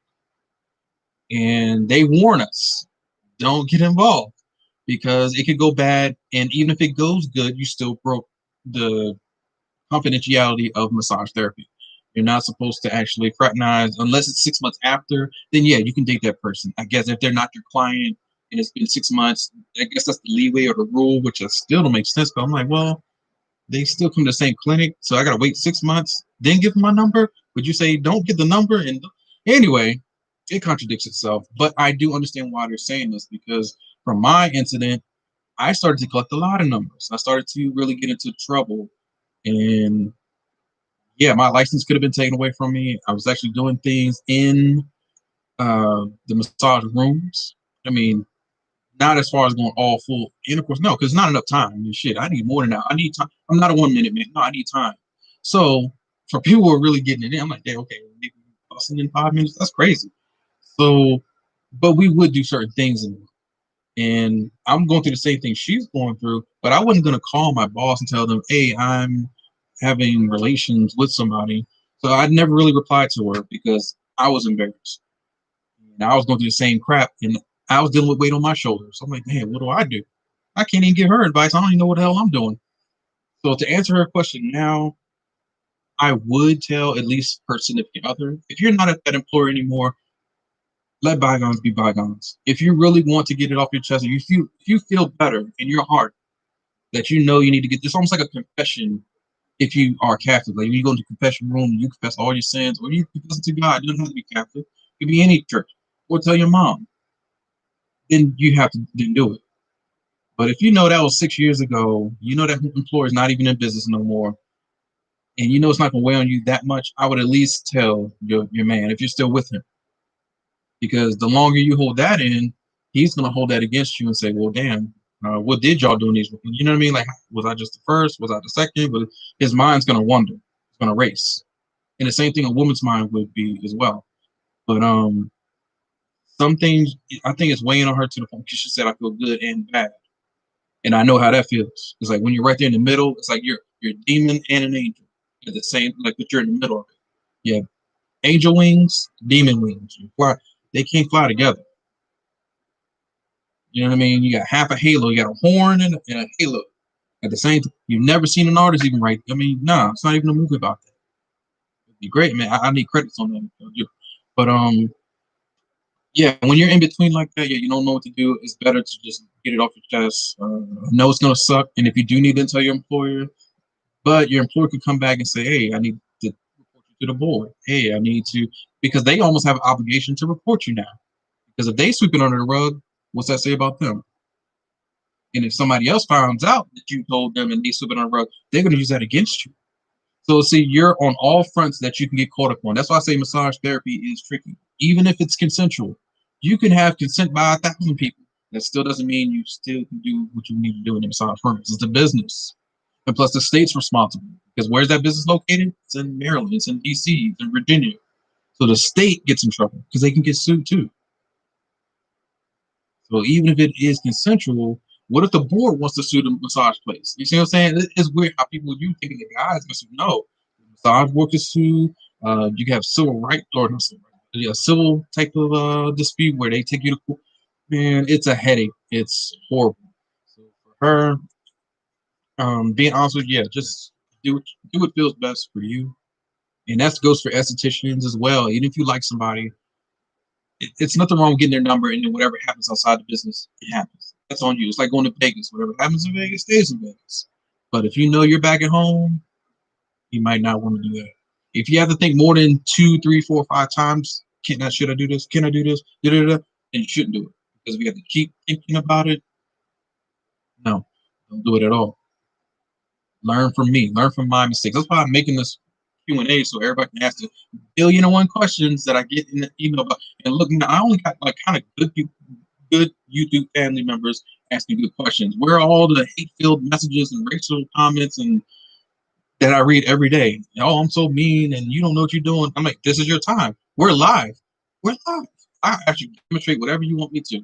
And they warn us, don't get involved because it could go bad. And even if it goes good, you still broke the confidentiality of massage therapy. You're not supposed to actually fraternize unless it's 6 months after. Then yeah, you can date that person. I guess if they're not your client and it's been 6 months, I guess that's the leeway or the rule, which still don't make sense. But I'm like, well, they still come to the same clinic, so I gotta wait 6 months, then give them my number. Would you say don't get the number? And anyway, it contradicts itself. But I do understand why they're saying this because from my incident, I started to collect a lot of numbers. I started to really get into trouble, and yeah, my license could have been taken away from me. I was actually doing things in the massage rooms. I mean, not as far as going all full intercourse, no, because not enough time. I mean, shit, I need more than that. I need time. I'm not a 1 minute man. No, I need time. So for people who are really getting it in, I'm like, yeah, okay, maybe busting in 5 minutes. That's crazy. So, but we would do certain things in and I'm going through the same thing she's going through, but I wasn't going to call my boss and tell them, hey, I'm having relations with somebody. So I never really replied to her because I was embarrassed. And I was going through the same crap and I was dealing with weight on my shoulders. I'm like, man, what do I do? I can't even give her advice. I don't even know what the hell I'm doing. So to answer her question now, I would tell at least her significant other. If you're not at that employer anymore, let bygones be bygones. If you really want to get it off your chest, if you feel better in your heart that you know you need to get this, almost like a confession. If you are Catholic, like you go into the confession room, you confess all your sins, or you confess it to God. It doesn't have to be Catholic. It could be any church, or tell your mom. Then you have to then do it. But if you know that was 6 years ago, you know that employer is not even in business no more, and you know it's not going to weigh on you that much, I would at least tell your man if you're still with him, because the longer you hold that in, he's going to hold that against you and say, "Well, damn, what did y'all do in these?" You know what I mean? Like, was I just the first? Was I the second? But his mind's going to wonder. It's going to race. And the same thing a woman's mind would be as well. But some things I think it's weighing on her to the point because she said I feel good and bad, and I know how that feels. It's like when you're right there in the middle. It's like you're a demon and an angel at the same, like, but you're in the middle of it. You have angel wings, demon wings. You fly. They can't fly together. You know what I mean? You got half a halo. You got a horn and a halo at the same time. You've never seen an artist even write. I mean, nah, it's not even a movie about that. It'd be great, man. I need credits on that. But yeah, when you're in between like that, yeah, you don't know what to do. It's better to just get it off your chest. I know it's gonna suck, and if you do need to tell your employer, but your employer could come back and say, "Hey, I need to report you to the board. Hey, I need to," because they almost have an obligation to report you now. Because if they sweep it under the rug, what's that say about them? And if somebody else finds out that you told them and they sweep it under the rug, they're gonna use that against you. So see, you're on all fronts that you can get caught up on. That's why I say massage therapy is tricky. Even if it's consensual, you can have consent by 1,000 people. That still doesn't mean you still can do what you need to do in the massage firms. It's a business. And plus the state's responsible. Because where's that business located? It's in Maryland, it's in DC, it's in Virginia. So the state gets in trouble because they can get sued too. So even if it is consensual, what if the board wants to sue the massage place? You see what I'm saying? It's weird how people you thinking the guys gonna sue. No, the massage workers sue. You can have civil rights or not civil, yeah, civil type of dispute where they take you to court. Man, it's a headache. It's horrible. So for her, being honest with you, yeah, just do what feels best for you, and that goes for estheticians as well. Even if you like somebody, it's nothing wrong with getting their number, and then whatever happens outside the business, it happens. That's on you. It's like going to Vegas. Whatever happens in Vegas stays in Vegas. But if you know you're back at home, you might not want to do that. If you have to think more than 2, 3, 4, 5 times, should I do this? Can I do this? Da-da-da, then you shouldn't do it. Because if you have to keep thinking about it, No, don't do it at all. Learn from me. Learn from my mistakes. That's why I'm making this Q&A so everybody can ask the billion and one questions that I get in the email about. And look, I only got like kind of good YouTube family members asking good questions. Where are all the hate-filled messages and racial comments and that I read every day? Oh, I'm so mean and you don't know what you're doing. I'm like, this is your time. We're live. We're live. I actually demonstrate whatever you want me to.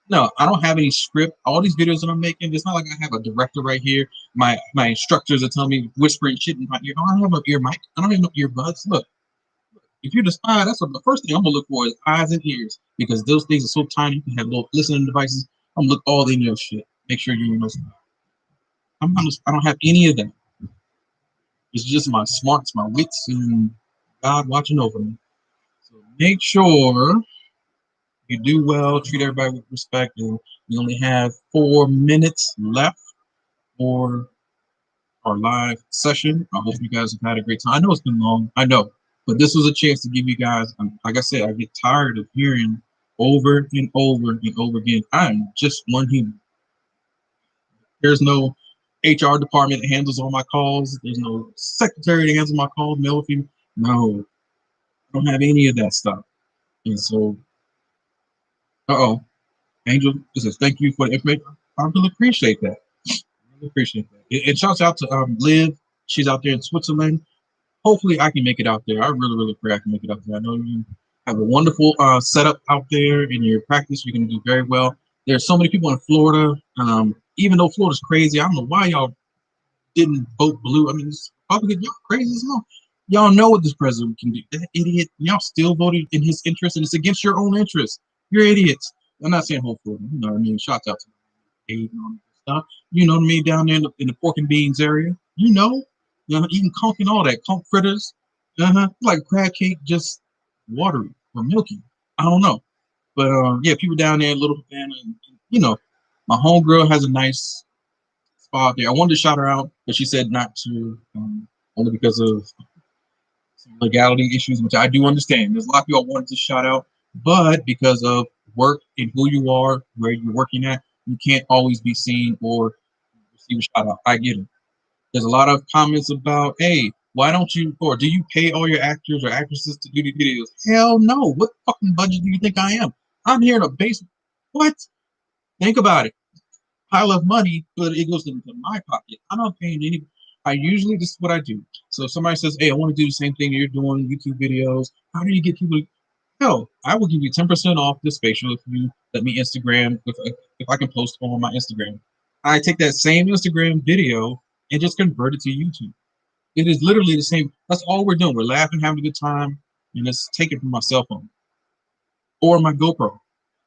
No, I don't have any script. All these videos that I'm making, it's not like I have a director right here. My instructors are telling me whispering shit in my ear. I don't have an ear mic. I don't even know earbuds. Look, if you're the spy, that's what the first thing I'm gonna look for is eyes and ears because those things are so tiny. You can have little listening devices. I'm gonna look all in your shit. Make sure you're in those. I don't have any of that. It's just my smarts, my wits, and God watching over me. So make sure you do well, treat everybody with respect, and we only have 4 minutes left for our live session. I hope you guys have had a great time. I know it's been long, I know, but this was a chance to give you guys, like I said, I get tired of hearing over and over and over again, I'm just one human. There's no HR department that handles all my calls. There's no secretary that handles my calls, male or female. No, I don't have any of that stuff. And so, Angel, this is thank you for the information. I really appreciate that. Really appreciate that. And shouts out to Liv. She's out there in Switzerland. Hopefully I can make it out there. I really, really pray I can make it out there. I know you have a wonderful setup out there in your practice. You're going to do very well. There's so many people in Florida. Even though Florida's crazy, I don't know why y'all didn't vote blue. I mean, it's Republican, y'all crazy as hell. Y'all know what this president can do. That idiot, y'all still voted in his interest, and it's against your own interest. You're idiots. I'm not saying whole Florida. You know what I mean? Shouts out to Dave and all that stuff. You know what I mean? Down there in the pork and beans area. Eating conch and all that. Conch fritters. Like crab cake, just watery or milky. I don't know. But yeah, people down there, Little Havana, my homegirl has a nice spot there. I wanted to shout her out, but she said not to, only because of some legality issues, which I do understand. There's a lot of people I wanted to shout out, but because of work and who you are, where you're working at, you can't always be seen or receive a shout out. I get it. There's a lot of comments about, hey, why don't you, or do you pay all your actors or actresses to do the videos? Hell no. What fucking budget do you think I am? I'm here in a basement. What? Think about it. Pile of money, but it goes into my pocket. I'm not paying any. This is what I do. So if somebody says, hey, I want to do the same thing you're doing, YouTube videos, how do you get people? Hell, I will give you 10% off this facial if you let me Instagram, if I can post on my Instagram. I take that same Instagram video and just convert it to YouTube. It is literally the same. That's all we're doing. We're laughing, having a good time, and let's take it from my cell phone or my GoPro.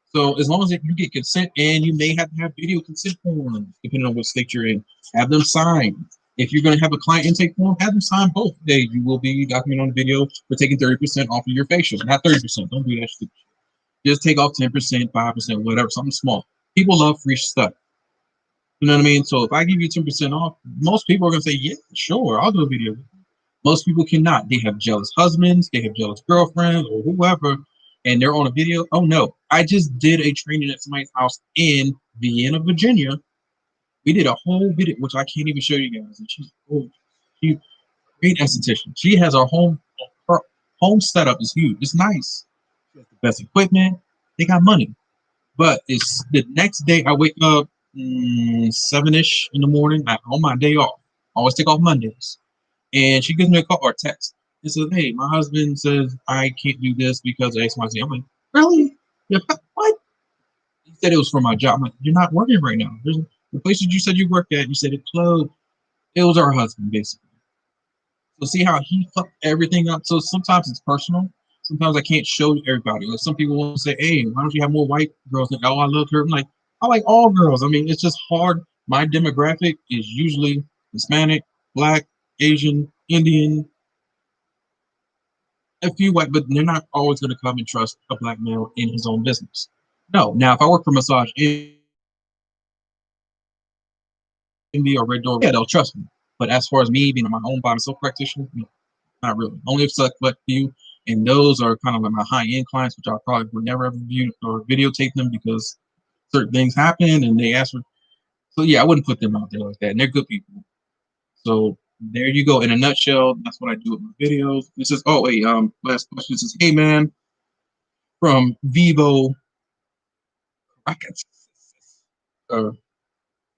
So as long as you get consent, and you may have to have video consent forms, depending on what state you're in, have them sign. If you're going to have a client intake form, have them sign both. You will be documented on the video for taking 30% off of your facial. Not 30%. Don't do that shit. Just take off 10%, 5%, whatever, something small. People love free stuff. You know what I mean? So if I give you 10% off, most people are going to say, yeah, sure, I'll do a video. Most people cannot. They have jealous husbands, they have jealous girlfriends, or whoever, and they're on a video. Oh no, I just did a training at somebody's house in Vienna, Virginia. We did a whole video, which I can't even show you guys. And she's great esthetician. She has her home setup is huge. It's nice. She has the best equipment. They got money. But it's the next day I wake up 7-ish in the morning. On my day off. I always take off Mondays. And she gives me a call or text and says, hey, my husband says I can't do this because of X, Y, Z. I'm like, really? Yeah, what? He said it was for my job. I'm like, you're not working right now. There's the places you said you worked at, you said it closed. It was our husband, basically. So see how he fucked everything up. So sometimes it's personal. Sometimes I can't show everybody. Like some people will say, hey, why don't you have more white girls? Like, oh, I love her. I'm like, I like all girls. I mean, it's just hard. My demographic is usually Hispanic, Black, Asian, Indian, a few white, but they're not always going to come and trust a black male in his own business. No. Now, if I work for Massage Envy or Red Door, yeah, they'll trust me. But as far as me being my own body self practitioner, no, not really. Only if select few, and those are kind of like my high end clients, which I probably would never ever view or videotape them because certain things happen and they ask for. So yeah, I wouldn't put them out there like that. And they're good people. So there you go. In a nutshell, that's what I do with my videos. This is last question. This is, hey man, from Vivo. I can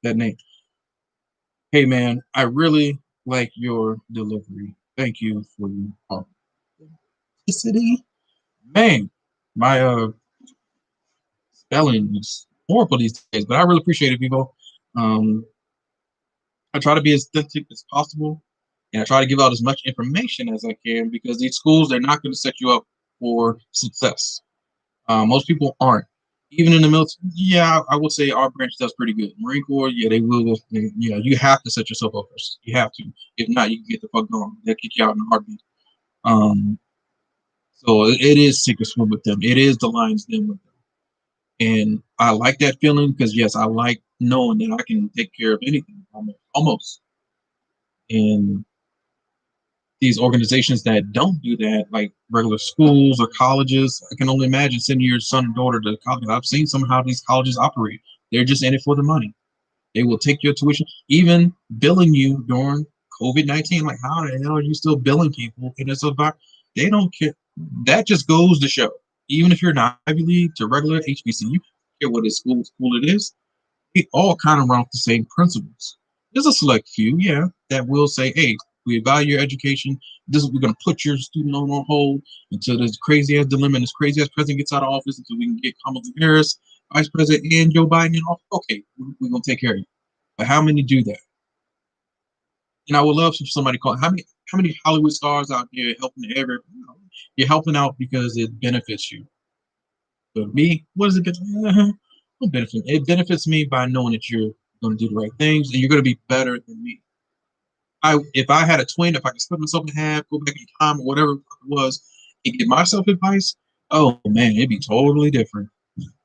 that name. Hey man, I really like your delivery. Thank you for your authenticity. Man, my spelling is horrible these days, but I really appreciate it, Vivo. Um, I try to be as authentic as possible, and I try to give out as much information as I can because these schools, they're not going to set you up for success. Most people aren't. Even in the military, yeah, I would say our branch does pretty good. Marine Corps, yeah, they will. Yeah, you have to set yourself up first. You have to. If not, you can get the fuck gone. They'll kick you out in a heartbeat. Um, so it is sink or swim with them. It is the lion's den with them. And I like that feeling because yes, I like knowing that I can take care of anything almost. And these organizations that don't do that, like regular schools or colleges, I can only imagine sending your son or daughter to college. I've seen some how these colleges operate. They're just in it for the money. They will take your tuition, even billing you during COVID-19. Like, how the hell are you still billing people? And it's about they don't care. That just goes to show, even if you're not Ivy League to regular HBCU, care what is school it is, they all kind of run off the same principles. There's a select few, yeah, that will say, hey, we value your education. This is we're gonna put your student loan on hold until this crazy ass dilemma and this crazy ass president gets out of office until we can get Kamala Harris, Vice President, and Joe Biden in office. Okay, we're gonna take care of you. But how many do that? And I would love for somebody call how many Hollywood stars out there helping you're helping out because it benefits you. But me, what does it benefit? Benefit. It benefits me by knowing that you're going to do the right things and you're going to be better than me. If I had a twin, if I could split myself in half, go back in time or whatever it was, and give myself advice, oh man, it'd be totally different.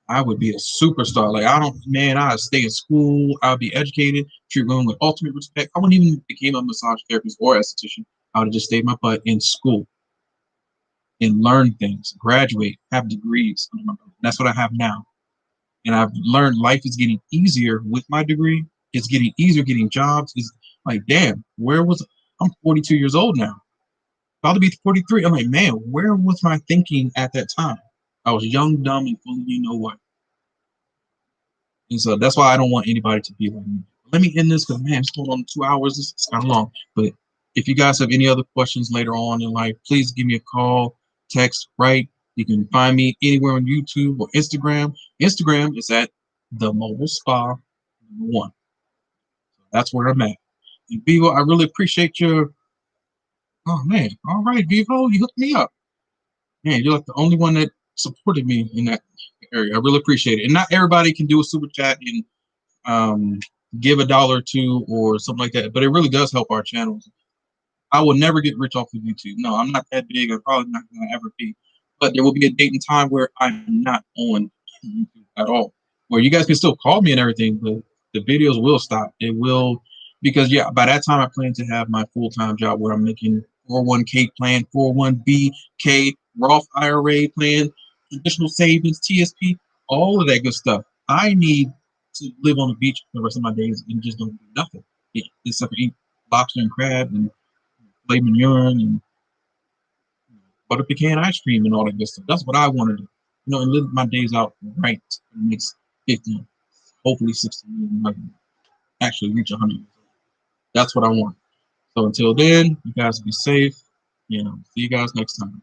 I would be a superstar. Like I don't, man, I'd stay in school. I'd be educated, treat women with ultimate respect. I wouldn't even became a massage therapist or esthetician. I would have just stayed my butt in school and learn things, graduate, have degrees. That's what I have now. And I've learned life is getting easier with my degree. It's getting easier getting jobs. It's like, damn, I'm 42 years old now. About to be 43. I'm like, man, where was my thinking at that time? I was young, dumb, and full of you know what. And so that's why I don't want anybody to be like me. Let me end this because man, it's going on 2 hours. It's kind of long. But if you guys have any other questions later on in life, please give me a call, text, write. You can find me anywhere on YouTube or Instagram. Instagram is at the Mobile Spa 1. That's where I'm at. And Vivo, I really appreciate your. Oh man, all right, Vivo, you hooked me up. Man, you're like the only one that supported me in that area. I really appreciate it. And not everybody can do a super chat and um, give $1 or two or something like that. But it really does help our channels. I will never get rich off of YouTube. No, I'm not that big. I'm probably not going to ever be. But there will be a date and time where I'm not on YouTube at all. Where you guys can still call me and everything, but the videos will stop. It will, because yeah, by that time I plan to have my full-time job where I'm making 401k plan, 401bk, Roth IRA plan, traditional savings, TSP, all of that good stuff. I need to live on the beach for the rest of my days and just don't do nothing. Except for eat lobster and crab and filet mignon and butter pecan ice cream and all that good stuff. That's what I want to do. You know, and live my days out right in the next 50, hopefully 60 years, like actually reach 100. That's what I want. So until then, you guys be safe. You know, see you guys next time.